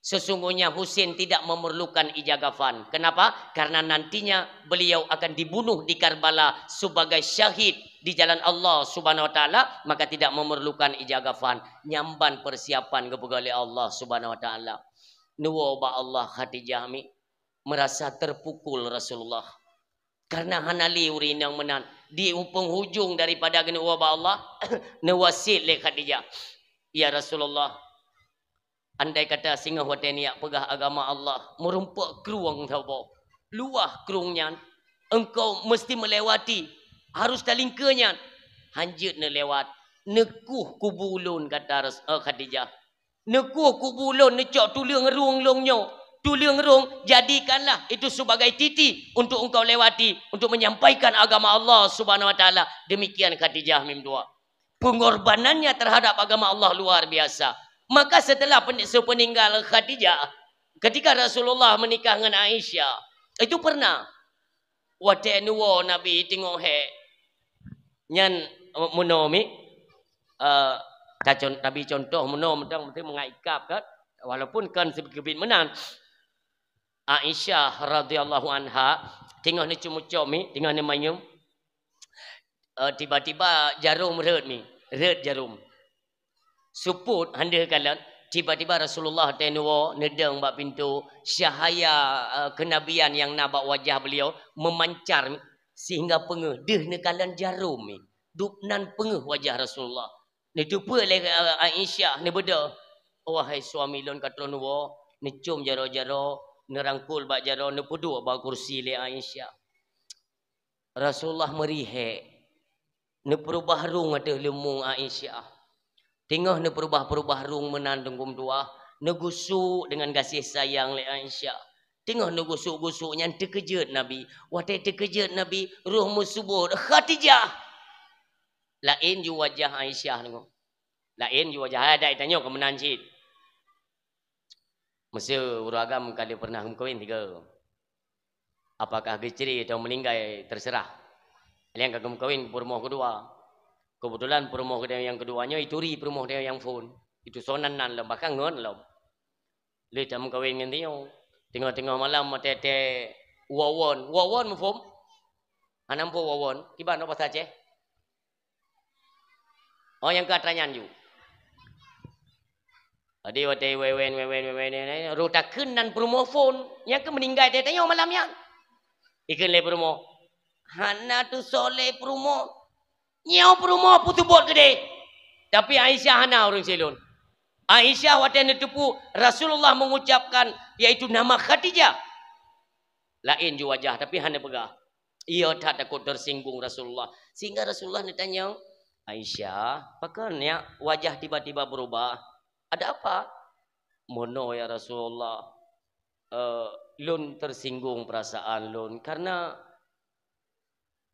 Sesungguhnya Husain tidak memerlukan ijagafan. Kenapa? Karena nantinya beliau akan dibunuh di Karbala sebagai syahid di jalan Allah subhanahu wa ta'ala. Maka tidak memerlukan ijagafan. Nyamban persiapan kepada Allah subhanahu wa ta'ala. Nuwa ba Allah Khadijah mi merasa terpukul Rasulullah. Karena hanali urin yang menan. Di penghujung daripada nuwa ba Allah. Nawasid le Khadijah. Ya Rasulullah. Andai kata singa watenia pegah agama Allah. Merumpak keruang tau. Luah kerungnya. Engkau mesti melewati. Harus talingkanya. Hanjut ne lewat. Nekuh kubulun kata Khadijah. Nekuh kubulun necok tuliang rung-lungnya. Tuliang rung jadikanlah itu sebagai titi. Untuk engkau lewati. Untuk menyampaikan agama Allah subhanahu wa ta'ala. Demikian Khadijah mim dua. Pengorbanannya terhadap agama Allah luar biasa. Maka setelah sepeninggal Khadijah, ketika Rasulullah menikah dengan Aisyah, itu pernah waktu nuwo Nabi tengok he nyan munomi Nabi contoh munom mentang mengaikap kan, walaupun kan sebegini menan Aisyah radhiyallahu anha tengok ni cumi-cumi tengok ni mayum tiba-tiba jarum red jarum. Suput handa kalan tiba-tiba Rasulullah tenua nedang bak pintu syahaya kenabian yang nabak wajah beliau memancar sehingga pengeh deh nekalan jarum ni dupnan pengeh wajah Rasulullah ni tupa le Aisyah ni beda wahai suami lon katron wo ni cum jaro-jaro nerangkul bak jaro ni pudu bak kursi le Aisyah Rasulullah merihek ni perubah rung ada lemung Aisyah tengah ni perubah-perubah rung menandung dua negusuk dengan kasih sayang le Aisyah tengah negusuk-gusuk yang terkejut Nabi watai terkejut Nabi ruh musubur Khadijah lain ju wajah Aisyah tengok lain ju wajah ada tanya ke menancit mesti uragam kali pernah kawin tiga apakah geceri atau meninggal terserah yang kagum kawin permoh kedua kebetulan permoh yang keduanya itu ri permoh dia yang phone itu sonanan lah bahkan ngon lah le tam kawin ngan dia tengah-tengah malam tete wawon mufum anam po wawon kiban apa saja oh yang katranyan ju adi wate wewen rutakeun dan permoh phone yang ke meninggal tete yo malamnya ikeun le permoh hana tu soleh permoh nyau perumah putu bot gede. Tapi Aisyah hana orang selon. Aisyah watan tepu Rasulullah mengucapkan yaitu nama Khadijah. Lain ju wajah tapi hana pegah. Ia tak takut tersinggung Rasulullah. Sehingga Rasulullah ditanya, Aisyah, pakarnya wajah tiba-tiba berubah. Ada apa? Mono ya Rasulullah. Lun tersinggung perasaan lun karena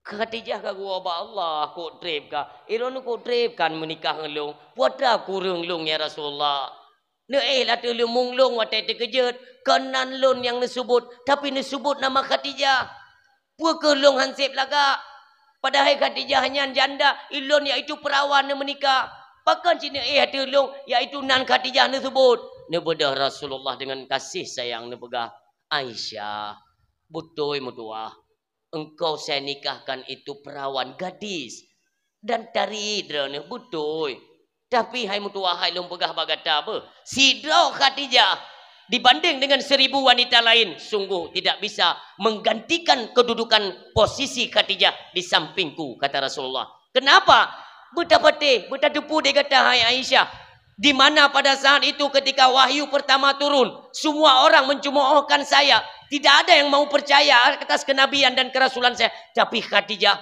Khadijah ka gua ba Allah ko trip ka iron ko trip kan menikah ngelung putra kurung lung ya Rasulullah ne lah tu lumung lung watai terkejut kanan lun yang disebut tapi disebut nama Khadijah pua ke lung hansip laga padahal Khadijah hanya janda ilon iaitu perawan ne menikah pakan cina tu lung iaitu nan Khadijah disebut ne bedah Rasulullah dengan kasih sayang ne pegah Aisyah betul mutuah engkau saya nikahkan itu perawan gadis dan tari drone betul tapi hai mutua hai lum pegah bagata apa sidra Khadijah dibanding dengan 1000 wanita lain sungguh tidak bisa menggantikan kedudukan posisi Khadijah di sampingku kata Rasulullah kenapa betapate betadepu dia kata hai Aisyah di mana pada saat itu ketika wahyu pertama turun semua orang mencemoohkan saya tidak ada yang mau percaya atas kenabian dan kerasulan saya. Tapi Khadijah,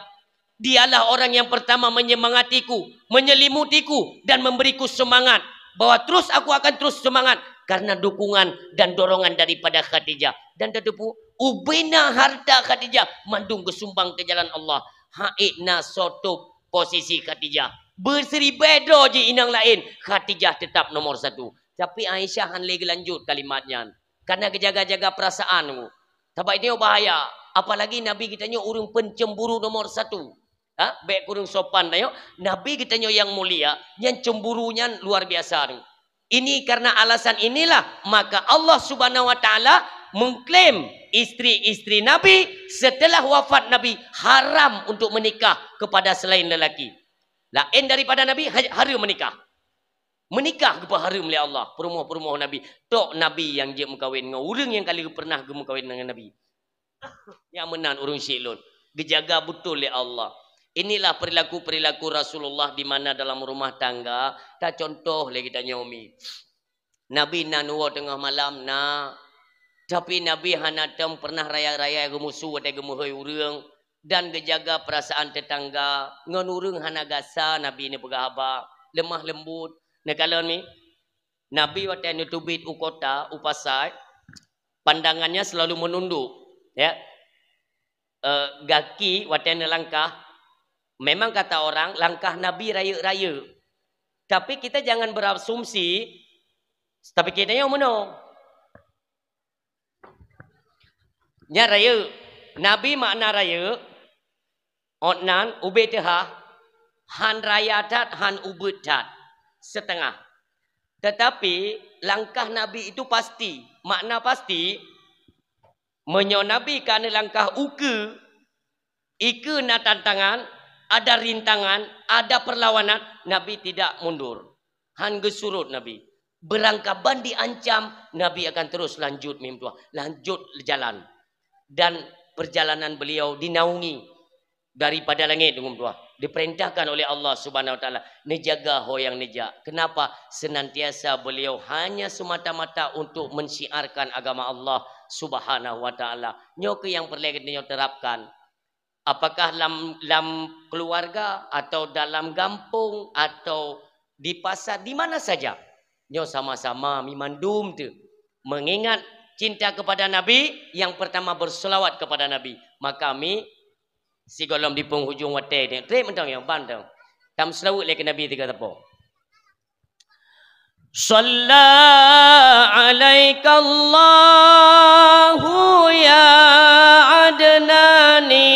dialah orang yang pertama menyemangatiku, menyelimutiku, dan memberiku semangat. Bahwa terus aku akan terus semangat. Karena dukungan dan dorongan daripada Khadijah. Dan tetepu, ubina harta Khadijah. Mandung kesumbang ke jalan Allah. Ha'ikna soto posisi Khadijah. Berseri bedo je inang lain. Khadijah tetap nomor 1. Tapi Aisyah han lagi lanjut kalimatnya. Karena kejaga-jaga perasaanmu. Sebab itu bahaya. Apalagi Nabi kita nyo urung pencemburu nomor 1. Baik kurung sopan tayo. Nabi kita nyo yang mulia, yang cemburunya luar biasa. Ini karena alasan inilah maka Allah Subhanahu wa taala mengklaim istri-istri Nabi setelah wafat Nabi haram untuk menikah kepada selain lelaki. Lain daripada Nabi haram menikah. Menikah kepada haram oleh Allah. Perumah-perumah Nabi. Tok Nabi yang dia mengkawin dengan orang yang kali pernah mengkawin dengan Nabi. Yang menan urung syilun. Dijaga betul oleh Allah. Inilah perilaku-perilaku Rasulullah di mana dalam rumah tangga. Tak contoh lagi kita nyomi. Nabi nanuwa tengah malam na. Tapi Nabi hanatam pernah raya-raya gemusuh atau gemuhoi urang. Dan gejaga perasaan tetangga. Ngan urang hanagasa Nabi ni pegahaba. Lemah lembut. Kalau ni Nabi waktu yang tubit ukota upasai pandangannya selalu menunduk ya gaki waktu yang langkah memang kata orang langkah Nabi raya-raya tapi kita jangan berasumsi tapi kita yang mana nya raya Nabi makna raya otnan ubetah han raya tat han ubet tat setengah. Tetapi langkah Nabi itu pasti. Makna pasti. Menyo Nabi kerana langkah uke. Ike na tantangan. Ada rintangan. Ada perlawanan. Nabi tidak mundur. Han gesurut Nabi. Berangkaban diancam, Nabi akan terus lanjut mimpi, lanjut jalan. Dan perjalanan beliau dinaungi daripada langit dengan tua. Diperintahkan oleh Allah Subhanahu wa taala, "Nejaga ho yang neja." Kenapa? Senantiasa beliau hanya semata-mata untuk mensiarkan agama Allah Subhanahu wa taala. Nyo ke yang perlu kita terapkan. Apakah dalam keluarga atau dalam kampung atau di pasar, di mana saja. Nyo sama-sama mimandum tu. Mengingat cinta kepada Nabi, yang pertama berselawat kepada Nabi. Maka kami si golom di penghujung wate ni trek mentang yang bandang tam selawat lek Nabi tiga tepo. Shalla alaika Allahu ya adnani.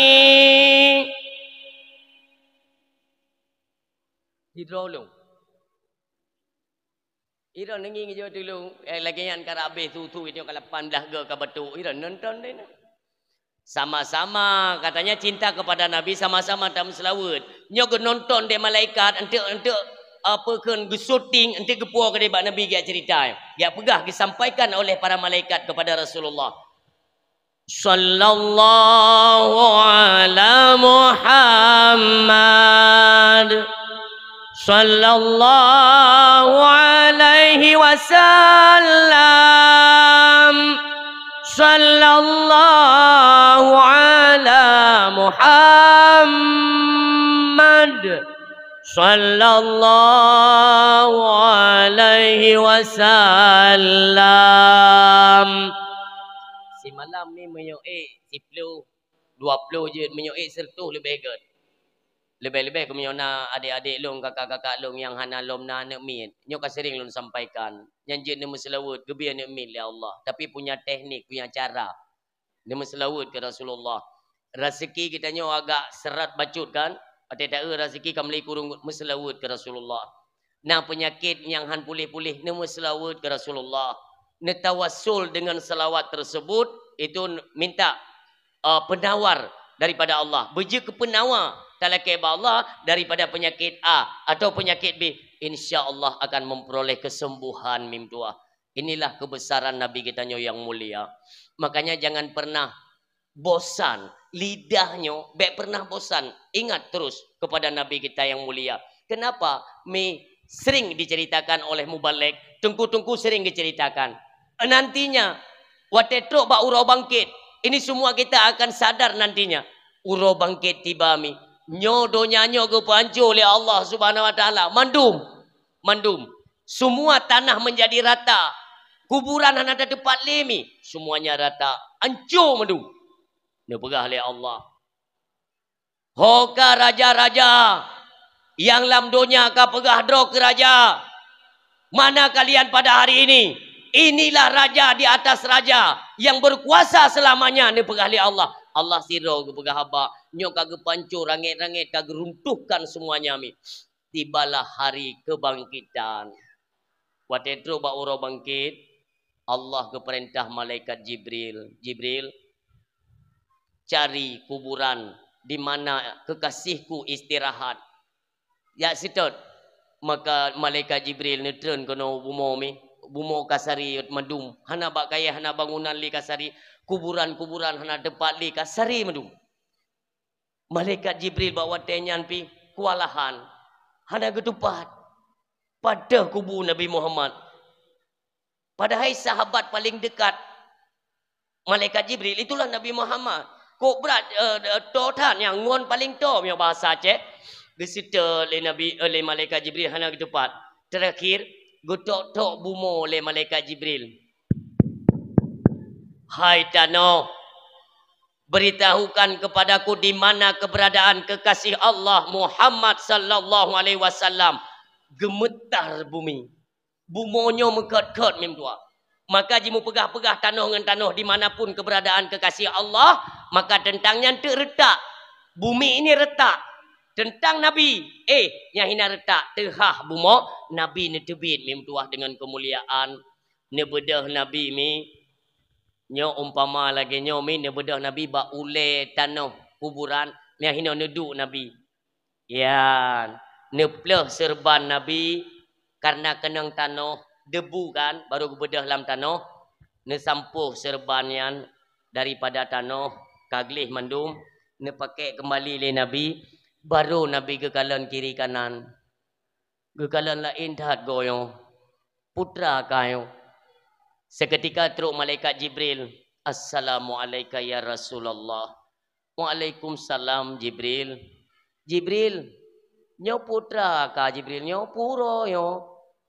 Hidrolong ira nengi jo dulu lagi yang karabe tu itu kalau pandah ke batu ira nonton deh. Sama-sama katanya cinta kepada Nabi, sama-sama dalam selawat. Nyo ke nonton de malaikat ente apa kan gesuting ente kepuar ke debat Nabi dia cerita. Dia pegah disampaikan oleh para malaikat kepada Rasulullah. Sallallahu ala Muhammad. Sallallahu alaihi wasallam. Sallallahu ala Muhammad. Sallallahu alaihi wasallam. Si malam ni menyoek 10 20 je menyoek 100 lebih good. Lebih-lebih kami nak adik-adik long, kakak-kakak long yang hana lom na nak min. Nyo ka sering long sampaikan. Yang je nama selawat gebiar nak min ya Allah. Tapi punya teknik, punya cara. Nama selawat ke Rasulullah. Rezeki kita nyo agak serat bacut kan? Ada tak rezeki kami kurung meselawat ke Rasulullah. Nah penyakit yang han pulih-pulih nama selawat ke Rasulullah. Netawassul dengan selawat tersebut itu minta penawar daripada Allah. Beja ke penawar talakai Allah daripada penyakit A atau penyakit B, insya Allah akan memperoleh kesembuhan mimtua. Inilah kebesaran Nabi kita yang mulia. Makanya jangan pernah bosan lidahnya, baik pernah bosan. Ingat terus kepada Nabi kita yang mulia. Kenapa? Sering diceritakan oleh Mubalik, tengku-tengku sering diceritakan. Nantinya watetro ba urau bangkit. Ini semua kita akan sadar nantinya. Urau bangkit tiba mi. Nyodonya ke pancur oleh Allah Subhanahu wa taala. Mandum. Semua tanah menjadi rata. Kuburan hanya ada tempat lemi. Semuanya rata. Hancur mandum. Dia pegah oleh Allah. Hoka raja-raja. Yang lam dunia ka pegah drok ke raja. Mana kalian pada hari ini? Inilah raja di atas raja. Yang berkuasa selamanya. Dia pegah oleh Allah. Allah siro ke pegah haba. Nyok kagak pancur rangit-rangit kagak runtuhkan semuanya mi. Tibalah hari kebangkitan. Watetro ba uro bangkit. Allah keperintah malaikat Jibril. Jibril cari kuburan di mana kekasihku istirahat. Ya sitot. Maka malaikat Jibril netren kono bumo mi. Bumo kasari madum. Hana bak kaya hana bangunan li kasari. Kuburan-kuburan hana depat li kasari madum. Malaikat Jibril bawa tenyan pi kualahan. Hana getupat pada kubur Nabi Muhammad. Padahal sahabat paling dekat malaikat Jibril itulah Nabi Muhammad. Kok berat totan yang ngon paling to yang bahasa Aceh. Gesita oleh Nabi oleh malaikat Jibril hana getupat. Terakhir getok-tok bumo oleh malaikat Jibril. Hai Tano, beritahukan kepadaku di mana keberadaan kekasih Allah Muhammad sallallahu alaihi wasallam. Gemetar bumi. Bumonyo mengkat-kat memtua. Maka jimu pegah-pegah tanah dengan tanah dimanapun keberadaan kekasih Allah, maka tentangnya ente retak. Bumi ini retak. Tentang Nabi, yang hina retak. Tehah bumo, Nabi ni tebit memtua dengan kemuliaan. Ni bedah Nabi mi. Nyo umpama lagi nyo mi ne bedah Nabi ba ule tanah kuburan yang hina neduk Nabi. Ya, ne pleh serban Nabi Karena kenang tanah debu kan baru bedah dalam tanah ne sampuh serbanyan daripada tanah kaglih mandum ne pakai kembali le Nabi baru Nabi ke kalan kiri kanan ke kalan lain dah goyo putra kayo seketika teruk malaikat Jibril assalamualaikum ya Rasulullah waalaikumsalam Jibril Jibril nyo putra ka Jibril nyo puro yo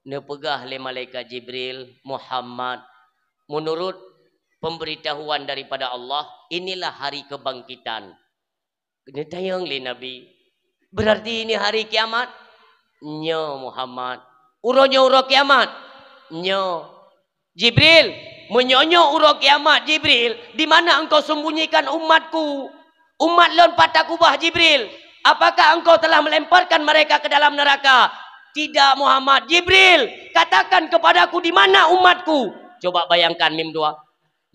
ne pegah le malaikat Jibril Muhammad menurut pemberitahuan daripada Allah inilah hari kebangkitan ne tayang le Nabi berarti ini hari kiamat nyo Muhammad uronyo uro kiamat nyo Jibril menyonyo uro kiamat Jibril di mana engkau sembunyikan umatku umat lon patah kubah Jibril apakah engkau telah melemparkan mereka ke dalam neraka? Tidak Muhammad. Jibril, katakan kepadaku di mana umatku? Coba bayangkan mim dua.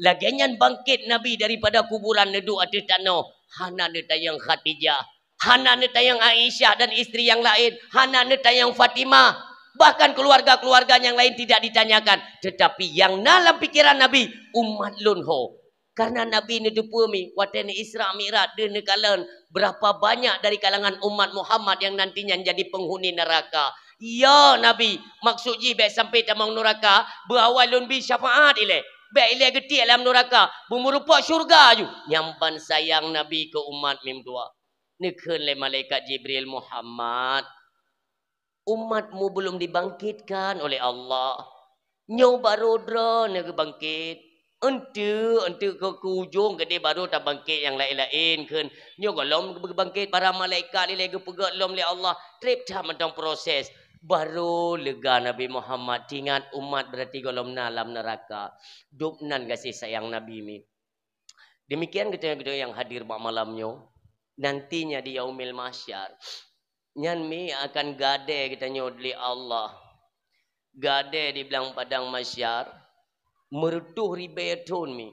Lagian bangkit Nabi daripada kuburan nedu ada tanah. Hana netayang Khadijah. Hana netayang Aisyah dan istri yang lain. Hana netayang Fatimah. Bahkan keluarga-keluarga yang lain tidak ditanyakan. Tetapi yang dalam pikiran Nabi, umat lunho. Karena Nabi ini dipumi, watene Isra Mi'raj dan nekalan berapa banyak dari kalangan umat Muhammad yang nantinya jadi penghuni neraka. Ya Nabi, maksud ji baik sampai tamang neraka, berawal lun bi syafaat ile. Baik ile geti alam neraka, merupa syurga ju. Nyampan sayang Nabi ke umat mim dua. Nekun le malaikat Jibril Muhammad. Umatmu belum dibangkitkan oleh Allah. Nyo baru dra ne bangkit. Ente ke ujung gede baru tak bangkit yang lain-lain kan nyo golom bangkit para malaikat ni lagi pegat lom le Allah trip dah mentang proses baru lega Nabi Muhammad tingat umat berarti golom dalam neraka dupnan kasih sayang Nabi mi demikian kita yang hadir malamnya nantinya di yaumil mahsyar nyan mi akan gade kita nyodli Allah gade di belang padang mahsyar merutuh ribayatun mi.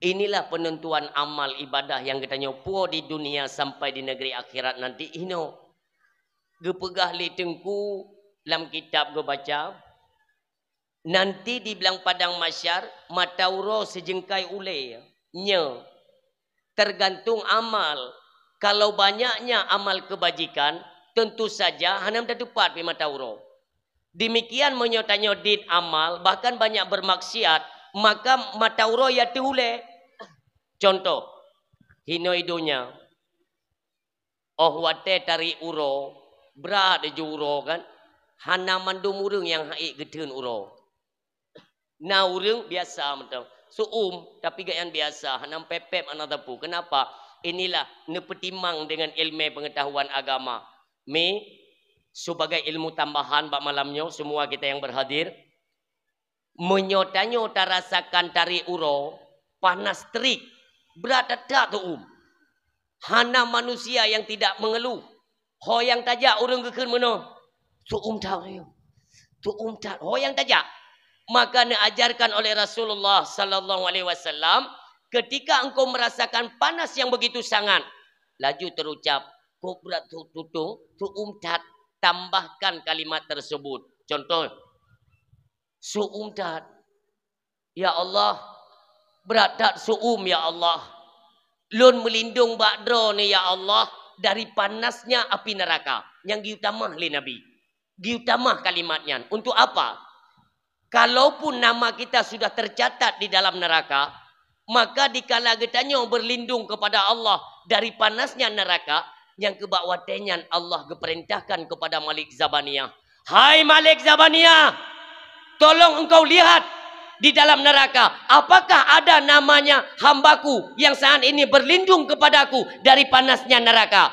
Inilah penentuan amal ibadah yang kita nyopo di dunia sampai di negeri akhirat nanti. Ino. Gepegah li tengku dalam kitab gue baca. Nanti di belang padang masyar matauro sejengkai ule. Nye. Tergantung amal. Kalau banyaknya amal kebajikan, tentu saja hanam dah tepat pi matauro. Demikian menyotanya din amal, bahkan banyak bermaksiat, maka matauro ya tiule. Contoh, hino idunya. Oh wate tari uro, berat je uro kan. Hana mandum urung yang haik gedun uro. Nah urung biasa macam. Tapi gayan biasa, hanam pepep anak tapu. Kenapa? Inilah nepetimang dengan ilmu pengetahuan agama. Sebagai ilmu tambahan bak malamnya semua kita yang berhadir menyota-nyota rasakan tari uro panas terik berat tak tu hana manusia yang tidak mengeluh ho yang tajak urang kekeun meno tak ho yang tajak maka diajarkan oleh Rasulullah sallallahu alaihi wasallam ketika engkau merasakan panas yang begitu sangat laju terucap kau berat tutung tat tambahkan kalimat tersebut. Contoh, su'umdat. Ya Allah, berat tak su'um ya Allah. Lun melindung ba'dro ni ya Allah dari panasnya api neraka. Yang diutamah oleh Nabi. Diutamah kalimatnya. Untuk apa? Kalaupun nama kita sudah tercatat di dalam neraka, maka dikala getanya berlindung kepada Allah dari panasnya neraka, yang kebawatannya Allah keperintahkan kepada Malik Zabaniyah. Hai Malik Zabaniyah, tolong engkau lihat di dalam neraka. Apakah ada namanya hambaku yang saat ini berlindung kepadaku dari panasnya neraka?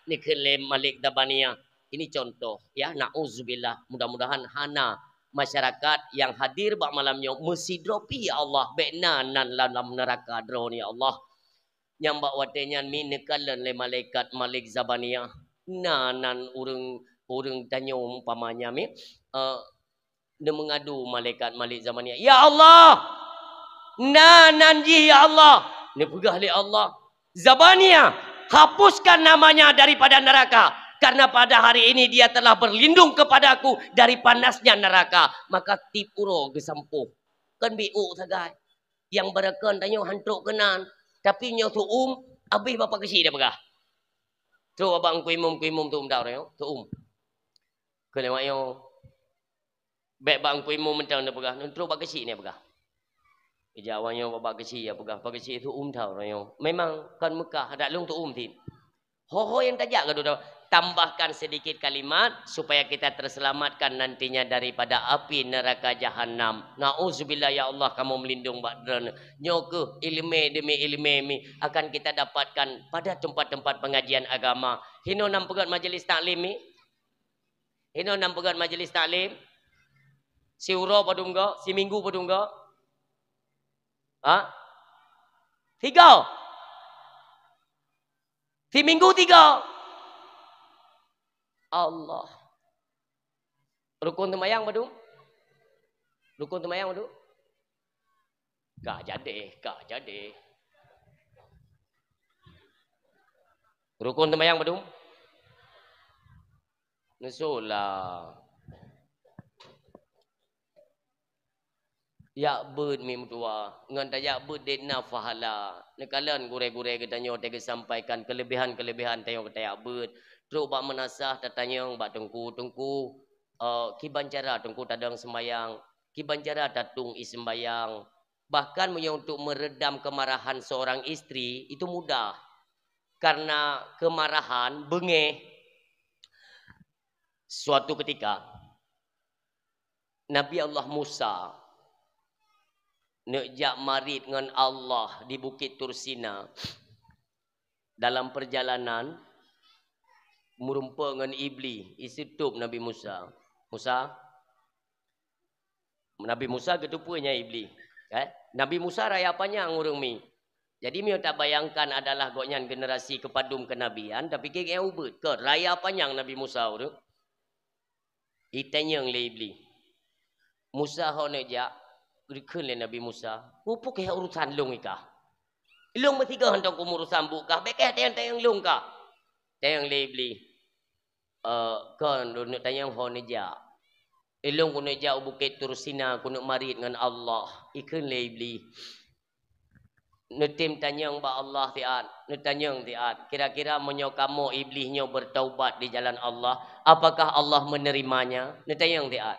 Ini klaim Malik Zabaniyah. Ini contoh ya, na'udzubillah. Mudah-mudahan hana masyarakat yang hadir bak malamnya mesti dropi ya Allah. Bekna nan dalam neraka drone ya Allah. Nyambak watenya minekalan le malaikat Malik Zabaniyah nanan urang tanya umpamanya mi dia mengadu malaikat Malik Zabaniyah ya Allah nanan ji ya Allah ni pegah le Allah Zabaniyah hapuskan namanya daripada neraka Karena pada hari ini dia telah berlindung kepadaku dari panasnya neraka. Maka tipuro gesampuh. Kan biu sagai. Yang berakan tanya hantuk kenan. Tapi nyo tu habis bapak kesi dia pegah. Tu abang kuimum tu tau dia. Tu kelewat yo. Baik bang kuimum mentang dia pegah. Terus bapak kesi dia pegah. Jawabannya bapak kesi ya pegah. Bapak kesi tu tau dia. Memang kan Mekah ada lung tu tin. Ho yang tajak ke tu. Tambahkan sedikit kalimat supaya kita terselamatkan nantinya daripada api neraka jahanam. Nauzubillah ya Allah kamu melindung badran. Nyoke ilmu demi ilmu akan kita dapatkan pada tempat-tempat pengajian agama. Hino nam pegat majlis taklim ni. Hino nam pegat majlis taklim. Si uro padungga, si minggu padungga. Ha? 3. Si minggu 3. Allah. Rukun temayang badu? Rukun temayang badu? Gak jadi. Rukun temayang badu? Nusulah. Ya bud mim tua. Ngan ya bud dena fahala. Nekalan gure-gure katanya tega sampaikan kelebihan-kelebihan tayo kata ya bud. Terus bak menasah tatanya bak tengku kiban cara tengku tadang sembayang, kiban cara tatung isembayang. Bahkan untuk meredam kemarahan seorang istri itu mudah. Karena kemarahan bengeh. Suatu ketika Nabi Allah Musa nejak marid dengan Allah di Bukit Tursina. Dalam perjalanan merumpa dengan iblis, isitup Nabi Musa. Nabi Musa ketupunya iblis. Nabi Musa raya panjang urang mi. Jadi mi tak bayangkan adalah goknyan generasi kepadum kenabian tapi ke ubet ke raya panjang Nabi Musa urang. Itanyang le iblis. Musa ho nejak rikeun le Nabi Musa. Opo ke urusan long ikah? Long bertiga hendak urusan bukah. Bekeh tayang long kah? Tayang le iblis. Kan nak tanya ho neja. Elong ku neja Bukit Tursina ku nak marid dengan Allah. Ikun le iblis. Netim tanyang ba Allah tiat. Netanyang tiat. Kira-kira menyo kamu iblisnya bertaubat di jalan Allah, apakah Allah menerimanya? Netanyang tiat.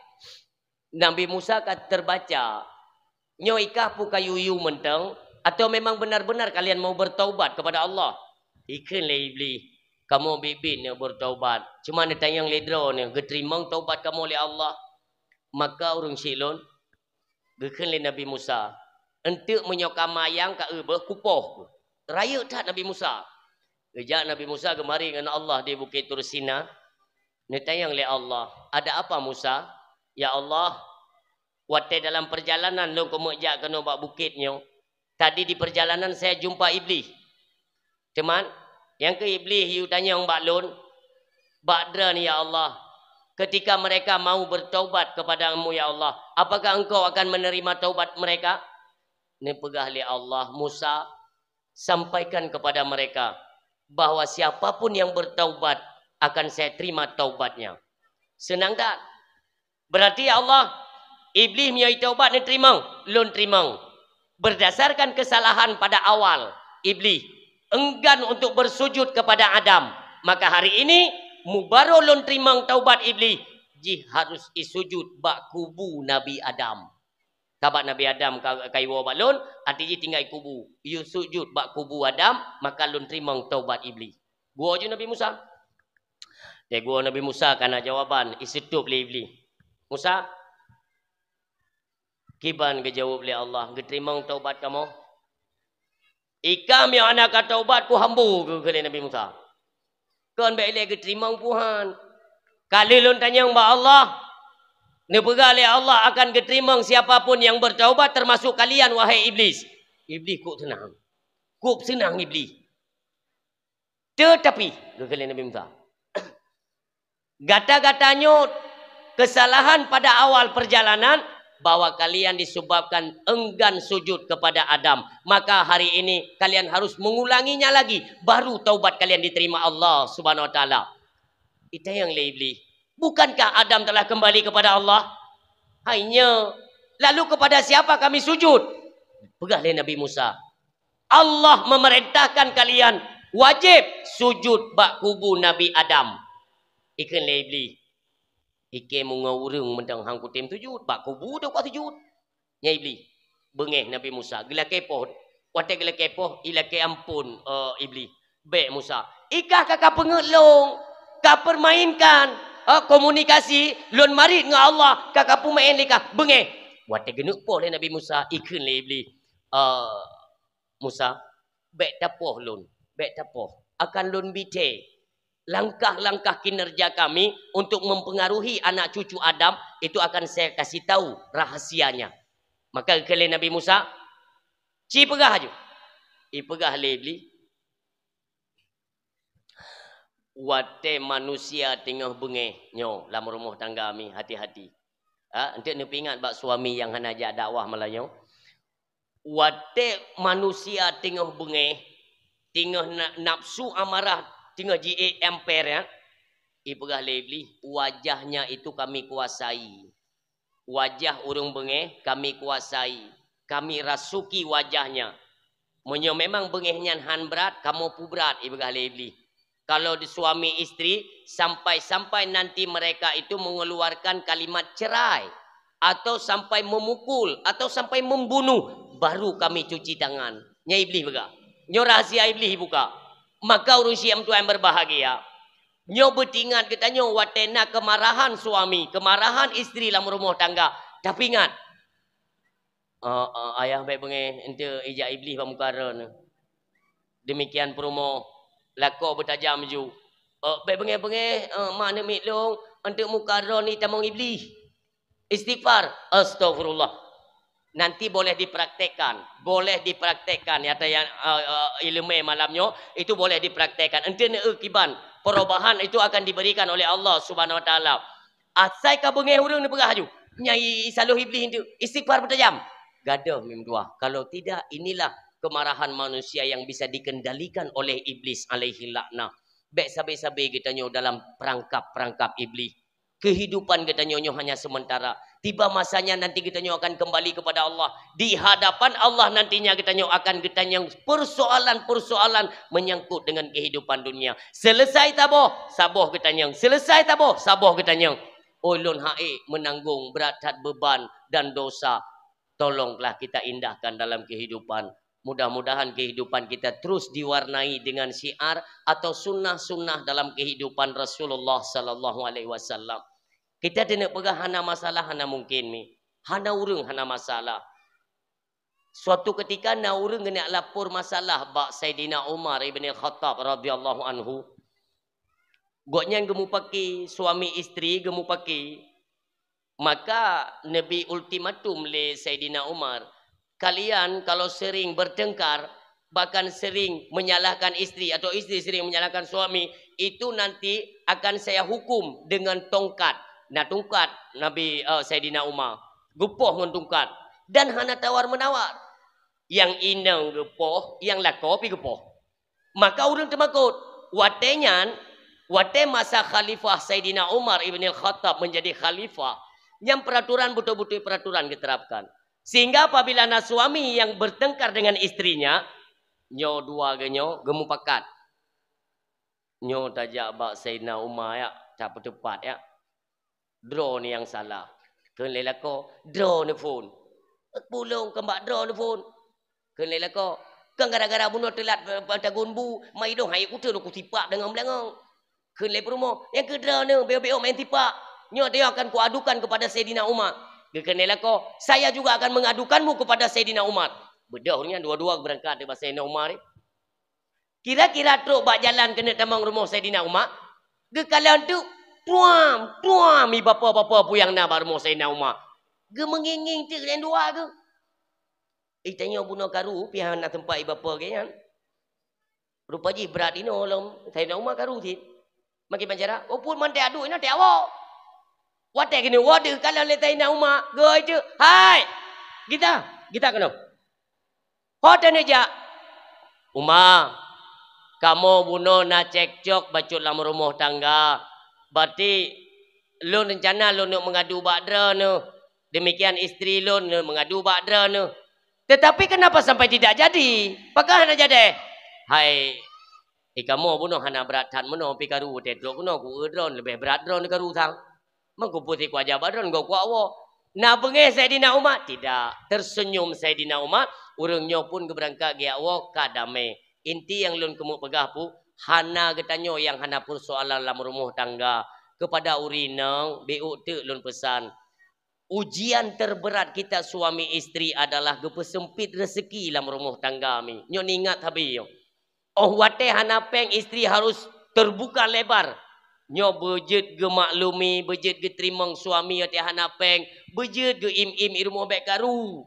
Nabi Musa kat terbaca. Nyo ikah pu kayuyu menteng atau memang benar-benar kalian mau bertaubat kepada Allah? Ikun le iblis. Kamu bibin yang bertaubat. Cuma dia tanya yang ledro ni. Geterimang taubat kamu oleh Allah. Maka orang silon. Gekan le Nabi Musa. Untuk menyokamayang ka kupoh. Raya tak Nabi Musa. Kejak Nabi Musa kemari dengan Allah di Bukit Tursina. Dia tanya le Allah. Ada apa Musa? Ya Allah. Waktu dalam perjalanan lo kemujak kena bak bukitnya. Tadi di perjalanan saya jumpa iblis. Cuman. Yang ke iblis you tanya yang baklun. Badran ya Allah. Ketika mereka mau bertaubat kepadamu ya Allah. Apakah engkau akan menerima taubat mereka? Ini pegah li Allah. Musa. Sampaikan kepada mereka. Bahwa siapapun yang bertaubat. Akan saya terima taubatnya. Senang tak? Berarti ya Allah. Iblis menyai taubat ni terima. Lun terima. Berdasarkan kesalahan pada awal. Iblis. Enggan untuk bersujud kepada Adam. Maka hari ini mubaro lon terimang taubat iblis. Ji harus isujud bak kubu Nabi Adam. Tabat Nabi Adam kaiwa balon, arti tinggal kubu. You sujud bak kubu Adam, maka lon terimang taubat iblis. Gua je Nabi Musa. Gua Nabi Musa kana jawaban isitup le iblis. Musa kiban ke jawab le Allah, geterimang taubat kamu? Ikam yang anak kata taubat ku hambu ke Nabi Musa. Kan baik lagi terima Tuhan. Kali lun tanya mbak Allah. Ni pergali Allah akan keterima siapapun yang bertaubat termasuk kalian wahai iblis. Iblis kok senang. Kok senang iblis. Tetapi kali Nabi Musa. Gata-gatanya kesalahan pada awal perjalanan. Bahwa kalian disebabkan enggan sujud kepada Adam. Maka hari ini kalian harus mengulanginya lagi. Baru taubat kalian diterima Allah subhanahu wa ta'ala. Itu yang lebih. Bukankah Adam telah kembali kepada Allah? Hanya. Lalu kepada siapa kami sujud? Pegahlah Nabi Musa. Allah memerintahkan kalian wajib sujud bak kubu Nabi Adam. Ikan lebih. Ikan mengurung mendang hang kutim sujud. Bak kubu dah kuat sujud. Nyai iblis. Bengeh Nabi Musa. Gila kepoh. Watai gila kepoh. Ila ke ampun iblis. Baik Musa. Ikah kakak pengelong. Kau permainkan. Komunikasi. Lun marit dengan Allah. Kakak pemain likah. Bengeh. Watai genuk poh le Nabi Musa. Ikan le iblis. Musa. Baik tapoh lun. Baik tapoh. Akan lun bite. Langkah-langkah kinerja kami untuk mempengaruhi anak cucu Adam. Itu akan saya kasih tahu rahasianya. Maka kali Nabi Musa. Ci pegah aja. Pegah le iblis. Wate manusia tengah bengeh nyo dalam rumah tangga kami hati-hati. Nanti nak ingat bak suami yang hana ajak dakwah Melayu. Wate manusia tengah bengeh, tengah nafsu amarah, tengah G8 ampere ya. Ipegah lebih wajahnya itu kami kuasai. Wajah urung bengeh kami kuasai. Kami rasuki wajahnya. Menyo memang bengehnya han berat, kamu pu berat ipegah lebih. Kalau di suami istri sampai-sampai nanti mereka itu mengeluarkan kalimat cerai atau sampai memukul atau sampai membunuh, baru kami cuci tangan. Nya iblis bega. Nyo rahasia iblis buka. Maka urusi yang tuan berbahagia. Nyo betingat kita nyo watena kemarahan suami, kemarahan istri dalam rumah tangga. Tapi ingat, ayah baik bengeh ente ijak iblis pamukara. Demikian perumo. Lako bertajam ju. Baik bengeh-bengeh. Mana mitlong. Untuk mukara ni tamang iblis. Istighfar. Astaghfirullah. Nanti boleh dipraktekkan. Boleh dipraktekkan. Yata yang ilmu malamnya. Itu boleh dipraktekkan. Ente ne kiban. Perubahan itu akan diberikan oleh Allah subhanahu wa ta'ala. Asai ka bengeh urang ni pegah ju. Nyai saluh iblis itu. Istighfar bertajam. Gaduh mim dua. Kalau tidak inilah kemarahan manusia yang bisa dikendalikan oleh iblis alaihi laknah. Baik sabai-sabai kita nyo dalam perangkap-perangkap iblis. Kehidupan kita nyo hanya sementara. Tiba masanya nanti kita nyo akan kembali kepada Allah. Di hadapan Allah nantinya kita nyo akan kita nyo persoalan-persoalan menyangkut dengan kehidupan dunia. Selesai taboh, saboh kita nyo. Selesai taboh, saboh kita nyo. Ulun hae menanggung berat beban dan dosa. Tolonglah kita indahkan dalam kehidupan. Mudah-mudahan kehidupan kita terus diwarnai dengan syiar atau sunnah-sunnah dalam kehidupan Rasulullah sallallahu alaihi wasallam. Kita tidak pegah hana masalah hana mungkin ni. Hana urung hana masalah. Suatu ketika na urung kena lapor masalah bak Saidina Umar ibn Khattab radhiyallahu anhu. Goknya gemu paki suami isteri gemu paki. Maka Nabi ultimatum le Saidina Umar. Kalian kalau sering bertengkar, bahkan sering menyalahkan istri atau istri sering menyalahkan suami, itu nanti akan saya hukum dengan tongkat. Nah tongkat Nabi Saidina Umar. Gepoh dengan tongkat. Dan hana tawar-menawar. Yang inang gepoh, yang lako pi gepoh. Maka orang termakut. Wate masa khalifah Saidina Umar ibn al-Khattab menjadi khalifah. Yang peraturan betul-betul peraturan diterapkan. Sehingga apabila anak suami yang bertengkar dengan istrinya, nyo dua genyo gemu pakat. Nyo tajak bak Sayyidina Umar ya, tak tepat ya. Draw ni yang salah. Kenlela ko, draw ni phone. Pulung kembak draw ni phone. Kenlela ko, kan gara-gara bunuh telat tagun bu, mai dong hai kutu ku tipak dengan belangong. Kenle perumo, yang ke draw ni beo-beo main tipak. Nyo dia akan ku adukan kepada Sayyidina Umar. Kekenela ko, saya juga akan mengadukanmu kepada Sayyidina Umar. Bedah orangnya dua-dua berangkat dengan Sayyidina Umar. Kira-kira truk bak jalan kena tamang rumah Sayyidina Umar. Kekalian tu, tuam, mi bapa-bapa puyang nak rumah Sayyidina Umar. Ge menginging tu kalian dua ke? Tanya bunuh karu, pihak nak tempat bapa kalian. Rupanya berat ini orang Sayyidina Umar karu sih. Makin pancara, oh pun mantai adu ini tak awak. Wadah gini, wadah kalau letai na Umar, goi tu, hai, kita kena. Hotel ni je, Umar, kamu bunuh nak cekcok bacot dalam rumah tangga, berarti lu rencana lu nak mengadu bakdra nu. Demikian isteri lu nak mengadu bakdra nu. Tetapi kenapa sampai tidak jadi? Apakah nak jadi? Hai, kamu bunuh hana berat tan meno pikaru tetro kuno ku dron lebih berat dron karu tang. Mengko putih ku aja badron go ku awo. Na bengeh Saidina Umar tidak. Tersenyum Saidina Umar, urangnya pun keberangkat ge awo kadame. Inti yang lun kemu pegah pu hana getanyo yang hana persoalan dalam rumah tangga kepada urinang beu te lun pesan. Ujian terberat kita suami isteri adalah gepesempit rezeki dalam rumah tangga mi. Nyo ingat habis yo. Oh wate hana peng isteri harus terbuka lebar. Nyo bejet ge maklumi, bejet ge terimang suami ate hana peng, bejet ge im-im irmo bek karu.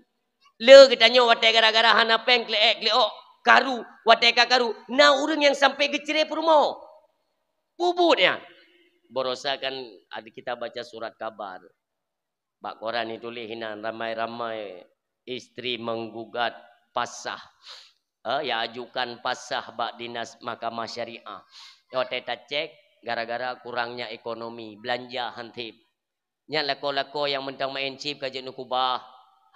Le kita nyo wate gara-gara hana peng kleek kleok karu, wate ka karu. Na urang yang sampai ge cerai perumo. Bubutnya. Borosakan ada kita baca surat kabar. Bak koran itu lihinan ramai-ramai istri menggugat pasah. Ya ajukan pasah bak dinas mahkamah syariah. Yo teta cek gara-gara kurangnya ekonomi belanja hantip. Nya lako-lako yang mentang main chip kaje nukubah.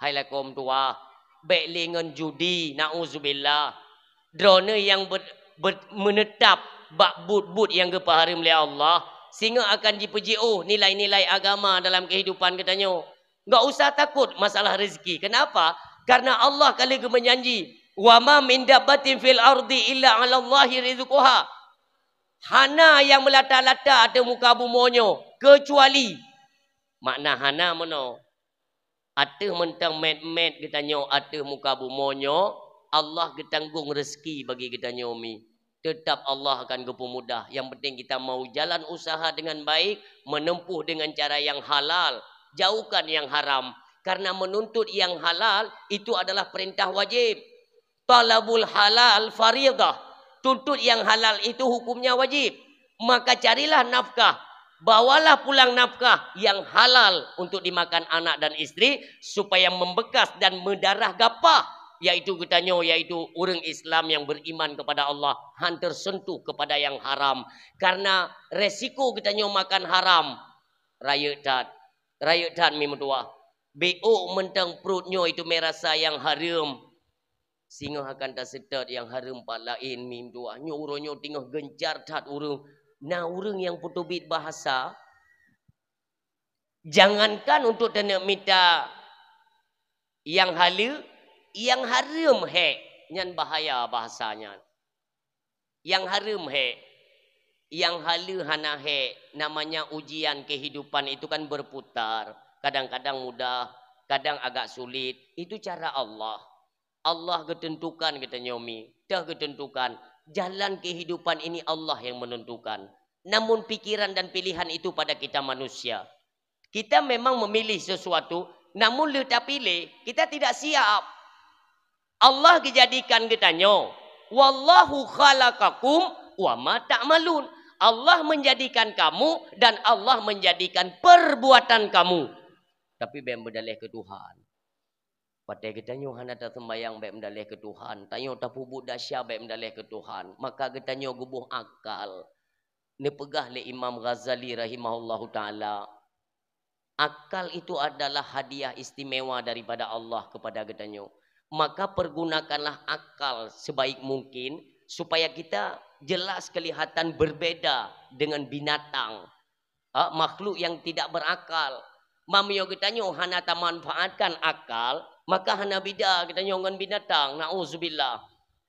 Hai lakom tua. Bek lingan judi nauzubillah. Drone yang menetap bak but-but yang kepaharim oleh Allah sehingga akan dipuji nilai-nilai agama dalam kehidupan katanya. Enggak usah takut masalah rezeki. Kenapa? Karena Allah kali ke menjanji, "Wa ma min dabbatin fil ardi illa 'ala Allahi rizquha." Hana yang melata-lata ada muka bumonyo kecuali makna hana meno ada mentang med-med getanyo ada muka bumonyo Allah getanggung rezeki bagi getanyo mi tetap Allah akan gepemudah. Yang penting kita mau jalan usaha dengan baik, menempuh dengan cara yang halal, jauhkan yang haram karena menuntut yang halal itu adalah perintah wajib. Talabul halal fardhah. Tuntut yang halal itu hukumnya wajib. Maka carilah nafkah. Bawalah pulang nafkah yang halal untuk dimakan anak dan istri. Supaya membekas dan mendarah gapah. Yaitu katanya, yaitu orang Islam yang beriman kepada Allah. Han tersentuh kepada yang haram. Karena resiko katanya makan haram. Raya dan mimutua. B.O. mentang perutnya itu merasa yang haram. Singa akan tak sedar yang harum pak lain mim dua. Nyo uronyo tinggal gencar tat urung. Nah urung yang putubit bahasa. Jangankan untuk tenek minta yang halu, yang harum he. Nyan bahaya bahasanya. Yang harum he. Yang halu hana he. Namanya ujian kehidupan itu kan berputar. Kadang-kadang mudah, kadang agak sulit. Itu cara Allah. Allah ketentukan kita nyomi. Dah ketentukan. Jalan kehidupan ini Allah yang menentukan. Namun pikiran dan pilihan itu pada kita manusia. Kita memang memilih sesuatu. Namun letak pilih. Kita tidak siap. Allah dijadikan kita nyo. Wallahu khalaqakum wa ma ta'malun. Allah menjadikan kamu. Dan Allah menjadikan perbuatan kamu. Tapi bem berdalih ke Tuhan. Pada kita nyo hana tak sembayang baik mendalih ke Tuhan. Tanyo tak pubuk dahsyat baik mendalih ke Tuhan. Maka kita nyo gubuh akal. Ni pegah le Imam Ghazali rahimahullahu ta'ala. Akal itu adalah hadiah istimewa daripada Allah kepada kita nyo. Maka pergunakanlah akal sebaik mungkin. Supaya kita jelas kelihatan berbeda dengan binatang. Makhluk yang tidak berakal. Mamiyo kita nyo hana tak manfaatkan akal. Maka hana bida kita nyongan binatang. Na'udzubillah.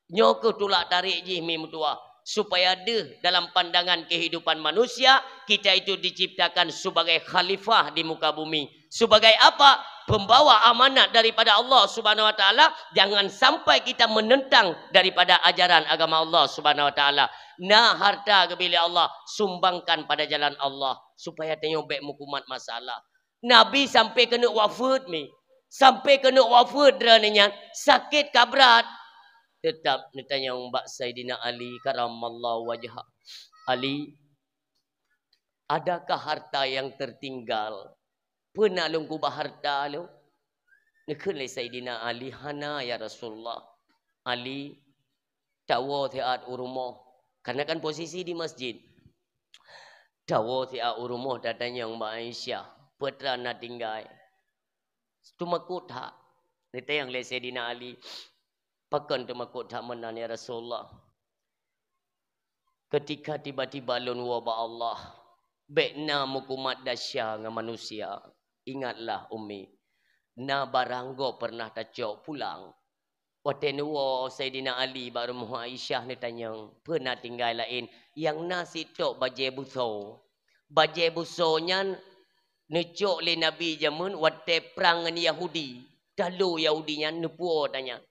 Nyoko tulak tarik jihmi mutua. Supaya deh dalam pandangan kehidupan manusia. Kita itu diciptakan sebagai khalifah di muka bumi. Sebagai apa? Pembawa amanat daripada Allah subhanahu wa ta'ala. Jangan sampai kita menentang daripada ajaran agama Allah subhanahu wa ta'ala. Nah harta kebilik Allah. Sumbangkan pada jalan Allah. Supaya tengok baik mukumat masalah. Nabi sampai kena wafat mi. Sampai kena wafat draninya sakit kabrat. Tetap ditanya Mbak Saidina Ali karamallahu wajha. Ali, adakah harta yang tertinggal? Pernah lungku harta lu? Nekele Saidina Ali hana ya Rasulullah. Ali tawa teat urumo. Karena kan posisi di masjid. Dawa si rumah datanya yang Mbak Aisyah. Putra na tinggal. Tu makut hak. Nita yang le Sayyidina Ali. Pakan tu makut hak menan ya Rasulullah. Ketika tiba-tiba lun wabah Allah. Bekna mukumat dasya dengan manusia. Ingatlah Umi. Na baranggo pernah tacok pulang. Waktu nuwa Sayyidina Ali baru Muhammad Aisyah ni tanya. Pernah tinggal lain. Yang nasi tok bajai buso. Bajai busonya necok le Nabi jamun. Waktu perang dengan Yahudi. Dalu Yahudinya nepuo tanya.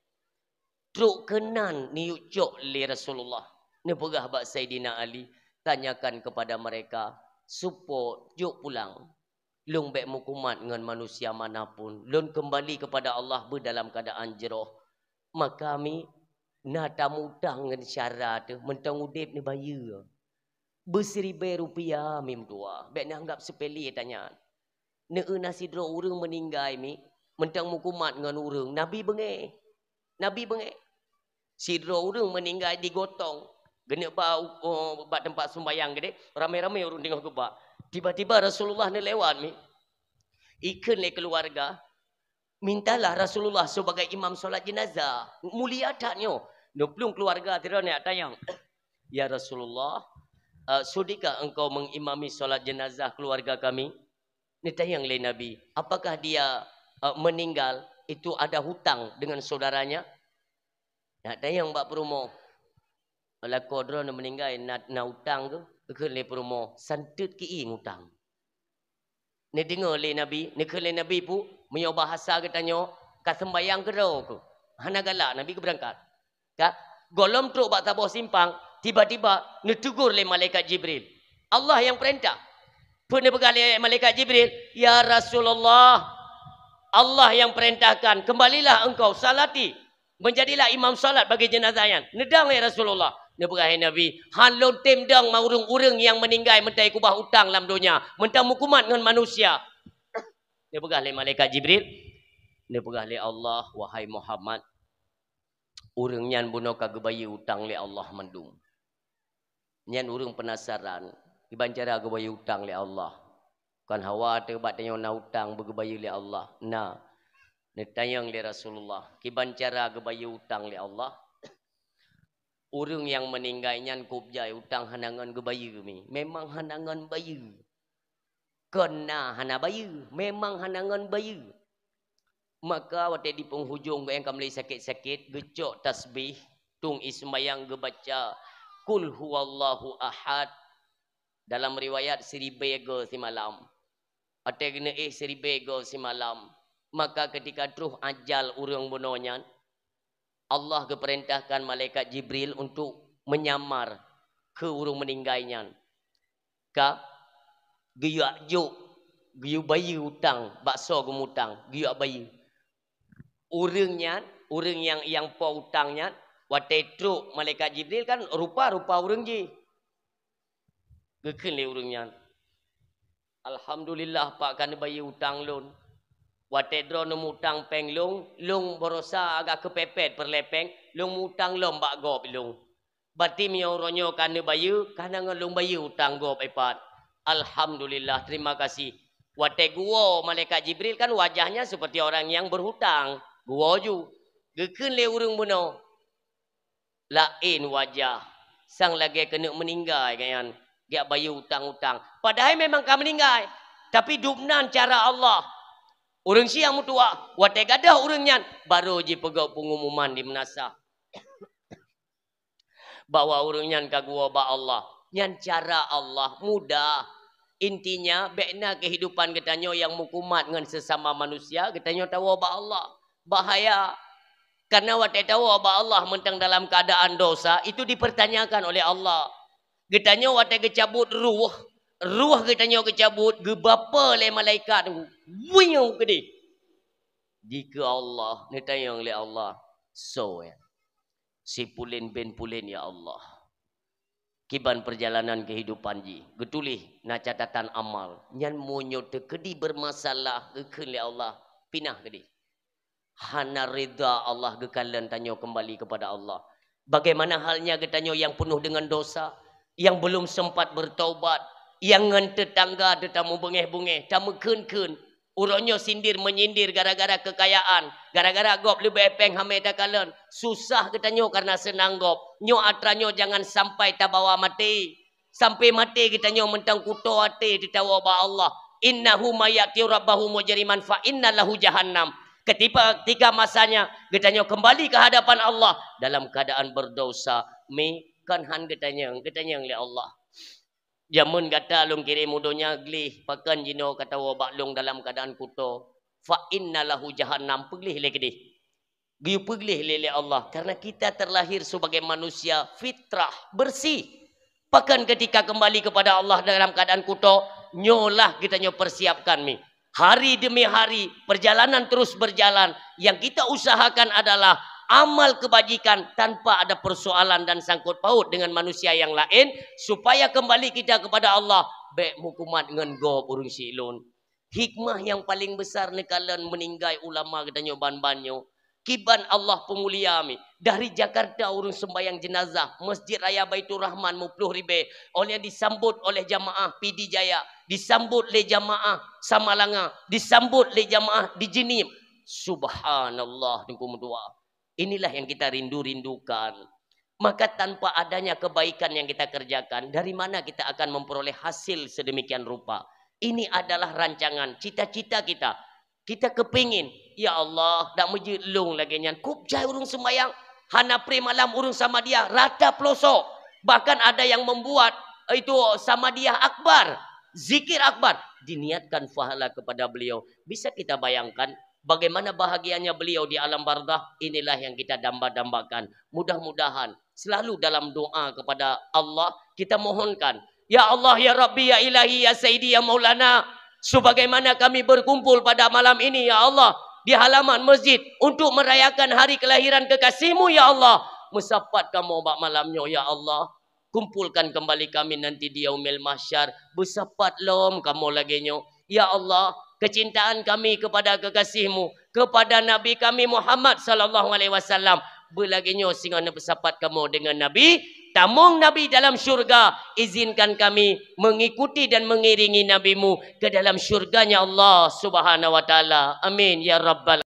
Truk kenan ni ucok le Rasulullah. Nepegah bak Sayyidina Ali. Tanyakan kepada mereka. Supo juk pulang. Lung bek mukumat dengan manusia manapun. Lung kembali kepada Allah berdalam keadaan jeroh. Maka kami nak tamutang dengan syarat tu. Mentang udip ni bayar. Ber1,000 rupiah mim tua. Bek ni anggap sepele tanya. Ne'e nasi dro urang meninggal mi. Mentang mukumat dengan urang. Nabi bengek. Nabi bengek. Si dro urang meninggal digotong. Genek bau bak tempat sembayang gede. Ramai-ramai urang tengok kebak. Tiba-tiba Rasulullah ni lewat mi. Ikan le keluarga. Mintalah Rasulullah sebagai imam solat jenazah. Mulia taknya. Nupelung keluarga tidak nak tayang. Ya Rasulullah. Sudikah engkau mengimami solat jenazah keluarga kami? Ni tayang le Nabi. Apakah dia meninggal itu ada hutang dengan saudaranya? Nak tayang bak perumo. Kalau kodro nak meninggal nak hutang ke? Ke le perumo. Santut ki hutang. Ni dengar le Nabi. Ni ke le Nabi pu. Menyo bahasa katanya. Kat sembayang ke ke? Hana galak Nabi ke berangkat. Ka? Golom truk bak tabuh simpang. Tiba-tiba. Ni tegur le malaikat Jibril. Allah yang perintah. Pernah pegang le malaikat Jibril. Ya Rasulullah. Allah yang perintahkan. Kembalilah engkau salati. Menjadilah imam salat bagi jenazah yang. Nedang le Rasulullah. Dia berkata Nabi, han lon tem dang mau urang-urang yang meninggal mentai kubah hutang dalam dunia, mentang mukumat dengan manusia. Dia berkata malaikat Jibril, dia berkata Allah, wahai Muhammad, urang nyan buno kagak bayi hutang le Allah mandung. Nyan urang penasaran, dibancara kagak bayi hutang le Allah. Kan hawa te bat tanya na hutang bagi bayi le Allah. Nah, ni tayang le Rasulullah, kibancara kagak bayi hutang le Allah. Orang yang meninggalnya kubjai hutang hanangan ke bayu mi. Memang hanangan bayu. Kena hana bayu. Memang hanangan bayu. Maka waktu di penghujung yang kami sakit-sakit. Gecok tasbih. Tung ismayang gebaca. Kul huwallahu ahad. Dalam riwayat 1,000 si malam. Atau kena 1,000 si malam. Maka ketika truh ajal urang bononya. Allah keperintahkan malaikat Jibril untuk menyamar ke urang meninggalnya. Ka giyak juk, giyu bayi hutang, bakso gemutang, giyak bayi. Urangnya, urang yang po hutangnya, waktu truk malaikat Jibril kan rupa-rupa urang je. Geken le urangnya. Alhamdulillah pak kan bayi hutang lon. Waktu drone mutang peng long berosa agak kepepet perlepeng, long mutang long bak gop long. Bati miau ronyo kan bayu, karena ngelong bayu hutang gop epat. Alhamdulillah, terima kasih. Waktu gua malaikat Jibril kan wajahnya seperti orang yang berhutang. Gua ju, geken le urung buno. Lain wajah, sang lagi kena meninggal kan. Dia bayu hutang-hutang. Padahal memang kau meninggal, tapi dubnan cara Allah. Orang siang mutua, watai gadah orangnya baru je pegau pengumuman di menasah. Bawa orangnya kagua ba Allah. Yang cara Allah mudah. Intinya bekna kehidupan katanya yang mukumat dengan sesama manusia, katanya tahu ba Allah. Bahaya. Karena watai tahu ba Allah mentang dalam keadaan dosa, itu dipertanyakan oleh Allah. Katanya watai kecabut ruh. Ruh katanya kecabut, gebapa le malaikat tu. Wiyau gede. Jika Allah, ni tayang le Allah. So ya. Si pulin ben pulin ya Allah. Kiban perjalanan kehidupan ji. Getulih na catatan amal. Nyan monyo te kedi bermasalah geken le Allah. Pinah gede. Hana rida Allah gekalan tanyo kembali kepada Allah. Bagaimana halnya getanyo yang penuh dengan dosa, yang belum sempat bertaubat, Yang ngan tetangga tetamu bengeh-bengeh, tamu kun-kun. Urangnya sindir menyindir gara-gara kekayaan. Gara-gara gop lebih epeng hamai dakalan. Susah katanya karena senang gop. Nyo atranyo jangan sampai tabawa mati. Sampai mati katanya mentang kuto hati ditawa ba Allah. Innahu mayati rabbahu mujriman fa innalahu jahannam. Ketika masanya katanya kembali ke hadapan Allah dalam keadaan berdosa. Kan han katanya oleh Allah. Jamun kata long kiri mudonya glih pakan jino kata wabak long dalam keadaan kuto fa innalahu jahannam peglih le kedih giu peglih lele Allah karena kita terlahir sebagai manusia fitrah bersih pakan ketika kembali kepada Allah dalam keadaan kuto nyolah kita persiapkan mi hari demi hari perjalanan terus berjalan yang kita usahakan adalah amal kebajikan tanpa ada persoalan dan sangkut paut dengan manusia yang lain supaya kembali kita kepada Allah baik hukumat dengan go urung silun hikmah yang paling besar nekalan meninggai ulama katanya ban-banyo kiban Allah pemulia mi dari Jakarta urung sembayang jenazah Masjid Raya Baitur Rahman 10 ribu oleh disambut oleh jamaah PD Jaya disambut oleh jamaah Samalanga disambut oleh jamaah di Jenim subhanallah dengku doa. Inilah yang kita rindu-rindukan. Maka tanpa adanya kebaikan yang kita kerjakan, dari mana kita akan memperoleh hasil sedemikian rupa? Ini adalah rancangan, cita-cita kita. Kita kepingin, ya Allah, dak mejilung lagi nyan. Kup jai urung sembayang, hana pre malam urung sama dia, rata pelosok. Bahkan ada yang membuat itu sama dia akbar, zikir akbar. Diniatkan pahala kepada beliau. Bisa kita bayangkan, bagaimana bahagianya beliau di alam barzakh. Inilah yang kita damba-dambakan. Mudah-mudahan selalu dalam doa kepada Allah kita mohonkan, ya Allah, ya Rabbi, ya Ilahi, ya Sayyidi, ya Maulana, sebagaimana kami berkumpul pada malam ini ya Allah di halaman masjid untuk merayakan hari kelahiran kekasihmu ya Allah, musapat kamu bak malamnya ya Allah, kumpulkan kembali kami nanti di yaumil mahsyar, bersapat lom kamu lagi nyo ya Allah. Kecintaan kami kepada kekasihmu, kepada Nabi kami Muhammad sallallahu alaihi wasallam, belaginyo singa bersapat kamu dengan Nabi, tamung Nabi dalam syurga, izinkan kami mengikuti dan mengiringi Nabimu ke dalam syurganya Allah subhanahu wa ta'ala. Amin ya rabbal